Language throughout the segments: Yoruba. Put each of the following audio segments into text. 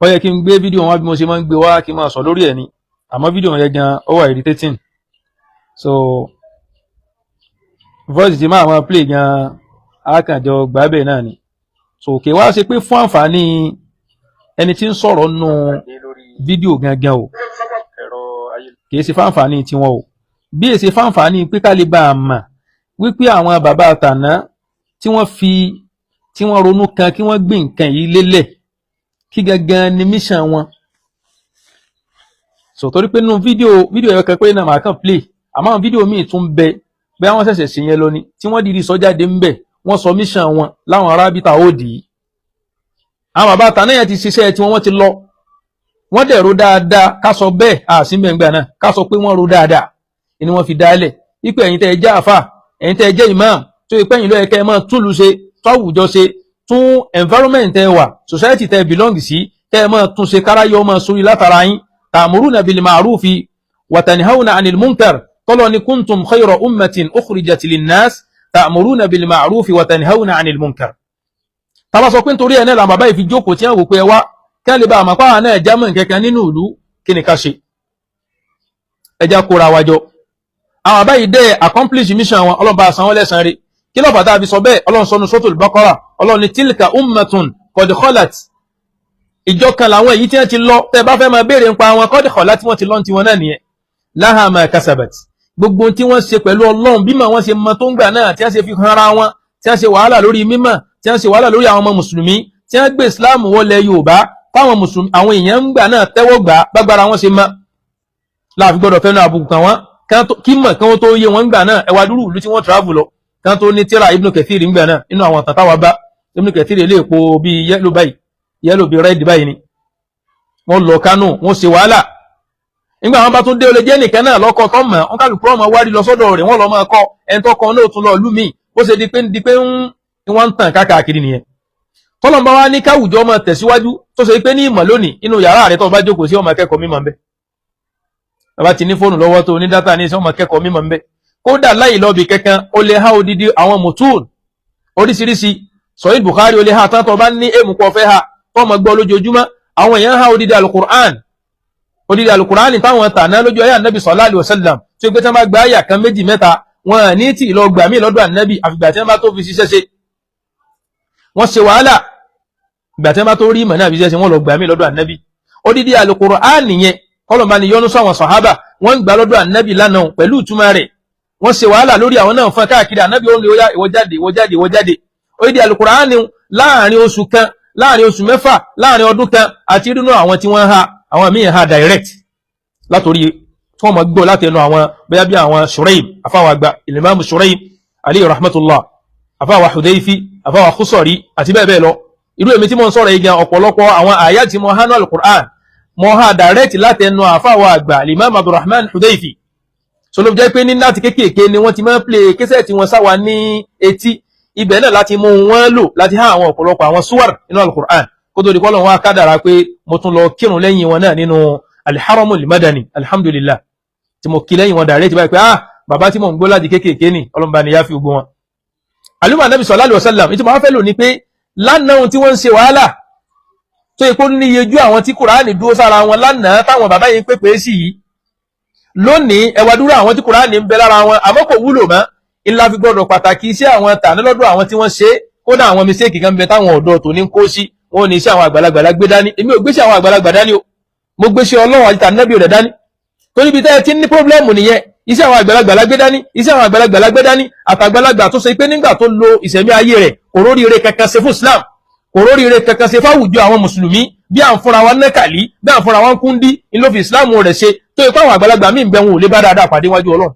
ó yẹ kí n gbé fídíò wọn bí mo ṣe máa ń gbé wá kí n máa sọ lórí ẹ̀ ni àmọ́ fídíò yẹn gan ó wà irritating so voice ti máa play gan akànjọ gbábẹ̀ náà ni so kì wá ṣe pé fún àǹfààní ẹni tí ń sọ̀rọ̀ nù fídíò gangan o kì í ṣe fáǹfààní tiwọn o bí èsì fáǹfààní pé ká lè bá a mà wípé àwọn bàbá àtàná tí wọ́n ronú kan kí wọ́n gbé nǹkan yìí lélẹ̀ kí gangan ni mission wọn so torí pé nínú fídíò ẹ̀rọ kan pé náà màá kàn play àmọ́ àwọn fídíò míì tún bẹ bẹ́ẹ̀ wọ́n ṣẹ̀ṣẹ̀ sí yẹn lọ ni tí wọ́n dìde sọ jáde ń bẹ̀ wọ́n sọ mission wọn láwọn Rabita òdì yìí àwọn bàbá àtàná yẹn ti ṣiṣẹ́ tí wọ́n ti lọ wọ́n dẹ̀ ro dáadáa ká sọ bẹ́ẹ̀ àsìmẹ̀ngbà náà ká sọ pé wọ́n ro dáadáa ni wọ́n fi dálẹ̀ ipò ẹ̀yin tẹ́ ẹ jẹ́ àfà ẹ̀yin tẹ́ ẹ jẹ́ imam tó yẹ pẹ́yìn lọ́yẹ kẹ́ ẹ máa túlù ṣe tó àwùjọ ṣe tún environment tẹ́ wà society tẹ́ belong sí kẹ́ ẹ máa tún ṣe káráyọ́ máa sórí látara yín ta'muruna bil ma'rufi wa tanhawna 'anil munkar tọ́lọ́ ni kuntum khayra ummatin ukhrijat linnas ta'muruna bil ma'rufi wa tanhawna 'anil munkar. tàbá sọ pé nítorí ẹ̀ náà làwọn bàbá yìí fi jókòó tí wọ́n wò pé ẹ wá kẹ́ lè bá àmọ́ pàwọn náà jámọ̀ kẹ́kẹ́ nínú ìlú kí ni ká ṣe ẹja kóra wájọ àwọn àbá yìí dẹ́ accomplish mission wọn ọlọ́ba àsanwó lẹ́sàn rí kí ló fàtà fi sọ bẹ́ẹ̀ ọlọ́run sọnù suratul Baqara ọlọ́run ní tilka ummatun qad khalat ìjọ kan làwọn èyí tí wọ́n ti lọ tẹ́ bá fẹ́ máa béèrè nípa àwọn qad khalat tí wọ́n ti lọ ti wọn náà nìyẹn laha ma kasabat gbogbo tí wọ́n ṣe pẹ̀lú ọlọ́run bí màá wọ́n ṣe mọ tó ń gbà náà tí wọ́n ṣe fi hàn ara wọn tí wọ́n ṣe wàhálà lórí mímọ̀ tí wọ́n ṣe wàhálà lórí àwọn ọmọ mùsùlùmí tí wọ́n gbé Islam wọlé Yorùbá táwọn mùsùlùmí àwọn èèyàn ń gbà náà tẹ́wọ́ gbà gbágbára wọn ṣe mọ́ láàfin gbọ́dọ̀ fẹ́nu àbùkù kan wọn kí mọ̀ kí wọ́n tó yé wọn gbà náà ẹwà dúró ìlú tí wọ́n travel lọ kan tó ní tíra Ibn Kathir ń gbà náà nínú àwọn tàtà wa bá Ibn Kathir ilé èpo bí yẹ́lò bí red báyìí ni wọ́n lọ Kánò wọ́n ṣe wàhálà nígbà wọn bá tún dé olè jẹ́ nìkan náà lọ́kọ̀ tó mọ̀ wọn kálukú ọmọ wárí lọ sọ́dọ̀ rẹ̀ wọ́n lọ máa kọ́ ẹni tó kan náà tún lọ lú míì ó ṣe di pé wọ́n ń tàn káàkiri nìyẹn tọ́lọ̀ bá wá ní káwùjọ ọmọ tẹ̀síwájú tó ṣe pé ní ìmọ̀ lónìí inú yàrá rẹ̀ tó bá jókòó sí ọmọ akẹ́kọ̀ọ́ mímọ̀ ń bẹ bàbá ti ní fóònù lọ́wọ́ tó ní dátà ní iṣẹ́ ọmọ akẹ́kọ̀ọ́ mímọ̀ ń bẹ kódà láì lọ́ọ̀bì kankan ó lè há odidi àwọn mùtúùn oríṣiríṣi Sahih Bukhari ó lè há tán tó bá ní èmù kọ́ fẹ́ ha tó mọ̀ gbọ́ lójoojúmọ́ àwọn èèyàn há odidi alukur'an táwọn tàná lójú ayé ànábì sallallahu alaihi wasallam tí ó gbé tán bá gba àyà kan méjì mẹ́ta wọn ní tí ìlọ gbà mí lọ́dọ̀ ànábì àfìgbà tí wọ́n bá tó fi ṣiṣẹ́ ṣe wọ́n ṣe wàhálà ìgbà tí wọ́n bá tó rí ìmọ̀ náà fi ṣiṣẹ́ ṣe wọ́n lọ gbà mí lọ́dọ̀ ànábì odidi alukur'an yẹn kọlọ̀mbá ni yọ́nú sáwọn sàhábà wọ́n ń gbà lọ́dọ̀ ànábì lánàá pẹ̀lú ìtumọ̀ rẹ̀ wọ́n ṣe wàhálà lórí àwọn náà fún káàkiri ànábì ó lè óyá ìwọ jáde odidi alukur'an láàrin oṣù kan láàrin oṣù mẹ́fà láàrin ọdún kan àti nínú àwọn tí wọ́n ha àwọn míì ha direct látòrí tí wọ́n mọ̀ gbọ́ látẹnu àwọn bẹ́ẹ̀ bí àwọn Shuraim afáwà àgbà Imam Shuraim alayhi rahmatullah afáwà Hudayfi afáwà Khusari àti bẹ́ẹ̀ bẹ́ẹ̀ lọ irú èmi tí mo ń sọ̀rọ̀ yìí gan ọ̀pọ̀lọpọ̀ àwọn àyà tí mo hánú alukur'an mo ha direct látẹnu àfáwà àgbà Imam Abdurrahman Hudayfi so ló jẹ́ pé ní láti kékèké ni wọ́n ti máa ń play késẹ̀ tí wọ́n sáwà ní etí ibẹ̀ náà láti mú wọn lò láti há àwọn ọ̀pọ̀lọpọ̀ àwọn suwar nínú alukur'an kó tó di kọ́lọ̀ wọn kádàrá pé mo tún lọ kírun lẹ́yìn wọn náà nínú alharamul madani alhamdulillah tí mo kí lẹ́yìn wọn direct báyìí pé bàbá tí mo ń gbọ́ láti kékèké ni ọlọ́mọba ni yá fi gbọ́ wọn. aluma anabi sallallahu alaihi wasallam ìtumọ̀ wọn fẹ́ lò ní pé lánàá tí wọ́n ń ṣe wàhálà tó yẹ kó ní iyejú àwọn tí kùránì dúró sára wọn lánàá táwọn bàbá yìí ń pèpè sí yìí lónìí ẹwà dúró àwọn tí kùránì ń bẹ lára wọn àmọ́ kò wúlò mọ́ ńlá fi gbọ́dọ̀ pàtàkì iṣẹ́ àwọn tàní lọ́dọ̀ àwọn tí wọ́n ṣe kódà àwọn mistake kan bẹ táwọn ọ̀dọ́ tó ní kó sí wọn ò ní iṣẹ́ àwọn àgbàlagbà gbé dání èmi ò gbéṣẹ́ àwọn àgbàlagbà dání o mo gbéṣẹ́ Ọlọ́run àti tànàbí rẹ̀ dání torí bí tẹ́ẹ̀ tí ní pọ́blẹ́mù nìyẹn iṣẹ́ àwọn àgbàlagbà gbé dání iṣẹ́ àwọn àgbàlagbà gbé dání àtàgbàlagbà tó ṣe pé nígbà tó lo ìṣẹ̀mí ayé rẹ̀ kò róríire kankan ṣe fún Islam kò róríire kankan ṣe fáwùjọ àwọn mùsùlùmí bí à ń fúnra wọn nẹ́kàlí bí à ń fúnra wọn kúndí ló fi Islam rẹ̀ ṣe tó ipá àwọn àgbàlagbà míì bẹ wọn ò lè bá dáadáa pàdé wájú Ọlọ́run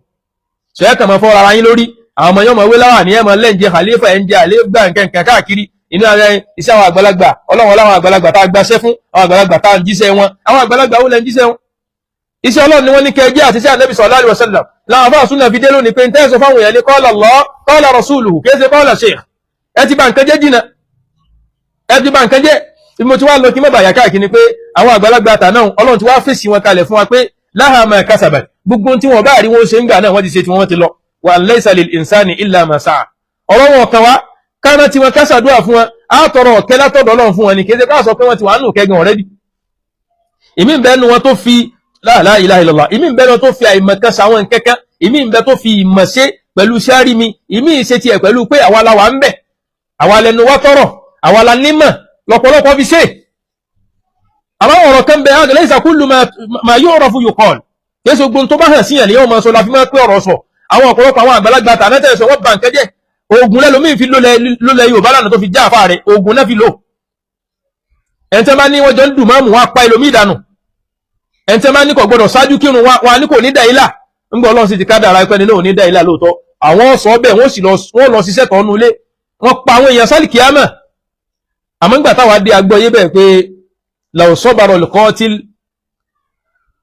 ṣẹ́yẹ́ kàn mọ́ fọ́ ara yín lórí àwọn ọmọ yọmọ wéláwà ní ẹmọ lẹ́ǹjẹ́ khalifa ẹ̀ǹjẹ́ àlébà nǹkan káàkiri inú ara iṣẹ́ àwọn àgbàlagbà Ọlọ́run láwọn àgbàlagbà tá a gbaṣẹ́ fún àwọn àgbàlagbà tá a ń jíṣẹ́ wọn àwọn àgbàlagbà ó lẹ́ ń jíṣẹ́ wọn iṣẹ́ Ọlọ́run ni wọ́n ní kẹjẹ́ àti iṣẹ́ Ànábì sallallahu alaihi wasallam láwọn afọ́ àsúnà fi dé lónìí pé ń tẹ́sọ fáwọn èèyàn ní qala Allah qala rasuluhu kìí ṣe qala sheikh ẹ ti bá nǹkan jẹ́ jìnà ẹ ti bá nǹkan jẹ́ ibi mo ti wá lọ kí mọ́ bàyà káàkiri pé àwọn àgbàlagbà tà náà Ọlọ́run ti wá fèsì wọn kalẹ̀ fún wa pé laha ma kasabat gbogbo tí wọ́n bá rí wọn ṣe ń gbà náà wọ́n ti ṣe tí wọ́n ti lọ wa laysa lil insani illa ma sa'a ọ̀rọ̀ wọn kan wá kánà tí wọ́n kásàdúrà fún wọn á tọrọ ọ̀kẹ́ látọ̀dọ̀ Ọlọ́run fún wọn ní kéde ká sọ pé wọ́n ti wà nù kẹ́gàn already ìmí ń bẹ nu wọn tó fi la ilaha illallah, ìmí ń bẹ nu wọn tó fi àìmọ̀kan sàwọn kẹ́kẹ́, ìmí ń bẹ tó fi ìmọ̀ ṣe pẹ̀lú sáré mi, ìmí ìṣe tiẹ̀ pẹ̀lú pé àwa la wà ń bẹ̀, àwa lẹnu wa tọrọ, àwa la nímọ̀ lọ́pọ̀lọpọ̀ fi ṣe. àwọn ọ̀rọ̀ kan bẹ hàn laysa kullu ma yu'rafu yuqal, kéṣe gbogbo tó bá hàn síyàn ni yóò máa sọ la fi máa pé ọ̀rọ̀ sọ. àwọn ọ̀pọ̀lọpọ̀ àwọn àgbàlagbà tà náà tẹ̀sán wọ́n bà ń kẹ́jẹ́, oògùn lẹ́lòmíì fi lólẹ̀ Yorùbá lánàá tó fi já àfáà rẹ̀, oògùn náà fi lò. ẹ̀ntẹ́ máa ní wọ́n jọ ń dùn máàmù wọn apá ẹlòmíì dànù, ẹ̀ntẹ́ máa ní kò gbọdọ̀ ṣáájú kírun wọn ní kò ní dá ilá, ńgbọ́ Ọlọ́run sì ti ká dára ẹpẹ́ nínú òní dá ilá lóòótọ́. àwọn sọ bẹ́ẹ̀ wọ́n lọ ṣiṣẹ́ tọ́ nulé, wọ́n pa àwọn èèyàn sálì kíámà. àmọ́ ńgbà táwa dé agbọ́yé bẹ́ẹ̀ pé law sabara al-qatil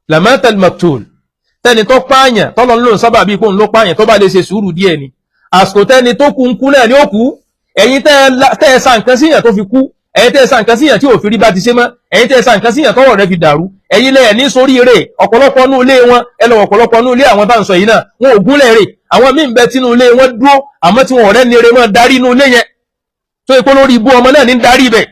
lamata al-maqtul, tẹ́ni tó pààyàn tọ́lọ ń lò ń sábà bí ipò ń ló pààyàn tó bá lè ṣe sùúrù díẹ̀ ni, àsìkò tẹ́ni tó kú ń kú náà ni ó kú. ẹ̀yin tẹ́ ẹ sa nǹkan síyàn tó fi kú, ẹ̀yin tẹ́ ẹ sa nǹkan síyàn tí ò fi rí bá ti ṣe mọ́, ẹ̀yin tẹ́ ẹ sa nǹkan síyàn tọ́wọ́ rẹ̀ fi dàrú, ẹ̀yin lẹ́yìn ní sórí eré. ọ̀pọ̀lọpọ̀ nú ilé wọn, ẹ lọ ọ̀pọ̀lọpọ̀ nú ilé àwọn tá à ń sọ yìí náà, wọn ò gúnlẹ̀ rè. àwọn míì ń bẹ tínú ilé wọn dúró, àmọ́ tí wọn ọ̀rẹ́ ní eré wọn darí inú ilé yẹn, tó ipò lórí ibú ọmọ náà ní darí ibẹ̀.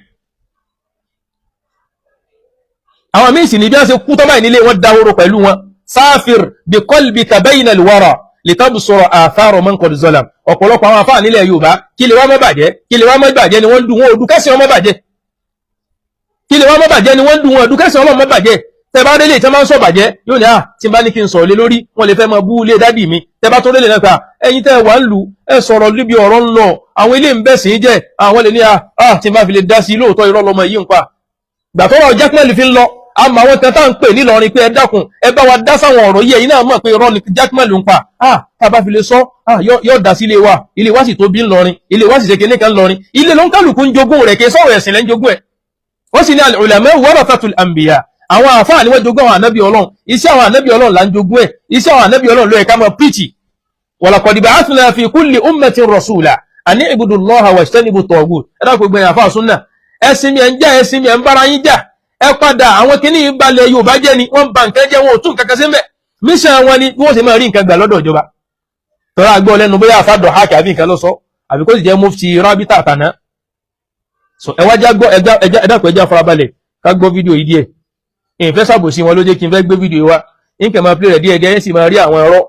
àwọn míì sì ní bí wọ́n ṣe kú tọ́ báyìí nílé wọn dáwóró pẹ̀lú wọn. sáfìr bí qalbika bayna al-wara litabsura athara man qad zalam. ọ̀pọ̀lọpọ̀ àwọn afáà nílẹ̀ Yorùbá kí lè wá má bàjẹ́, kí lè wá má bàjẹ́ ni wọ́n ń dùn, wọn ò dùn kẹ́sìn ọmọ bàjẹ́. kí lè wá má bàjẹ́ ni wọ́n ń dùn, wọn ò dùn kẹ́sìn ọlọ́mọ bàjẹ́. tẹ bá délé tí wọ́n máa ń sọ bàjẹ́ yóò ní tí n bá ní kí n sọ̀rọ̀ lé lórí wọn lè fẹ́ máa bú ilé dádì mi. tẹ bá tó délé náà pa ẹ̀yin tẹ́ wà ń lù ẹ sọ̀rọ̀ níbi ọ̀rọ̀ ń lọ, àwọn ilé ń bẹ̀sìn jẹ́, àwọn lè ní tí n bá fi lè dá sí lóòótọ́ irọ́ lọmọ yìí ń pa. gbàtọ́rọ̀ jákmẹ́lì fi ń lọ, àmọ́ àwọn kan tá ń pè nílọrin pé ẹ dákun ẹ bá wa dá sáwọn ọ̀rọ̀ yìí, ẹ̀yin náà mọ̀ pé irọ́ ni jákmẹ́lì ń pa. tá bá fi lè sọ yóò dá sí ilé wa sì tó bí ńlọrin, ilé wa sì ṣe kéne kan ńlọrin, ilé ló ń kálukú ń jogún rẹ̀, kì í sọ̀rọ̀ ẹ̀sìn lẹ́ ń jogún ẹ̀. wọ́n sì ní al-ulama warathatul anbiya, àwọn àfáà ni wọ́n jogún àwọn ànábì Ọlọ́run, iṣẹ́ àwọn ànábì Ọlọ́run là ń jogún ẹ̀, iṣẹ́ àwọn ànábì Ọlọ́run ló yẹ ká máa píìtì. wa laqad ba'athna fi kulli ummatin rasula an i'budu Allaha wajtanibu at-taghut. ẹ dákun gbẹ̀yìn àfáà súnnà, ẹ̀sìn mi ẹ̀ ń jà, ẹ̀sìn mi ẹ̀ ń bára yín jà, ẹ padà. àwọn kìíní ìbalẹ̀ Yorùbá jẹ́ ni wọ́n ba nǹkan jẹ́, wọn ò tún nǹkan kan sí mẹ́. mission wọn ni bí wọ́n sì máa rí nǹkan gbà lọ́dọ̀ ìjọba. tọ́ra gbọ́ lẹ́nu bóyá àfádọ̀ hákì àbí nǹkan ló sọ, àbí kó sì jẹ́ mufti Rabita àtàná. so ẹ wá já gbọ́, ẹ dákun ẹjá farabalẹ̀ ká gbọ́ fídíò yìí díẹ̀. ìfẹ́ sàbòsí wọn ló jẹ́ kí n fẹ́ gbé fídíò wa, nǹkan máa play rẹ̀ díẹ̀ díẹ̀, sì máa rí àwọn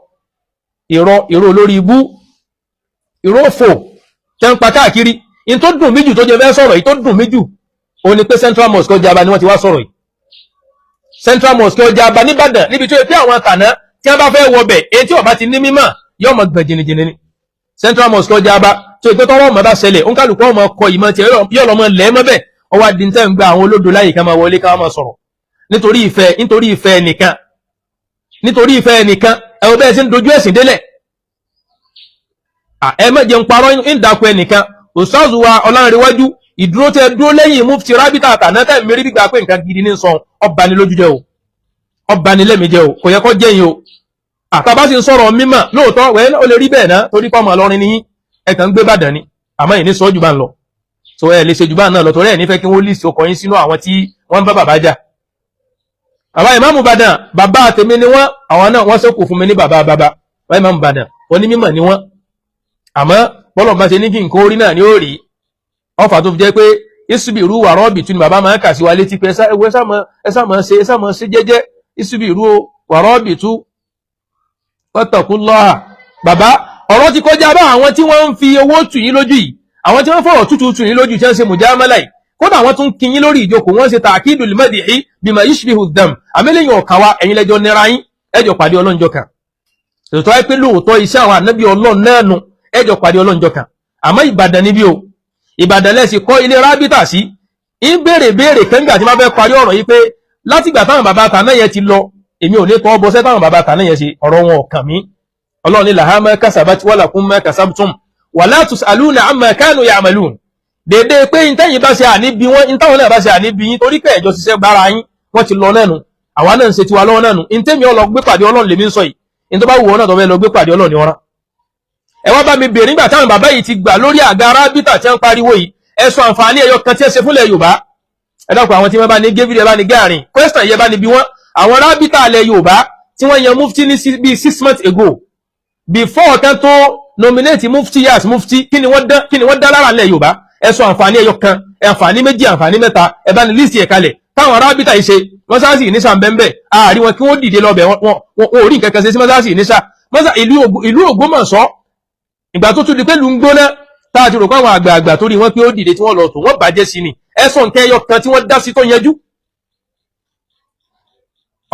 ìró olórí ibú, ìró òfò tẹ́ ń pa káàkiri. in tó dùn méjì tó jẹ fẹ́ sọ̀rọ̀ yìí, tó dùn méjì ó ní pé Central Mosque Ọjà'ba ni wọ́n ti wá sọ̀rọ̀ yìí. Central Mosque Ọjà'ba nìbàdàn, níbi tó yẹ pé àwọn tàná tí wọ́n bá fẹ́ wọbẹ̀ èyí tí ọba ti ní mímọ̀ yóò mọ gbọ̀n jìnnìjìnnì ni. Central Mosque Ọjà'ba tó yẹ pé tọ́wọ́ ọmọ bá ṣẹlẹ̀ ó ń kálukú ọmọ kọ ìmọ̀ tí yóò lọ́mọ lẹ́ẹ̀mọ́ bẹ́ẹ̀ ọwọ́ adìntẹ́ ń gba àwọn olódo láyè ká máa wọlé ká máa sọ̀rọ̀ nítorí ìfẹ́ nìkan ẹ wo bẹ́ẹ̀ sí ń dojú ẹ̀sìn délẹ̀. ẹ má jẹun parọ́ ń dàkú ẹnìkan. Ustaz wa Ọlánrewájú, ìdúró tẹ dúró lẹ́yìn mufti Rabita àtàná tẹ́ mérí gbígbà pé nǹkan gidi ní sọ ọba ni lójú jẹ́ o, ọba ni lẹ́mìí jẹ́ o, kò yẹ kó jẹ́ yìí o. àtàbá sì ń sọ̀rọ̀ mímọ̀ lóòótọ́ wẹ́ẹ́ ó lè rí bẹ́ẹ̀ náà torí pọ́ ọmọ Ìlọrin ni ẹ kàn ń gbé Ìbàdàn ni, àmọ́ ìní sọ jù bá ń lọ. so ẹ lè ṣe jù bá náà lọ torí ẹ nífẹ̀ẹ́ kí wọ́n lìsì ọkọ̀ yín sínú àwọn tí wọ́n ń bá bàbá jà. bàbá ìmáàmù Ìbàdàn, bàbá àtẹ̀mí ni wọ́n, àwọn náà wọ́n sẹ́kù fún mi ní bàbá ìmáàmù Ìbàdàn, onímọ̀ ni wọ́n. àmọ́ bọ́lọ̀ bá ṣe ní kí nǹkan orí náà ni ó rí ọfà tó fi jẹ́ pé isubiru wà rọ́ọ̀bì tún ni bàbá máa ń kà sí wa létí pé ẹsà máa ṣe jẹ́jẹ́ isubiru wà rọ́ọ̀bì tún wattaqullaha. bàbá ọ̀rọ̀ ti kọjá bá àwọn tí wọ́n ń fi owó tù yín lójú yìí, àwọn tí wọ́n fọ̀rọ̀ tútù tù yín lójú tí wọ́n ṣe mùjámálà yìí, kódà wọ́n tún kí yín lórí ìjókòó, wọ́n ṣe ta'kidul madhi bima yushbihu dam. àmẹ́lẹ́yìn ọ̀kan wa ẹ̀yin lẹ́jọ́ nira yín ẹjọ́ pàdé ọlọ́njọ́ kan. ètò ẹ pé lóòótọ́ iṣẹ́ àwọn ànábì Ọlọ́run náà nu ẹjọ́ pàdé ọlọ́njọ́ kan. àmọ́ Ìbàdàn níbí o, Ìbàdàn lẹ́sìn kọ́ ilé Rabita sí. ń béèrè kẹ́ńgbà tí wọ́n fẹ́ parí ọ̀rọ̀ yìí pé látìgbà táwọn bàbá tàná yẹn ti lọ èmi ò ní tọ́ bọ́sẹ́ táwọn bàbá tàná yẹn ṣe, ọ̀rọ̀ wọn ọ̀kàn mi. Ọlọ́run ní laha ma kasabat wa lakum ma kasabtum wa la tus'aluna amma kanu ya'malun. dédé pé ìtẹ́yìn bá ṣe àníbi wọn, ìtàwọn náà bá ṣe àníbi yín torí pé ẹ̀jọ́ ṣiṣẹ́ gbára yín wọ́n ti lọ lẹ́nu, àwa náà ń ṣe tiwa lọ́wọ́ nánu. ìtẹ́mi ọlọ gbé pàdé Ọlọ́run lèmi ń sọ yìí, ìtọ́ bá wù ọ́ náà tó fẹ́ lọ gbé pàdé Ọlọ́run ni ọ̀rán. ẹ wá bá mi bèèrè nígbà táwọn bàbá yìí ti gbà lórí àga Rabita tí wọ́n pariwo yìí, ẹ sọ àǹfààní ẹyọ kan tí ẹ ṣe fúnlẹ̀ Yorùbá. ẹ dákun àwọn tí wọ́n bá ní gẹ́fìdì ẹ bá ní gáàrin question yẹ bá ní bí wọ́n àwọn Rabita alẹ́ Yorùbá tí wọ́n yan mufti ní bí 6 months ago before kan tó nominate mufti yas mufti kí ni wọ́n dá lára alẹ́ Yorùbá. ẹ sọ àǹfààní ẹyọ kan, àǹfààní méjì, àǹfààní mẹ́ta, ẹ bá ní list yẹ kalẹ̀ táwọn Rabita yìí ṣe mọ́sáàsì ìníṣà ń bẹ́ẹ̀ àárí wọn kí wọ́n dìde lọ́bẹ̀ wọn ò rí nǹkan kan ṣe sí mọ́sáàsì ìníṣà ìlú Ògbómọ̀ṣọ́ ìgbà tó tún di pé lu ń gbóná táàtì rò pé àwọn àgbààgbà tó rí wọn pé ó dìde tí wọ́n lọ tó wọ́n bàjẹ́ sí ni ẹ̀sùn nǹkan ẹyọ kan tí wọ́n dá sí tó yanjú.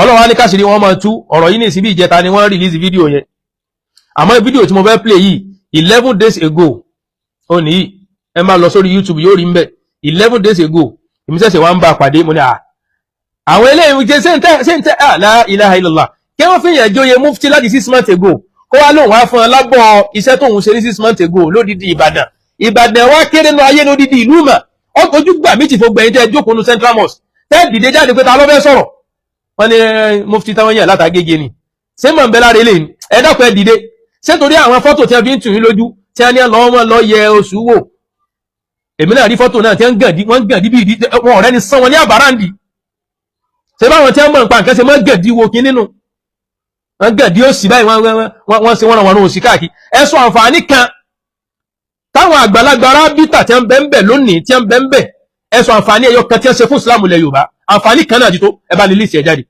Ọlọ́run á ní káṣírí wọn máa tú ọ̀rọ̀ yìí ní ìsibí ìjẹta ni wọ́n release fídíò yẹn, àmọ́ fídíò tí mo fẹ́ play yìí 11 days ago ó ní yìí ẹ máa lọ sórí YouTube yóò rí ń bẹ̀ 11 days ago èmi ṣẹ̀ṣẹ̀ wá ń bá a pàdé mo ní àwọn eléyìí jẹ́ sẹ́ńtẹ́ la ilaha illallah kí wọ́n fi yàn jóye mufti láti 6 months ago kó wá lóun wá fún ọ lábọ̀ iṣẹ́ tóun ṣe ní 6 months ago lódìdí Ìbàdàn wá kéré nu ayé lódìdí ìlú mà ojú gbà mí ti fò gbẹ̀yìn tẹ́ jókòó nu Central Mosque tẹ́ dìde jáde pé ta ló fẹ́ sọ̀rọ̀ wọ́n ní mufti táwọn yàn látàgége ni ṣé mọ̀ ń bẹ lára eléyìí ẹ dákun ẹ dìde ṣé torí àwọn fọ́tò tí wọ́n fi ń tù yín lójú tí wọ́n ní lọ́wọ́ lọ yẹ oṣù wò èmi náà rí fọ́tò náà tí wọ́n gàdí bí ìdí wọn ọ̀rẹ́ ni sán wọn ní àbáràǹdì ṣe báwọn tí wọ́n mọ̀ nípa nǹkan ṣe mọ́ gàdí wo kí nínú wọ́n gàdí ó sì báyìí wọ́n ṣe wọ́n òsì káàkiri ẹ̀sùn àǹfààní kan táwọn àgbàlagbà Rabita tí wọ́n bẹ́ ń bẹ̀ lónìí tí wọ́n bẹ́ ń bẹ̀ ẹ̀sùn àǹfààní ẹyọ kan tí wọ́n ṣe fún Islam ilẹ̀ Yorùbá àǹfààní kan náà ti tó ẹ bá lè lè ṣe ẹ jáde.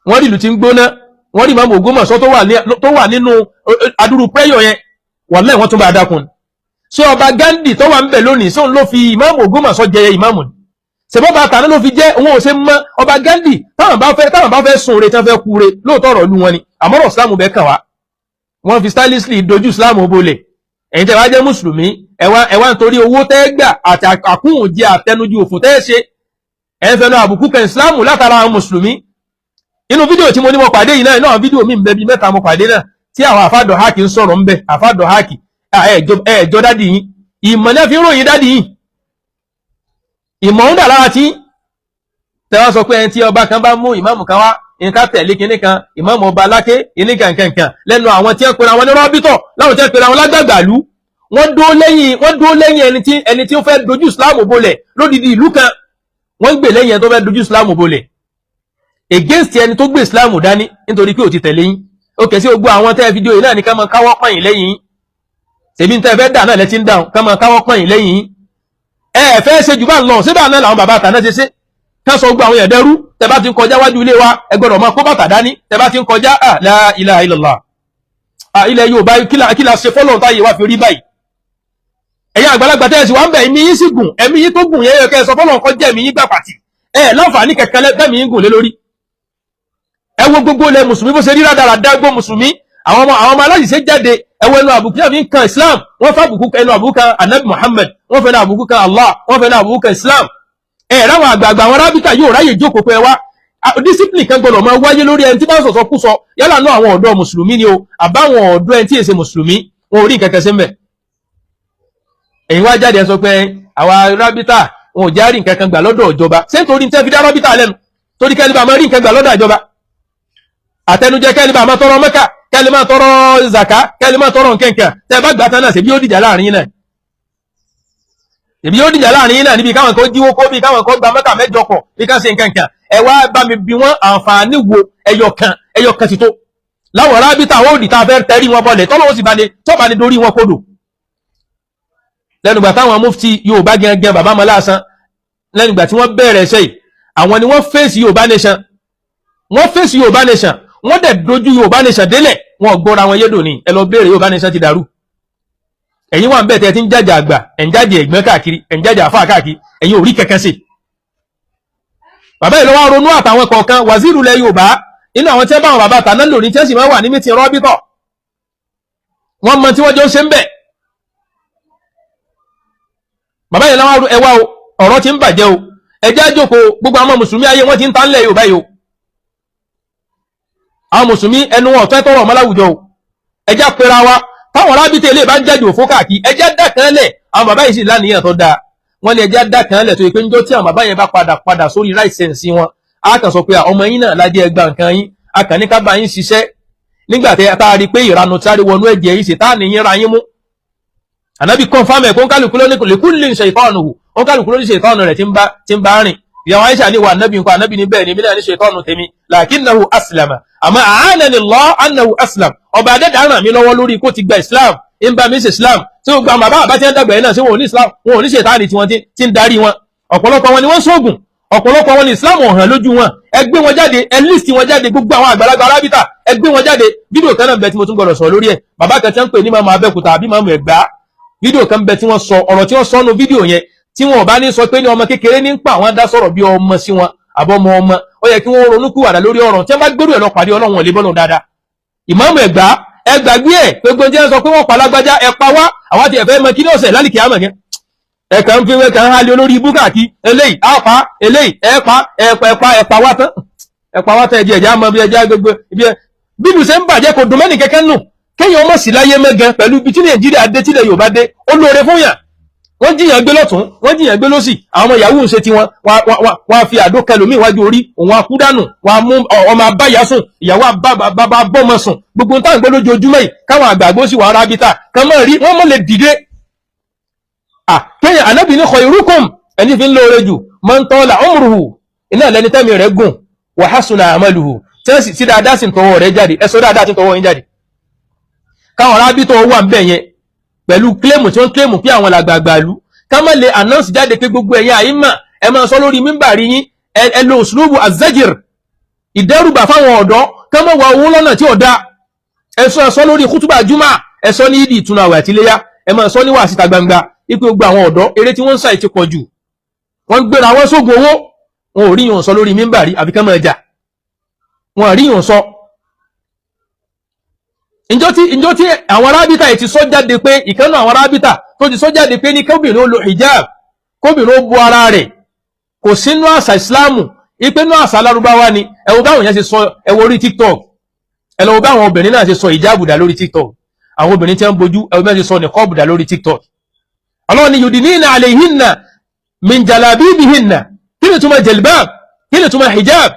wọ́n rí ìlú tí ń gbóná wọ́n rí Ìmáàmù Ògbómọ̀ṣọ́ tó wà nínú adúrú pẹ́yọ̀ yẹn wàláhì wọ́n tún bá dákun ṣé ọba Gandhi tó wà ń bẹ̀ lónìí sóun ló fi Ìmáàmù Ògbómọ̀ṣọ́ jẹyẹ ìmáàmù ni ṣèbọ́bà àtàná ló fi jẹ́ òun ò ṣe mọ́ ọba Gandhi táwọn bá fẹ́ sun re tán fẹ́ kú re lóòótọ́ ọ̀rọ̀ ìlú wọn ni àmọ́rọ̀ Islam bẹ́ kàn wá wọ́n fi stylishly dojú Islam bolẹ̀ ẹ̀yin tẹ́ wá jẹ́ mùsùlùmí ẹ̀wá nítorí owó tẹ́ gbà àti àkúhùn jẹ àtẹnujú òfò tẹ́ ṣe ẹ̀ ń fẹnu àbùkù kan Islam látara àwọn mùsùlùmí. inú fídíò tí mo ní mo pàdé yìí náà fídíò mi ń bẹ bí mẹ́ta mo pàdé náà tí àwọn àfàdọ̀ háàkì ń sọ̀rọ̀ ń bẹ àfàdọ̀ háàkì ẹ̀ẹ́jọ́ dádì yín ìmọ̀ náà fi ń ròyìn dádì yín ìmọ̀ ń dà lára tí tẹ́wọ́n sọ pé ẹni tí ọba kan bá mú ìmáàmù kan wá nǹkan tẹ̀lé kinní kan ìmáàmù ọba aláké kinní kankan lẹ́nu àwọn tí wọ́n pera wọn ní rọ́bítọ̀ láwọn tí wọ́n pera wọn lágbàgbàlú wọ́n dúró lẹ́yìn ẹni tí ó fẹ́ dojú Islam bolẹ̀ lódìdí ìlú kan wọ́n gbè lẹ́yìn ẹni tó fẹ́ dojú Islam bolẹ̀ against ẹni tó gbé Islam dání nítorí pé ò ti tẹ̀lé yín ó kẹ̀ sí gbogbo àwọn tẹ́ fídíò yìí náà ní ká máa káwọ́ pọ̀yìn lẹ́yìn yín ṣèbí ń tẹ́ fẹ́ dà náà lẹ́tí ń dáhùn ká máa káwọ́ pọ̀yìn lẹ́yìn yín ẹ fẹ́ ṣe jù bá ń lọ síbà náà làwọn bàbá àtàná ṣe ṣe ká sọ gbogbo àwọn èèyàn dẹrú tẹ́ bá ti ń kọjá wájú ilé wa ẹ gbọ́dọ̀ máa kó bàtà dání tẹ́ bá ti ń kọjá la ilaha illallah ilẹ̀ Yorùbá kí la ṣe fọ́lọ́run táyé wá fi rí báyìí ẹ̀yin àgbàlagbà tẹ́ ẹ sì wá ń bẹ̀ ẹ̀mí yín sì gùn ẹ̀mí yín tó gùn yẹn kẹ́ ẹ sọ fọ́lọ́run kọ́ jẹ́ ẹ̀mí yín gbà pàtì láǹfààní kẹ̀kẹ́ lẹ́mí yín gùn lé lórí ẹ wo gbogbo ilẹ̀ mùsùlùmí bó ṣe rí rádaràdá gbó mùsùlùmí àwọn ọmọ aláṣìṣe jáde ẹ wo ẹnu àbùkù náà fi ń kan Islam wọ́n fẹ́ àbùkù ẹnu àbùkù kan Anabi Muhammad wọ́n fẹ́ àbùkù kan Allah wọ́n fẹ́ àbùkù kan Islam ráwọn àgbààgbà àwọn Rabita yóò ráyè jókòó pé wá discipline kan gbọdọ̀ máa wáyé lórí ẹni tí bá ń sọ̀sọ̀ kú sọ yálà náà àwọn ọ̀dọ́ mùsùlùmí ni o àbáwọn ọ̀dọ́ ẹni tí èsè mùsùlùmí wọn ò rí nǹkan kan sí mbẹ̀ ẹ̀yin wá jáde sọ pé àwa Rabita wọn ò já rí nǹkan kan gbà lọ́dọ̀ ìjọba ṣé nítorí tẹ́ fi dá Rabita lẹ́nu torí kẹ́lí bá máa rí nǹkan gbà lọ́dọ̀ ìjọba àtẹnujẹ kẹ́lí bá máa tọrọ Mẹ́kà kẹ́lí máa tọrọ zaka kẹ́lí máa tọrọ nkẹ́nkẹ́ tẹ́ bá gbà tán náà ṣèbí ó dìjà láàrin yín náà ṣèbí ó dìjà láàrin yín náà níbi káwọn kan jíwó kó bí káwọn kan gba Mẹ́kà mẹ́jọ pọ̀ bí ká ṣe nkẹ́nkẹ́ ẹ wá bá mi bí wọ́n àǹfààní wo ẹyọ kan ti tó láwọn Rabita ó dì tá a fẹ́ tẹ́rí wọn bọ́lẹ̀ tọ́lọ́wọ́ sì bá ní dorí wọn kodò lẹ́nugbà táwọn mufti Yorùbá gẹ́gẹ́ bàbá mọ́láṣán lẹ́nugbà tí wọ́n bẹ̀rẹ̀ ṣe àwọn ni wọ́n fèsì Yorùbá nation wọ́n dẹ̀ dojú Yorùbá nation délẹ̀ wọn gbọ́ra wọn yédò ní ẹ lọ béèrè Yorùbá nation ti dàrú ẹ̀yin wà ń bẹ̀ tẹ́ ti ń jàjà àgbà ẹ̀ ń jàjà ẹ̀gbọ́n káàkiri ẹ̀ ń jàjà àfáà káàkiri ẹ̀yin ò rí kẹ̀kẹ́ sí bàbá ìlú wa ronú àtàwọn kọ̀ọ̀kan wàzírù lẹ Yorùbá inú àwọn tí wọ́n bá wọn bàbá tàná lórí tí wọ́n sì máa wà ní mítìn Rabita wọ́n mọ tí wọ́n jọ ń ṣe ń bẹ̀ bàbá ìlú wa ẹwà ọ̀rọ̀ ti ń bàjẹ́ o ẹjẹ́ àjòkó gbogbo àwọn mùsùlùmí ayé wọ́n ti ń ta ńlẹ̀ Yorùbá yìí o àwọn mùsùlùmí ẹnu wọn ọ̀fẹ́ tọrọ ọmọláwùjọ o ẹjẹ́ pera wa táwọn Rabita ilé bá ń jáde òfó káàkiri ẹjẹ́ dákanlẹ̀ àwọn bàbá yìí sì láníyàn tó dáa wọ́n ní ẹjẹ́ dákanlẹ̀ tó yẹ pé níjọ́ tí àwọn bàbá yẹn bá padà sórí right sense wọn a kàn sọ pé ọmọ yín náà ládé ẹgbà nǹkan yín a kàn ní ká bá yín ṣiṣẹ́ nígbà tẹ́ tá a rí pé ìranu sáré wọnú ẹ̀jẹ̀ yìí ṣe tá à ní yín ra yín mú ànábì confam ẹ̀ kó ń kálukú lóní lèkúlì ṣètọ́nù hù ó ń kálukú lóní ṣètọ́nù rẹ̀ tí ń bá rìn ìyàwó Aisha ní wà ànábì nǹkan ànábì ní bẹ́ẹ̀ ni mílíọ̀nù ṣètọ́nù tèmi lakinnahu aslama àmọ́ a'anani Allah annahu aslam ọba adẹ́dà ràn mí lọ́wọ́ lórí kó ti gba Islam ń bá mi ṣe Islam tí ó gba bàbá àbá tí wọ́n dàgbà yẹn náà sí wọn ò ní Islam wọn ò ní ṣètánì tí wọ́n ti ń darí wọn ọ̀pọ̀lọpọ̀ wọn ni wọ́n sóògùn, ọ̀pọ̀lọpọ̀ wọn ni Islam ọ̀hàn lójú wọn. Ẹ gbé wọn jáde, ẹ list wọn jáde, gbogbo àwọn àgbàlagbà Rabita ẹ gbé wọn jáde. Fídíò kan náà bẹ tí mo tún gbọdọ̀ sọ lórí ẹ̀. Bàbá kan tí wọ́n ń pè ní Màmá Abẹ́òkúta àbí Màmá Ẹ̀gbá. Fídíò kan bẹ tí wọ́n sọ ọ̀rọ̀ tí wọ́n sọ nínú fídíò yẹn, tí wọn ò bá ní sọ pé ní ọmọ kékeré ní ń pa àwọn dá sọ̀rọ̀ bí ọmọ sí wọn àbọ̀mọ ó yẹ kí wọ́n ronú kúwàdà lórí ọ̀rọ̀ tí wọ́n bá gbèrú ẹ̀ lọ pàdé Ọlọ́run lè bọ́lọ̀ dáadáa. Ìmáàmù Ẹ̀gbá ẹ gbàgbé ẹ̀ gbogbo jẹ́ sọ pé wọ́n pa lágbájá ẹ pa wá àwọn àti ẹ̀fẹ́ mọ kí ní ọ̀sẹ̀ lálìkì àmọ̀ yẹn. Ẹ kàn ń fi wé kàn ń hálé olórí ibú káàkiri eléyìí á pa eléyìí ẹ pa wá tán ẹ̀jẹ̀ ẹ̀jẹ̀ àmọ́ bí ẹ̀jẹ̀ gbogbo ibi ẹ̀ bíbù ṣe ń bàjẹ́ kò dùn mẹ́nì kẹ́kẹ́ nù kéèyàn ọmọ sí láyé mẹ́gan pẹ̀lú ibi tí Nàìjíríà dé tílẹ̀ Yorùbá dé ó lóore fún yàn. Wọ́n jiyàn gbé lọ́tún wọ́n jiyàn gbé lọ́sì àwọn ọmọ yahoo ń ṣe tiwọn wọ́n á fi àdó kẹlòmí iwájú orí òun akúdánù wọ́n á mú ọmọ abáyá sùn ìyàwó bàbá bọ́mọ sùn gbogbo táwọn gbé lójoojúmọ́ yìí káwọn àgbàgbó sì wà Rabita kan mọ́ rí wọ́n mọ́ lè dìde. Kéèyàn Ànábì ní khairukum ẹni fi ń lóore jù man tala umruhu iná lẹni tẹ́mi rẹ̀ gùn wa hasuna amaluhu tẹ́sì sí dáadáa sì ń tọwọ́ rẹ̀ jáde ẹ̀sọ́ dáadáa tí ń tọwọ́ yín jáde. Káwọn Rabita wà ń bẹ̀ yẹn pẹ̀lú kílèmù tí wọ́n kílèmù pé àwọn làgbàgbà ìlú ká má lè announce jáde pé gbogbo ẹ̀yin àyímà ẹ máa sọ lórí mímbàrí yín ẹ lo uslubu azajir ìdẹ́rùbà fáwọn ọ̀dọ́ ká má wà owó lọ́nà tí ó dá ẹ sọ lórí kútùbà jùmọ̀ ẹ sọ ní ìdí ìtúnu àwẹ̀ àti iléyá ẹ máa sọ ní wà síta gbangba ipé gbogbo àwọn ọ̀dọ́ eré tí wọ́n ń sàì ti pọ̀ jù wọ́n gbéra wọn sógun owó wọn ò rí yàn sọ lórí mímbàrí àfi ká máa jà wọn ò rí yàn sọ. Ìjọ tí àwọn Rabita yìí ti sọ jáde pé ìkànnà àwọn Rabita tó ti sọ jáde pé ní kóbìnrin ó lo hijab kóbìnrin ó bo ara rẹ̀ kò sínú àṣà ìsìláàmù ipé nú àṣà Lárúbáwá ni ẹwọ báwọn yẹn ṣe sọ ẹwọ orí TikTok ẹlọ́wọ́ báwọn obìnrin náà ṣe sọ hijab dà lórí TikTok àwọn obìnrin tí wọ́n bojú ẹwọ bẹ́ẹ̀ ṣe sọ niqab dà lórí TikTok. Allah ni yudinina alayhinna min jalabibihinna kí ni túmọ̀ jilbab kí ni túmọ̀ hijab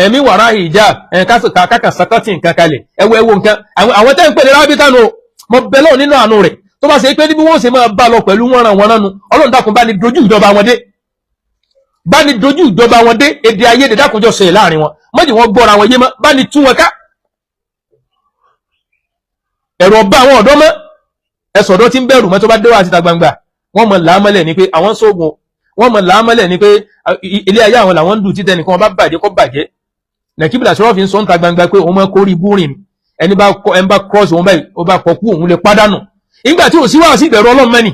ẹ̀mí wàrá hijab kákà sakọ́tì nǹkan kalẹ̀ ẹwọ nǹkan àwọn tẹ́ ń pè ní Rabita nù mọ bẹ́lọ̀ nínú àánú rẹ̀ tó bá ṣe pé níbi wọ́n ṣe máa bá lọ pẹ̀lú wọn ràn wọn nánu Ọlọ́run dákun bá ní dojú ìjọba wọn dé bá ní dojú ìjọba wọn dé èdè ayédè dákunjọ ṣe láàrin wọn mọ́jì wọn gbọ́ra wọn yé mọ́ bá ní tú wọn ká ẹ̀rọ ọba àwọn ọ̀dọ́ mọ́ ẹ̀sọ̀ ọ̀dọ́ tí ń bẹ̀rù mọ́ tó bá dé wá síta gbangba wọ́n mọ̀ làámọ́lẹ̀ ni pé àwọn sóògùn wọ́n mọ̀ làámọ́lẹ̀ ni pé ilé ayé àwọn làwọn ń dù títẹ́ nìkan bá bàjẹ́ kọ́ bàjẹ́ nàìjíríà sọ́rọ́ fi ń sọ ń ta gbangba pé òun mọ́ kórìí búrin ẹni bá cross òun báyìí ó bá kọkú òun lè pádánù ìgbà tí ò sí wá sí ìbẹ̀rù Ọlọ́run mẹ́ni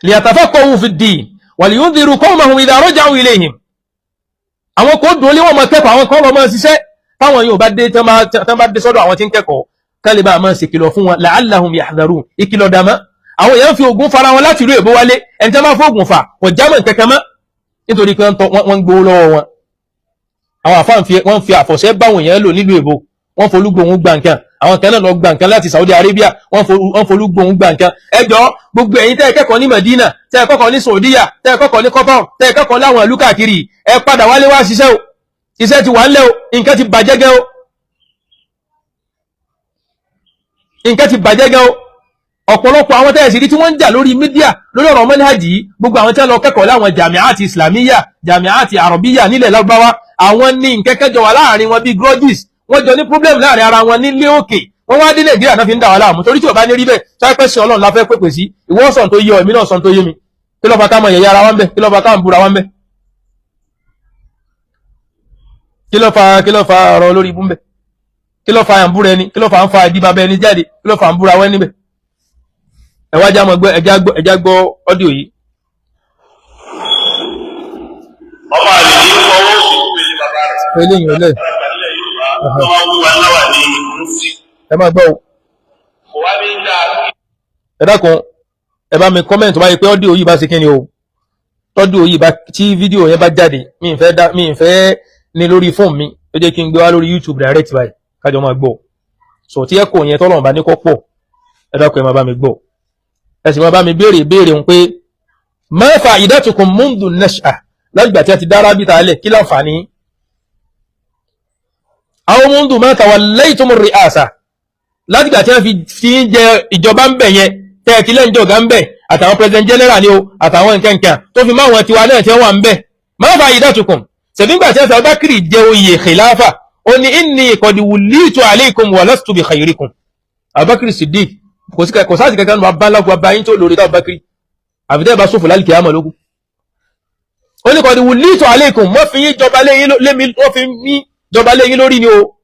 liyatafaqahu fi ddin wa liyundhiru qawmahum idha raja'u ilayhim àwọn kò dùn lé wọn mọ kẹ́kọ̀ọ́ àwọn kan lọ mọ́ ṣiṣẹ́ táwọn yóò bá dé tán bá dé sọ́dọ̀ àwọn tí ń kẹ́kọ̀ọ́ kán lè bá máa ṣe kìlọ̀ fún wọn la'allahum yahdharun ìkìlọ̀ dàmọ́ àwọn èèyàn fi oògùn fara wọn láti ìlú èbó wálé ẹni tí wọ́n máa fóògùn fà kò jámọ̀ kẹ́kẹ́ mọ́ nítorí pé wọ́n gbowó lọ́wọ́ wọn àwọn àfáà wọ́n fi àfọ̀ṣẹ́ báwọn èèyàn lò nílùú èbó wọ́n folúgbòhun gba nǹkan àwọn kan náà lọ gba nǹkan láti Saudi Arabia wọ́n folúgbòhun gba nǹkan ẹjọ́ gbogbo ẹ̀yin tẹ́ ẹ kẹ́kọ̀ọ́ ní Medina tẹ́ ẹ kọ́kọ́ ní Saudiya tẹ́ ẹ kọ́kọ́ ní Qatar tẹ́ ẹ kẹ́kọ̀ọ́ láwọn ìlú káàkiri ẹ padà wálé wá ṣiṣẹ́ o iṣẹ́ ti wà ńlẹ̀ o nǹkan ti bàjẹ́ gẹ́ o nǹkan ti bàjẹ́ gẹ́ o ọ̀pọ̀lọpọ̀ àwọn tẹ́ ẹ sì rí tí wọ́n ń jà lórí mídíà lórí ọ̀rọ̀ manhaji gbogbo àwọn tí wọ́n lọ kẹ́kọ̀ọ́ láwọn jami'ati islamiyya jami'ati arabiyya nílẹ̀ Lárúbáwá àwọn ní nkẹ́kẹ́ jọ wà láàrin wọn bíi grudges wọ́n jọ ní problem láàrin ara wọn nílé òkè wọ́n wá dé Nàìjíríà náà fi ń dà wà láàmú torí tí ò bá ní rí bẹ́ẹ̀ sáyẹ́pẹ́ sí Ọlọ́run la fẹ́ pèpè sí ìwọ sọ̀n tó yé ọ èmi náà sọ̀n tó yé mi kí ló fà ká mọ yẹ̀yẹ́ ara wọn bẹ́ kí ló fà ká ń búra wọn bẹ́ kí ló fà ọ̀rọ̀ olórí ibú bẹ́ kí ló fà àǹbúra ẹni kí ló fà ń fa ìdí bàbá ẹni jáde kí ló fà ń búra wọn níbẹ̀ ẹ wá já mọ gbọ́ ẹjá gbọ́ ọ́díò yìí. ọmọ àlè ní fọwọ́ sí ìpele bàbá rẹ̀. eléyìí ọlẹ́ ẹ máa gbọ́ o. ẹ dákun ẹ bá mi kọ́mẹ̀ntì wáyé pé ọ́díò yìí bá ṣe kíni o tọ́díò yìí bá tí fídíò yẹn bá jáde mi ì fẹ́ ní lórí fóònù mi ó jẹ́ kí n gbé wá lórí YouTube direct báyìí kájọ máa gbọ́ so tí ẹ kò yẹn tọ́lọ̀ bá ní kọ́ pọ̀ ẹ dákun ẹ máa bá mi gbọ́ ẹ sì máa bá mi béèrè ń pé ma fa'idatukum mundu nash'a lágbà tí a ti dá Rabita alẹ̀ kí láǹfààní àwọn mundu ma tawallaytumur ri'asa lágbà tí a fi ń jẹ ìjọba ń bẹ̀ yẹn tẹ́ẹ̀kì lẹ́njọ́ ọ̀gá ń bẹ̀ àtàwọn president general ni o àtàwọn nǹkan tó fi máwọn tiwa náà tí wọ́n wà ń bẹ̀ ma fa'idatukum sẹ̀bígbà tí a fi Abubakar jẹ oyè khilafa ó ní inni qad wullitu alaykum wa lastu bi khayrikum Abubakar Siddiq kò sáàtì kankan bá lágbà bá yín tó lórí tá Abubakar àfidẹ́ bá sófò lálìkì àmà lógún ó ní qad wullitu alaykum wọ́n fi yín jọba lémi wọ́n fi mí jọba léyìn lórí ni o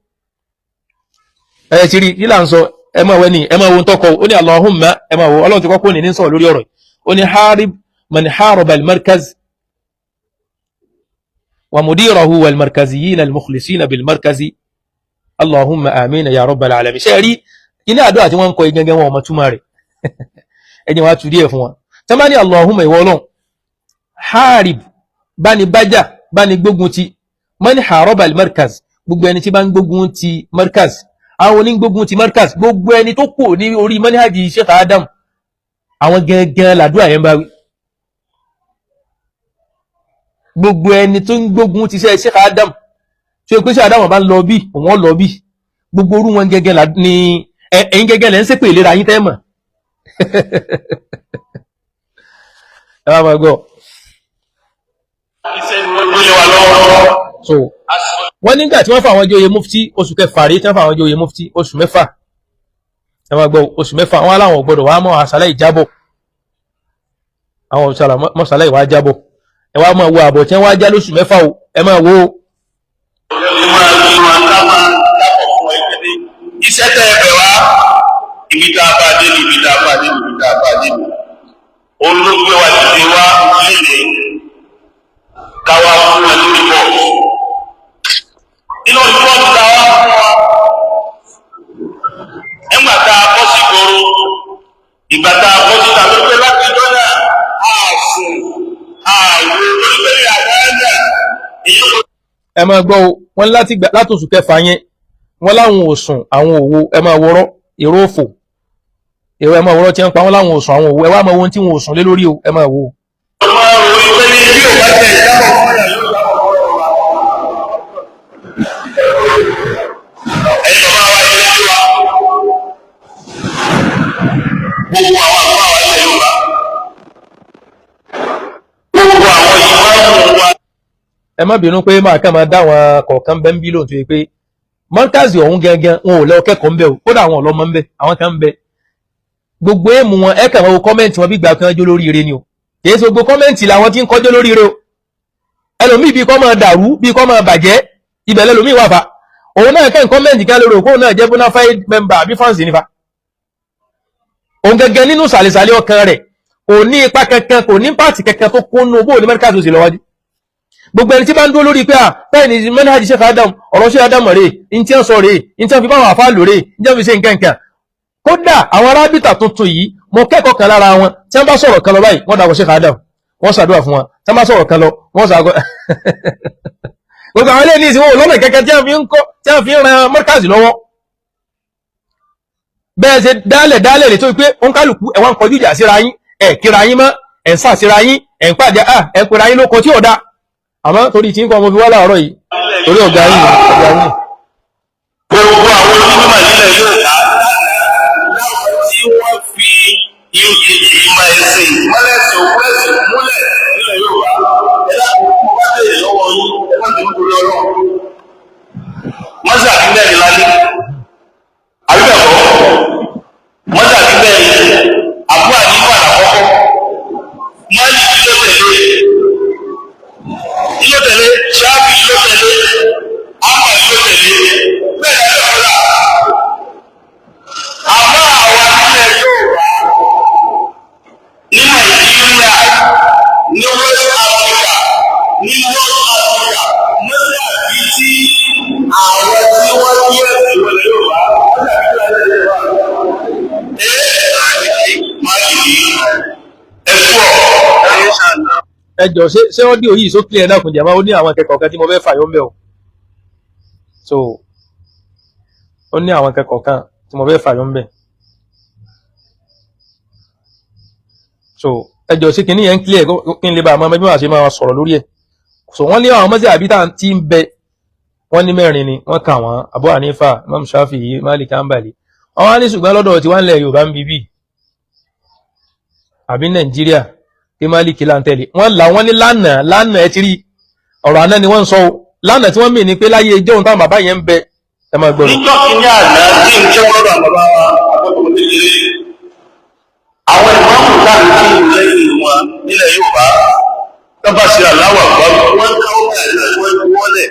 ẹ ti rí ìlà ń sọ ẹ máa wẹ ní ẹ máa wo tọkọ ó ní Allahumma ẹ máa wo Ọlọ́run ti kọ́kọ́ ní sọ̀rọ̀ lórí ọ̀rọ̀ ó ní harib man haraba al-markaz wa mudirahu wal markaziyyin al-mukhlisina bil markazi Allahumma amin ya rabbal alamin ṣe rí ilé àdúrà tí wọ́n ń kọ igangan wọn ọmọ túmọ̀ rẹ̀ ẹni wá tú díẹ̀ fún wọn tẹ́ ní Allahumma ìwọ Ọlọ́run harib bani bájà bani gbógun ti man haraba al-markaz gbogbo ẹni tí bá ń gbógun ti markaz àwọn onígbógun ti markaz gbogbo ẹni tó kò ní orí manhaji Sheikh Adam àwọn gẹ́gẹ́ làdúrà yẹn bá wí gbogbo ẹni tó ń gbógun ti Sheikh Adam tí ó pé Sheikh Adam bá ń lọ bí òun lọ bí gbogbo orú wọn gẹ́gẹ́ ní ẹ̀yin gẹ́gẹ́ lẹ́ ń ṣépè ìlera yín tẹ́mọ̀ ẹ wá máa gbọ́ so wọ́n nígbà tí wọ́n fà àwọn joyè mufti oṣù kẹfà rí tí wọ́n fà àwọn joyè mufti oṣù mẹ́fà ẹ máa gbọ́ oṣù mẹ́fà wọ́n aláwọn gbọ́dọ̀ wá mọ́ àṣálẹ́ ìjábọ̀ àwọn mọ́ṣálẹ́ ìwà jábọ̀ ẹ wá máa wo àbọ̀ tí wọ́n wá já lóṣù mẹ́fà o ẹ máa wo. iṣẹ́ tẹ́ ẹ bẹ̀ wá ibi tá a bá dé ní ibi tá a bá dé ní ibi tá a bá dé ní olóògbé wa ti dé wá léde káwá fún ẹ lórí bọ́ọ̀lù inú ìfọ́ọ̀tù káwá fún wa ẹgbà tá a bọ́ sí gbòòrò ìgbà tá a bọ́ sí tàbí pé láti ìjọ náà ààfùn ààrùn orílẹ̀-èdè àdáyà èyí kò. ẹ máa gbọ́ wọn látòṣù kẹfà yẹn wọn láwọn òsùn àwọn òwò ẹ máa wọ́rọ́ èrò òfò èrò ẹ máa wọ́rọ́ tí wọ́n pa wọn láwọn òsùn àwọn òwò ẹ wá máa wo ohun tí wọn òsùn lé lórí o ẹ máa wo. ọmọ orí pé ní ilé ò bá tẹ ìjábọ̀ fún ẹ̀yà yóò jábọ̀ fún ọ̀rọ̀ wa. ẹ̀yin bàbá wa ilé tí wa gbogbo àwọn àgbà wa ilé Yorùbá gbogbo àwọn ìwà wa. ẹ má bínú pé máa kàn máa dá àwọn kọ̀ọ̀kan bẹ́ ń bí lóòótọ́ yìí pé mọ́ńkàzì ọ̀hún gẹ́gẹ́ wọn ò lọ kẹ́kọ̀ọ́ ń bẹ̀ o kódà àwọn ọlọ́mọ ń bẹ̀ àwọn kan ń bẹ̀ gbogbo èèmù wọn ẹ kàn máa wo kọ́mẹ́ǹtì wọn bí gbà kan jó lórí ire ni o kì í ṣe gbogbo kọ́mẹ́ǹtì làwọn tí ń kọjọ́ lórí ire o ẹlòmíì bí kọ́ máa dàrú bí kọ́ máa bàjẹ́ ibẹ̀ lẹ́lòmíì wà fa òun náà kẹ́ ń kọ́mẹ́ǹtì kan lórí òkú náà jẹ́ bona fide member àbí fáǹsì nífa òun gẹ́gẹ́ nínú sàlẹ̀sàlẹ̀ ọkàn rẹ̀ kò ní ipa kankan kò ní pàtì kankan tó kónú bó ní mẹ́ríkà tó sì lọ́wọ́jú gbogbo ẹni tí bá ń dúró lórí pé bẹ́ẹ̀ ni manhaj Sheikh Adam ọ̀rọ̀ Sheikh Adam rèé in tí ń sọ rèé in tí ń fi báwọn àfáà lò rèé in tí ń fi ṣe nǹkan nǹkan kódà àwọn Rabita tuntun yìí mo kẹ́kọ̀ọ́ kan lára wọn tí wọ́n bá sọ̀rọ̀ kan lọ báyìí wọ́n dàgbọ́ Sheikh Adam wọ́n ṣàdúrà fún wọn tí wọ́n bá sọ̀rọ̀ kan lọ wọ́n ṣàgọ́ gbogbo àwọn eléyìí sí wọn ò lọ́nà kẹ́kẹ́ tí wọ́n fi ń ran mọ́kàzì lọ́wọ́ bẹ́ẹ̀ ṣe dálẹ̀ lè tó pé ó ń kálukú ẹ̀wọ̀n kọjú ìjà síra yín ẹ̀ kíra yín mọ́ ẹ̀ ń sà síra yín ẹ̀ ń pàdé ẹ̀ ń pera yín lóko tí ò dá àmọ́ torí tí ń kọ́ ọmọ fi wá láàárọ̀ yìí torí ọ̀gá yìí gbogbo àwọn onímọ̀ nílẹ̀ Yorùbá tí wọ́n fi ìmọ̀ ẹ̀sìn mọ́lẹ́sìn òkú ẹ̀sìn múlẹ̀ nílẹ̀ Yorùbá ẹ̀dá wá lè lọ́wọ́ yín ẹ̀dá tó ń torí ọlọ́run mọ́sà nílẹ̀ ní lálẹ́ àbíbẹ̀kọ́ mọ́sà nílẹ̀ ní àbúrò àdínkù àlàkọ́kọ́ máàlì kí ló tẹ̀lé ṣáàbì ló tẹ̀lé àmà ló tẹ̀lé bẹ́ẹ̀ lọ́la àmọ́ àwa nílẹ̀ Yorùbá ní Nàìjíríà ní West Africa ní North Africa mọ́sí àbí tí àwọn tí wọ́n tí ẹ̀sìn ìwọ̀lẹ̀ Yorùbá ẹjọ́ ṣé wọ́n dí òyìn sókè ẹ̀ náà kùn jẹ́ máa ó ní àwọn akẹ́kọ̀ọ́ kan tí mo fẹ́ fàyọ́ ń bẹ̀ o so ó ní àwọn akẹ́kọ̀ọ́ kan tí mo fẹ́ fàyọ́ ń bẹ̀ so ẹjọ́ sí kìíní yẹn ń clear kí n lè bá àmọ́ ẹbí máa ṣe máa sọ̀rọ̀ lórí ẹ̀ so wọ́n ní àwọn mọ́sí àbí tí ń bẹ wọ́n ní mẹ́rin ni wọ́n kà wọ́n Abu Hanifa Imam Shafi'i Malik Hanbali àwọn á ní ṣùgbọ́n lọ́dọ̀ tí wọ́n lẹ̀ Yorùbá ń bíbí àbí Nàìjíríà tí Málìkì là ń tẹ̀lé wọ́n là wọ́n ní lánàá ẹ ti rí ọ̀rọ̀ àná ni wọ́n ń sọ lánàá tí wọ́n mì ní pé láyé ijó ohun táwọn bàbá yẹn ń bẹ ẹ máa gbọ́dọ̀. níjọ́ kìíní àná tí ń jẹ́ gbọ́dọ̀ bàbá wa àkọ́kọ́ kékeré àwọn ìmáàmù láti kí ìlú lẹ́yìn wọn nílẹ̀ Yorùbá tó tọ́ba sí aláwọ̀ àgbà wọ́n ká ó bẹ̀rẹ̀ náà wọ́n ti wọ́lẹ̀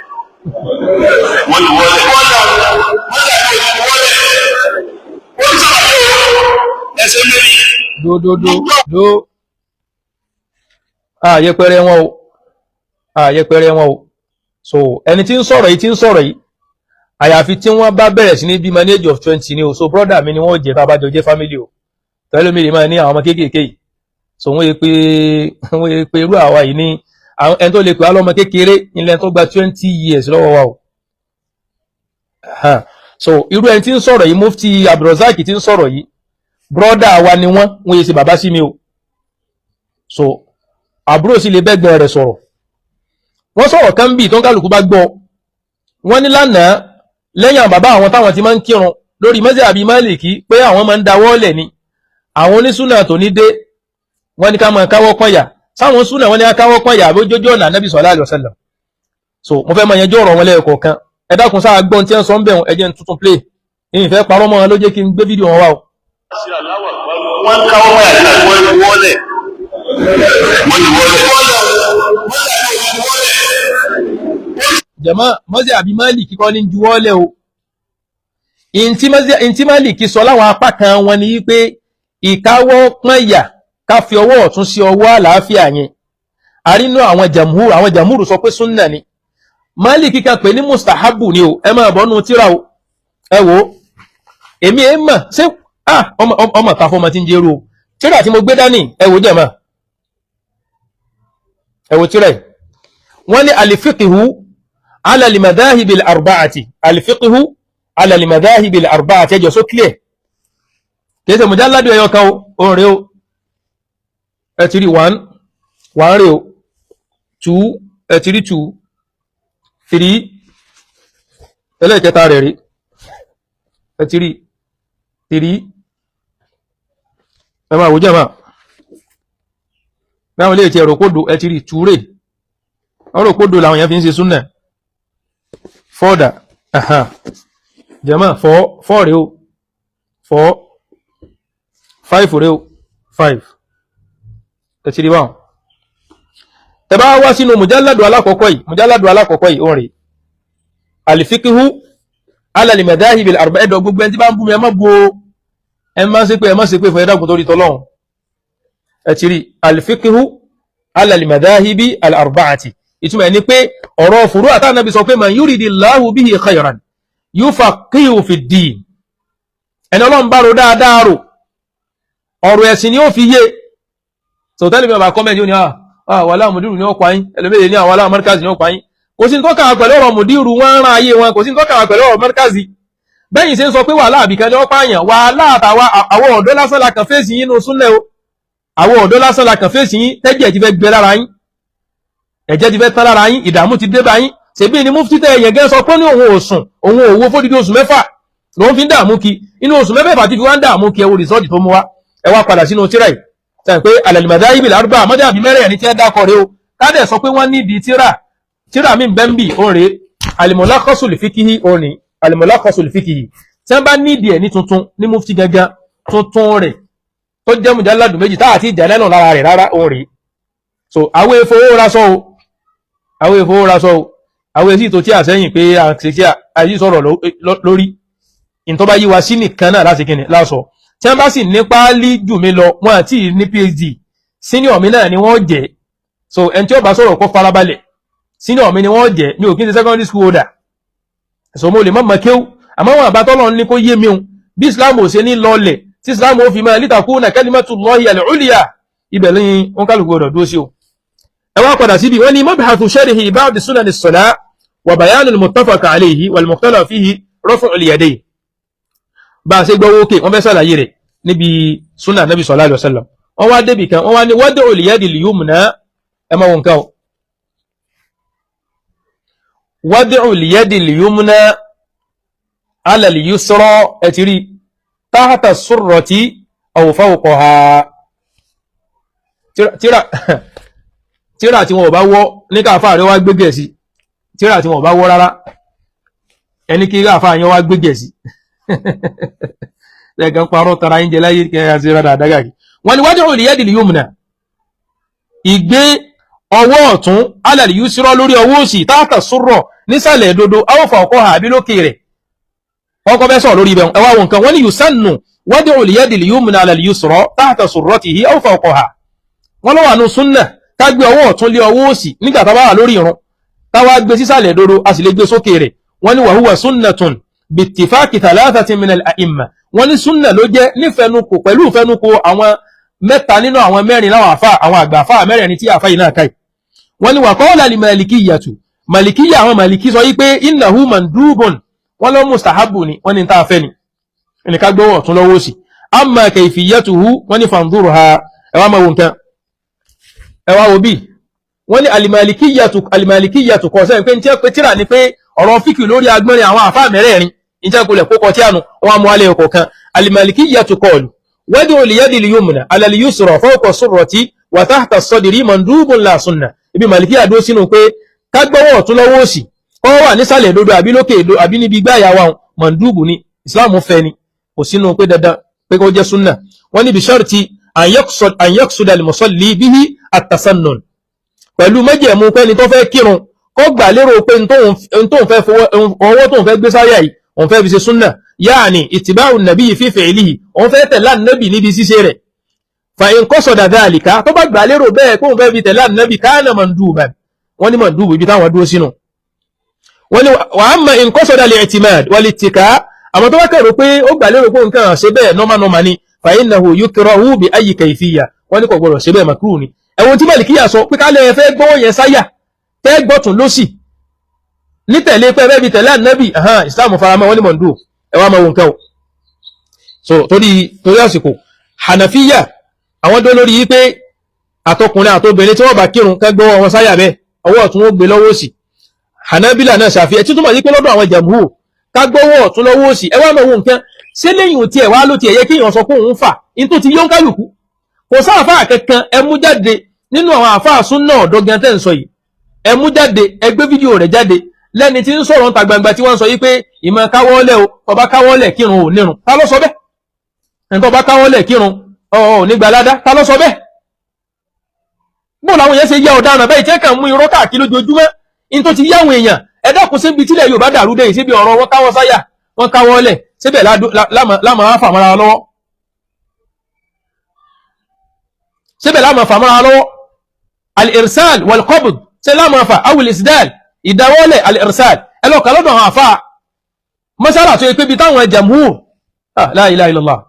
wọ́n ti wọ́lẹ̀ wọ́n dà wọ́n dà bí wọ́n ti wọ́lẹ̀ wọ́n ti sọ̀rọ̀ yóò ẹsẹ̀ méjì. do àyẹpẹrẹ wọn o àyẹpẹrẹ wọn o. So ẹni tí ń sọ̀rọ̀ yìí àyàfi tí wọ́n bá bẹ̀rẹ̀ sí ní bí man age of 20 ni o. So brother mi ni wọ́n jẹ́ tábàjọ jẹ́ family o tẹ́lẹ̀ mi lè máa ní àwọn ọmọ kéékèèké yìí. So wọ́n yẹ pé irú àwa yìí ní ẹni tó lè pè á lọ́mọ kékeré ilẹ̀ tó gba 20 years lọ́wọ́ wa o. So irú ẹni tí ń sọ̀rọ̀ yìí Mufti Abdulrazak tí ń sọ̀rọ̀ yìí brother wa ni wọ́n yẹ sí bàbá sí mi o. So àbúrò sì lè bẹ́gbẹ́ rẹ̀ sọ̀rọ̀. Wọ́n sọ̀rọ̀ kan bí tó ń kálukú bá gbọ́. Wọ́n ní lánàá lẹ́yìn àwọn bàbá àwọn táwọn ti máa ń kírun lórí mazhabi Málíkì pé àwọn máa ń dáwọ́lẹ̀ ni. Àwọn onísúnà tó ní dé wọ́n ní ká máa káwọ́ pọ̀nyà. Sáwọn súnà wọ́n ní ká káwọ́ pọ̀nyà bójójú ọ̀nà Ànábì sallallahu alaihi wasallam. So mo fẹ́ máa yanjú ọ̀rọ̀ wọn lẹ́ẹ̀kọ̀ọ̀kan. Ẹ dákun sáà gbọ́n tí ń sọ ń bẹ̀rùn ẹ jẹ́ ń tuntun play. Ìyìn fẹ́ parọ́ mọ́ wọn ló jẹ́ kí n gbé fídíò wọn wá o. Wọ́n káwọ́ pọ̀nyà náà wọ́n ti wọ́lẹ̀ wọ́n ti wọ́lẹ̀ jama mazhabi Málíkì kọ́ ní juwọ́lẹ̀ o. Ìntí Málíkì sọ láwọn apá kan wọn ni wípé ìkáwọ́ pọ̀nyà ká fi ọwọ́ ọ̀tún sí ọwọ́ àlàáfíà yẹn. Àrínú àwọn jàmúrù sọ pé súnnà ni. Málíkì kan pè ní mustahabu ni o. Ẹ máa bọ́nú tíra o. Ẹ wo èmi ẹ mọ̀ ṣé ọmọ ta fọmọ tí ń jẹ́rú o. Tíra tí mo gbé dání ẹ wo jẹ́ mọ́. Ẹ wo tíra yìí. Wọ́n ní al-fiqhu على المذاهب الأربعة الفقه على المذاهب الأربعة ẹjọ́ so clear kìí ṣe mujalladu ẹyọ kan o rẹ̀ o ẹ ti rí 1 rẹ̀ o 2 ẹ ti rí 2 3 ẹlẹ́ẹ̀kẹta rẹ̀ rí ẹ ti rí 3 ẹ máa wò jẹ́ máa láwọn ilé ti ẹ̀rọ kódò ẹ ti rí 2 rẹ̀ ọ̀rọ̀ kódò làwọn èèyàn fi ń ṣe súnnà fọ́dà jẹ́mà 4 rẹ̀ o 4 5 rẹ̀ o 5 ẹ̀tìrí wọ́n tẹbá wá sínú mujalladu alákọ̀ọ́kọ́ yìí orin al-fiqhu ala al-madahib al-arba'a ẹ̀dọ̀ gbogbo ẹni tí bá ń bú mi ẹmọ́ bú ẹmọ́ sí pé fún ẹ̀dàkùn tó rí tọ́lọ́run ẹ̀tìrí al-fiqhu ala al-madahib al-arba'ati ìtumọ̀ ẹni pé ọ̀rọ̀ fùrú àtà Ànábì sọ pé man yuridillahu bihi khayran yufaqihu fid-din ẹni Ọlọ́run bá ro dáadáa rò ọ̀rọ̀ ẹ̀sìn ni ó fi yé so tẹ́lẹ̀ mi ọba kọ́mẹ́ntì ó ní wàhálà mùdírù ní ọkọ̀ ayín ẹlòmíye ní àwọn wàhálà mọ́ríkàzì ní ọkọ̀ ayín kò sí ní tọ́ka pẹ̀lú ọ̀rọ̀ mùdírù wọ́n ń ran ayé wọn kò sí ní tọ́ka pẹ̀lú ọ̀rọ̀ mọ́ríkàzì bẹ́yìn ṣe ń sọ pé wàhálà àbìkan ní ọ̀pá àyàn wàhálà àtàwà àwọn ọ̀dọ́ lásán la kàn fèsì yín nínú súnnẹ́ o àwọn ọ̀dọ́ lásán la kàn fèsì yín tẹ́jẹ̀ ti fẹ́ gbẹ lára yín ẹ̀jẹ̀ ti fẹ́ tán lára yín ìdààmú ti dé bá yín ṣèbí ni mufti tẹ́ ẹ̀yẹ̀ gẹ́ sọ pé ní òun òsùn òun òwò fódìdí oṣù mẹ́fà lòun fi ń dààmú kí inú oṣù mẹ́fà ti fi wá ń dààmú kí ẹ wo rìsọ́ọ̀tì tó mú wá ẹ wá padà sínú tíra yìí sẹ́yìn pé al-madahib al-arba'a madhabi mẹ́rẹ̀ ní tí ẹ dákọ̀ rẹ o kádẹ̀ sọ pé wọ́n níbi tíra mi bẹ́ ń bì òun rè al-mulakhasul fiqhi òun ni al-mulakhasul fiqhi tí wọ́n bá nídìí ẹ̀ ní tuntun ní mufti gangan tuntun rẹ̀ tó jẹ́ mujalladu méjì táà ti jẹ́ lẹ́nu lára rẹ̀ rárá òun rè so àwọn efowórasọ o àwọn efowórasọ o àwọn èsì tó tí a sẹ́yìn pé àyí sọ̀rọ̀ lórí in tó bá yí wa sí nìkan náà láti kíni lásọ tí wọ́n bá sì ní páálí jù mí lọ wọ́n àti ní PhD senior mi náà ni wọ́n jẹ́ so ẹni tí ó bá sọ̀rọ̀ kó farabalẹ̀ senior mi ni wọ́n jẹ́ mi ò kí n ṣe secondary school holder so mo lè mọ́ kéwú àmọ́ wọn àbá tọ́lọ́ ní kó yé mi un bí Islam ò ṣe ní lọlẹ̀ tí Islam ò fi máa litakuna kalimatullahi al-ulya ibẹ̀ lẹ́yìn wọn kálukú ọ̀dọ̀ dúró sí o ẹ wá padà síbi wọ́n ní mabhathu sharhi ba'd sunan as-salah wa bayan al-muttafaq alayhi wal mukhtalaf fihi raf'u al-yadayn bá ṣe gbọ́ wókè wọ́n fẹ́ sàlàyé rẹ̀ níbi sunnah nabi sallallahu alaihi wasallam wọ́n wá débì kan wọ́n wá ní wad'u al-yadi al-yumna ẹ máa wọn kan wad'u al-yadi al-yumna ala al-yusra ẹ̀tìrí tahta as-surrati aw fawqaha tíra tí wọn ò bá wọ́ ní káàfà rẹ̀ wá gbégẹ̀ sí tíra tí wọn ò bá wọ́ rárá ẹni kí káàfà yẹn wá gbégẹ̀ sí lẹ́gàn parọ́ tara ń jẹ láyé kẹyà sí rádà dágàkì wọ́n ni wájú al-yadi al-yumna ìgbé ọwọ́ ọ̀tún alal yusra lórí ọwọ́ òsì tahta surra nísàlẹ̀ dodo aw fawqaha àbí lókè rẹ̀ ọkọ̀ bẹ́ sọ lórí ibẹ̀ ẹwà wọn kan wọ́n ní yusannu wad'u al-yadi al-yumna ala al-yusra tahta surratihi aw fawqaha wọ́n lọ́wọ́ àánú súnnà ká gbé ọwọ́ ọ̀tún lé ọwọ́ òsì nígbà tá bá wà lórí ìrun táwa gbé sísàlẹ̀ dodo a sì lè gbé sókè rẹ̀ wọ́n ní wa huwa sunnatun bittifaqi thalathatin min al-a'imma wọ́n ní súnnà ló jẹ́ nífẹnukò pẹ̀lú ìfẹnukò àwọn mẹ́ta nínú àwọn mẹ́rin láwọn àfà àwọn àgbà àfà mẹ́rin tí àfà yìí náà káì wọ́n ní wa qala li-malikiyyatu malikiyya àwọn maliki sọ wípé innahu mandubun wọ́n lọ mustahabu ni wọ́n ní ta fẹ́ ni ẹni ká gbọ́wọ́ tún lọ́wọ́ sí amma kayfiyatuhu wọ́n ní fanzurha ẹwà ma wọn kan ẹwà òbí wọ́n ní al-malikiyyatu kọ̀ sẹ́yìn pé ní tí ó pé tíra ni pé ọ̀rọ̀ fíkì lórí agbẹ́rin àwọn àfá mẹ́rẹ̀ẹ̀rin ìjẹ́ kulẹ̀ kókọ tí ànú wọn mú alẹ́ ọkọ̀ kan al-malikiyyatu qalu wad'u al-yadi al-yumna ala al-yusra fawqa surrati wa tahta as-sadri mandubun la sunna ibi malikiyya dó sínú pé ká gbọ́wọ́ tún lọ́wọ́ sí ó wà nísàlẹ̀ dodo àbí lókè àbí níbi gbáyà wa mandubu ni islam fẹ́ ni kò sínú pé dandan pé kó jẹ́ sunna wọ́n ní bi sharti an yaqsuda al-musalli bihi at-tasannun pẹ̀lú májẹ̀mú pé ni tó fẹ́ kírun kó gbà lérò pé ọwọ́ tóun fẹ́ gbé sáyà yìí òun fẹ́ fi ṣe sunna yaani ittiba'u an-nabi fi fi'lihi òun fẹ́ tẹ̀lé an-nabi níbi ṣíṣe rẹ̀ fa in qasada dhalika tó bá gbà lérò bẹ́ẹ̀ pé òun fẹ́ fi tẹ̀lé an-nabi kana manduban wọ́n ní mandubu ibi táwọn dúró sínú wọ́n ní wa amma in qasada al-i'timad wal-ittika àmọ́ tó bá kẹrò pé ó gbà lérò pé nǹkan ṣe bẹ́ẹ̀ nọ́mà ni fa innahu yukrahu bi ayyi kayfiyya wọ́n ní kò gbọdọ̀ ṣe bẹ́ẹ̀ makruh ni ẹ̀wọ̀n tí Màlíkíyà sọ pé kálẹ̀ fẹ́ gbọ́wọ́ yẹn sáyà tẹ́ gbọ́tún lósì ní tẹ̀lé pé ẹbẹ́ bí tẹ̀lé ànábì Islam faramọ́ wọ́n ní mọ̀ndú ẹwà máa wọn kẹ́ so torí àsìkò Hanafiya àwọn dó lórí pé àtọkùnrin àtobìnrin tí wọ́n bá kírun kẹ́ gbọ́wọ́ wọn sáyà bẹ́ẹ̀ ọwọ́ ọ̀tún ó gbé lọ́wọ́ òsì Hanabila náà Ṣàfi'í tí túmọ̀ sí pé lọ́dọ̀ àwọn jàmhúr ká gbọ́wọ́ ọ̀tún lọ́wọ́ òsì ẹwà máa wọn kẹ́ ṣé lẹ́yìn òtí ẹ̀ wá ló ti ẹ̀yẹ kí èèyàn sọ pé òun fà in tó ti yọ́ ń kálukú kò sáàfáà kankan ẹmú jáde nínú àwọn àfáà súnnà ọ̀dọ́gán tẹ́ ń sọ yìí ẹmú jáde ẹgbẹ́ fídíò rẹ̀ jáde lẹ́ni tí ń sọ̀rọ̀ ń ta gbangba tí wọ́n sọ yìí pé ìmọ̀ káwọ́lẹ̀ o ọba káwọ́lẹ̀ kírun ò nírun ta ló sọ bẹ́ẹ̀ ẹni tó bá káwọ́lẹ̀ kírun ò ní gbalada ta ló sọ bẹ́ẹ̀ bó làwọn yẹn ṣe yá ọ̀daràn bẹ́ẹ̀ tí ẹ kàn mú irọ́ káàkiri lójoojúmọ́ in tó ti yáwọn èèyàn ẹ dákun síbi tílẹ̀ Yorùbá dàrú dé síbi ọ̀rọ̀ wọn káwọ́ sáyà wọn káwọ́lẹ̀ síbẹ̀ lámà fàmọ́ra lọ́wọ́ síbẹ̀ lámà fàmọ́ra lọ́wọ́ al-irsal wal-qabd ṣe lámà fà awil isdal ìdáwọ́lẹ̀ al-irsal ẹlọ́kà lọ́dọ̀ àwọn àfáà mọ́sálà tó yẹ pé bí táwọn jàmhúr la ilaha illallah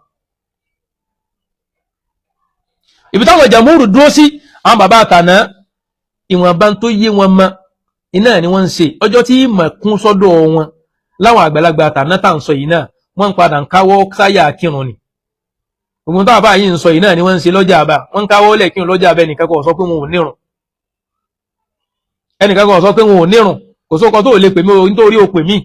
ibi táwọn jàmhúr dúró sí àwọn bàbá àtànà ìwọ̀nba tó yé wọn mọ́ iná ni wọ́n ń ṣe ọjọ́ tí mọ̀ kún sọ́dọ̀ wọn láwọn àgbàlagbà àtànà tà ń sọ yìí náà wọ́n ń padà ń káwọ́ sáyà kírun ni ogun táwọn bá yìí ń sọ yìí náà ni wọ́n ń ṣe lọ́jà àbá wọ́n ń káwọ́ lẹ̀ kírun lọ́jà àbẹ́ nìkan kò sọ pé wọn ò nírun ẹnìkan kò sọ pé wọn ò nírun kò sókọ tó lè pè mí nítorí o pè mí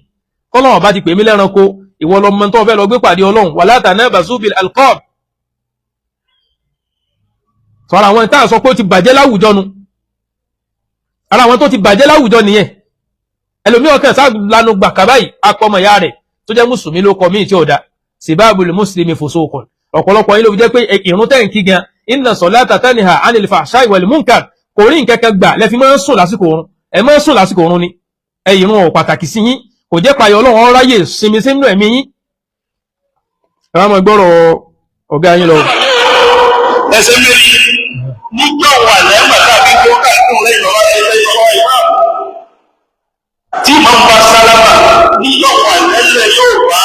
kọ́lọ́wọ̀n bá ti pè mí lẹ́ranko ìwọ lọmọ tó fẹ́ lọ gbé pàdé Ọlọ́run wala tanabazu bil alqab sọ́ra àwọn ìta sọ pé ó ti bàjẹ́ láwùjọ nu ara àwọn tó ti bàjẹ́ láwùjọ nìyẹn ẹlòmí ọkàn sáà lanu gbàkàbáyì apọmọ ìyá rẹ̀ tó jẹ́ mùsùlùmí ló kọ míì tí ó da sibabul muslimi fusuqun ọ̀pọ̀lọpọ̀ yín ló fi jẹ́ pé ìrun tẹ́ ń kí gan inna salata tanha anil fahsha'i wal munkar kò rí nkẹ́kẹ́ gbà lẹ́fi máa ń sùn lásìkò oorun ẹ máa ń sùn lásìkò oorun ni ìrun ò pàtàkì sí yín kò jẹ́ payọ̀ Ọlọ́run ráyè sinmi sínú ẹ̀mí yín ẹ̀rọ ọmọ ìgbọ́rọ̀ ọ̀gá yín lọ. ẹsẹ̀ méjì níjọ́ wà lẹ́gbàá tàbí tó káàkiri lẹ́yìn ọ̀rọ̀ ẹgbẹ́ ìṣọ́ ìmọ̀ tí màá bá sálámà níjọ́ wà lẹ́sẹ̀ yóò bá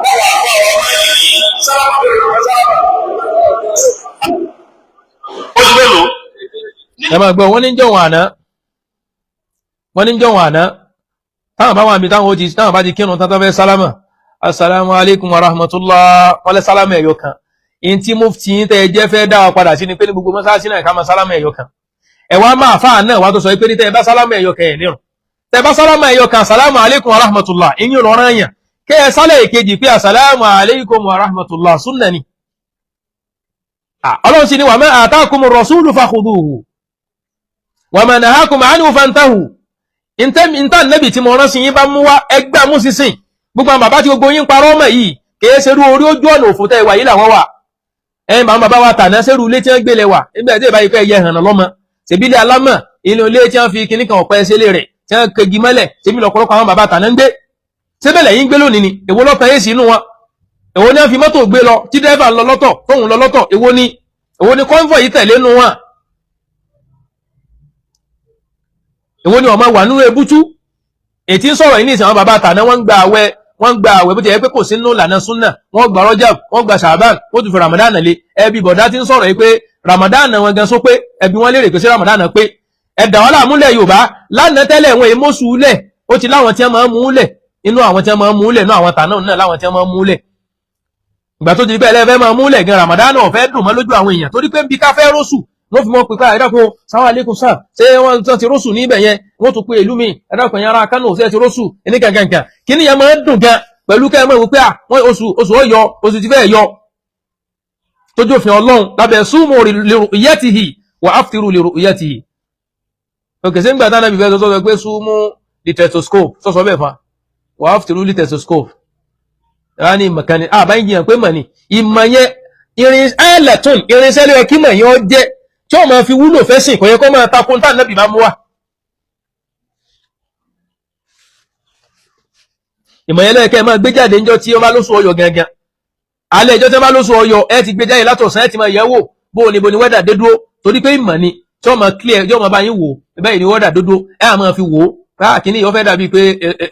báwa bá ọmọ yìí sálámà bẹ̀rẹ̀ lọ́wọ́ sálámà. ó ti bẹ́ẹ̀ lò. ẹ máa gbọ́ wọ́n ní jọ̀wọ́n àná táwọn bá wà mí táwọn bá ti kírun tán tó fẹ́ sálámà assalamu alaikum wa rahmatullah wọ́n lẹ́ sálámà ẹ̀yọ kan in tí mufti yín tẹ́ jẹ́ fẹ́ dáwà padà sí ni pé ní gbogbo mọ́sálásí náà ká máa sálámà ẹ̀yọ kan ẹ̀wà máa fáà náà wá tó sọ pé ní tẹ́ bá sálámà ẹ̀yọ kan ẹ̀ nírun tẹ́ bá sálámà ẹ̀yọ kan assalamu alaikum wa rahmatullah ìyìn rọrán yàn kẹ́ ẹ sálẹ̀ èkejì pé assalamu alaikum wa rahmatullah súnnà ni ọlọ́run sì ni wa ma atakumur rasulu fakhuduhu wa ma nahakum anhu fantahu ìntà nẹ́bì tí mo rán sí yín bá mú wá ẹgbẹ́ mú sísìn gbogbo àwọn bàbá tí gbogbo yín parọ́ mọ̀ yìí kìí ṣerú orí ojú ọ̀nà òfò tẹ́ ìwà yìí làwọn wà ẹ̀yìn bàbá wa tàná ṣerú ilé tí wọ́n gbélé wà nígbà tí ìbá ikọ̀ ẹ̀yẹ hàn lọ́mọ ṣèbílẹ̀ alámọ̀ inú ilé tí wọ́n fi kinní kan ọ̀pẹ sílé rẹ̀ tí wọ́n kegi mọ́lẹ̀ ṣebí lọ́pọ̀lọpọ̀ àwọn bàbá tàná ń gbé sébẹ̀lẹ̀ yín gbé lónìí ni èwo lọ́tàn èsì inú wọn èwo ni wọ́n fi mọ́tò gbé lọ tí dẹ́fà lọ lọ́tọ̀ tóun lọ lọ́tọ̀ èwo ni convoy yìí tẹ̀lé nu wọn èwo ni ọmọ wà nínú ebútú ètí ń sọ̀rọ̀ yìí ní ìsìn àwọn bàbá tàná wọ́n ń gba àwẹ̀ bó ti yẹ pé kò sí nínú ìlànà súnà wọ́n gba Rajab wọ́n gba Ṣàbán wọ́n tún fi Ramadan lé ẹbí bọ̀dá tí ń sọ̀rọ̀ yìí pé Ramadan wọn gan só pé ẹbí wọn lérè pé sí Ramadan pé ẹ̀dà wọn láàmúlẹ̀ Yorùbá lánàá tẹ́lẹ̀ wọn èmóṣù lẹ̀ ó ti láwọn tí wọ́n máa ń mú lẹ̀ inú àwọn tí wọ́n máa ń mú lẹ̀ inú àwọn tàná náà láwọn tí wọ́n máa ń mú lẹ̀ ìgbà tó ti di pé ẹlẹ́fẹ́ máa mú lẹ̀ gan Ramadan náà fẹ́ dùn mọ́ lójú àwọn èèyàn torí pé bí ká fẹ́ róṣù wọ́n fi mọ́ pípa ẹ̀dàkùn sáwọn alékùn sáà ṣe wọ́n ti róṣù ní ibẹ̀ yẹn wọ́n tún pé ìlú mi ẹ̀dàkùn yàrá Kánò sí ẹ̀ ti róṣù ní kankankan kí ní yẹn máa ń dùn gan pẹ̀lú kẹ́ mọ́ ìwúpé àwọn oṣù ọyọ oṣù ti fẹ́ yọ tó jófin Ọlọ́run lábẹ́ súnmù li ru'yatihi wa aftiru li ru'yatihi òkè sí ń gbà tánà bí fẹ́ sọ́sọ́ pé súnmù li stethoscope sọ́sọ́ bẹ́ẹ̀ fa wa aftiru li stethoscope rá ní ìmọ̀kan ni àbáyé jiyàn pé mọ̀ ni ìmọ̀ yẹn irinṣẹ́ lé kí mọ̀ yẹn jẹ́ tí ó máa fi wúlò fẹ́ sìn kò yẹ kó máa takun tá Nábì bá mú wá ìmọ̀yẹ́lẹ́ kẹ́ máa gbé jáde níjọ́ tí ó bá lóṣù ọyọ̀ gangan alẹ́ ìjọ́ tí ó bá lóṣù ọyọ̀ ẹ ti gbé jáde látọ̀sán ẹ ti máa yẹ̀wò bó ni wẹ́dà dé dúró torí pé ìmọ̀ ni tí ó máa clear tí ó máa bá yín wò bẹ́ẹ̀ ni wẹ́dà dé dúró ẹ á máa fi wò ó kìíní yóò fẹ́ dàbí pé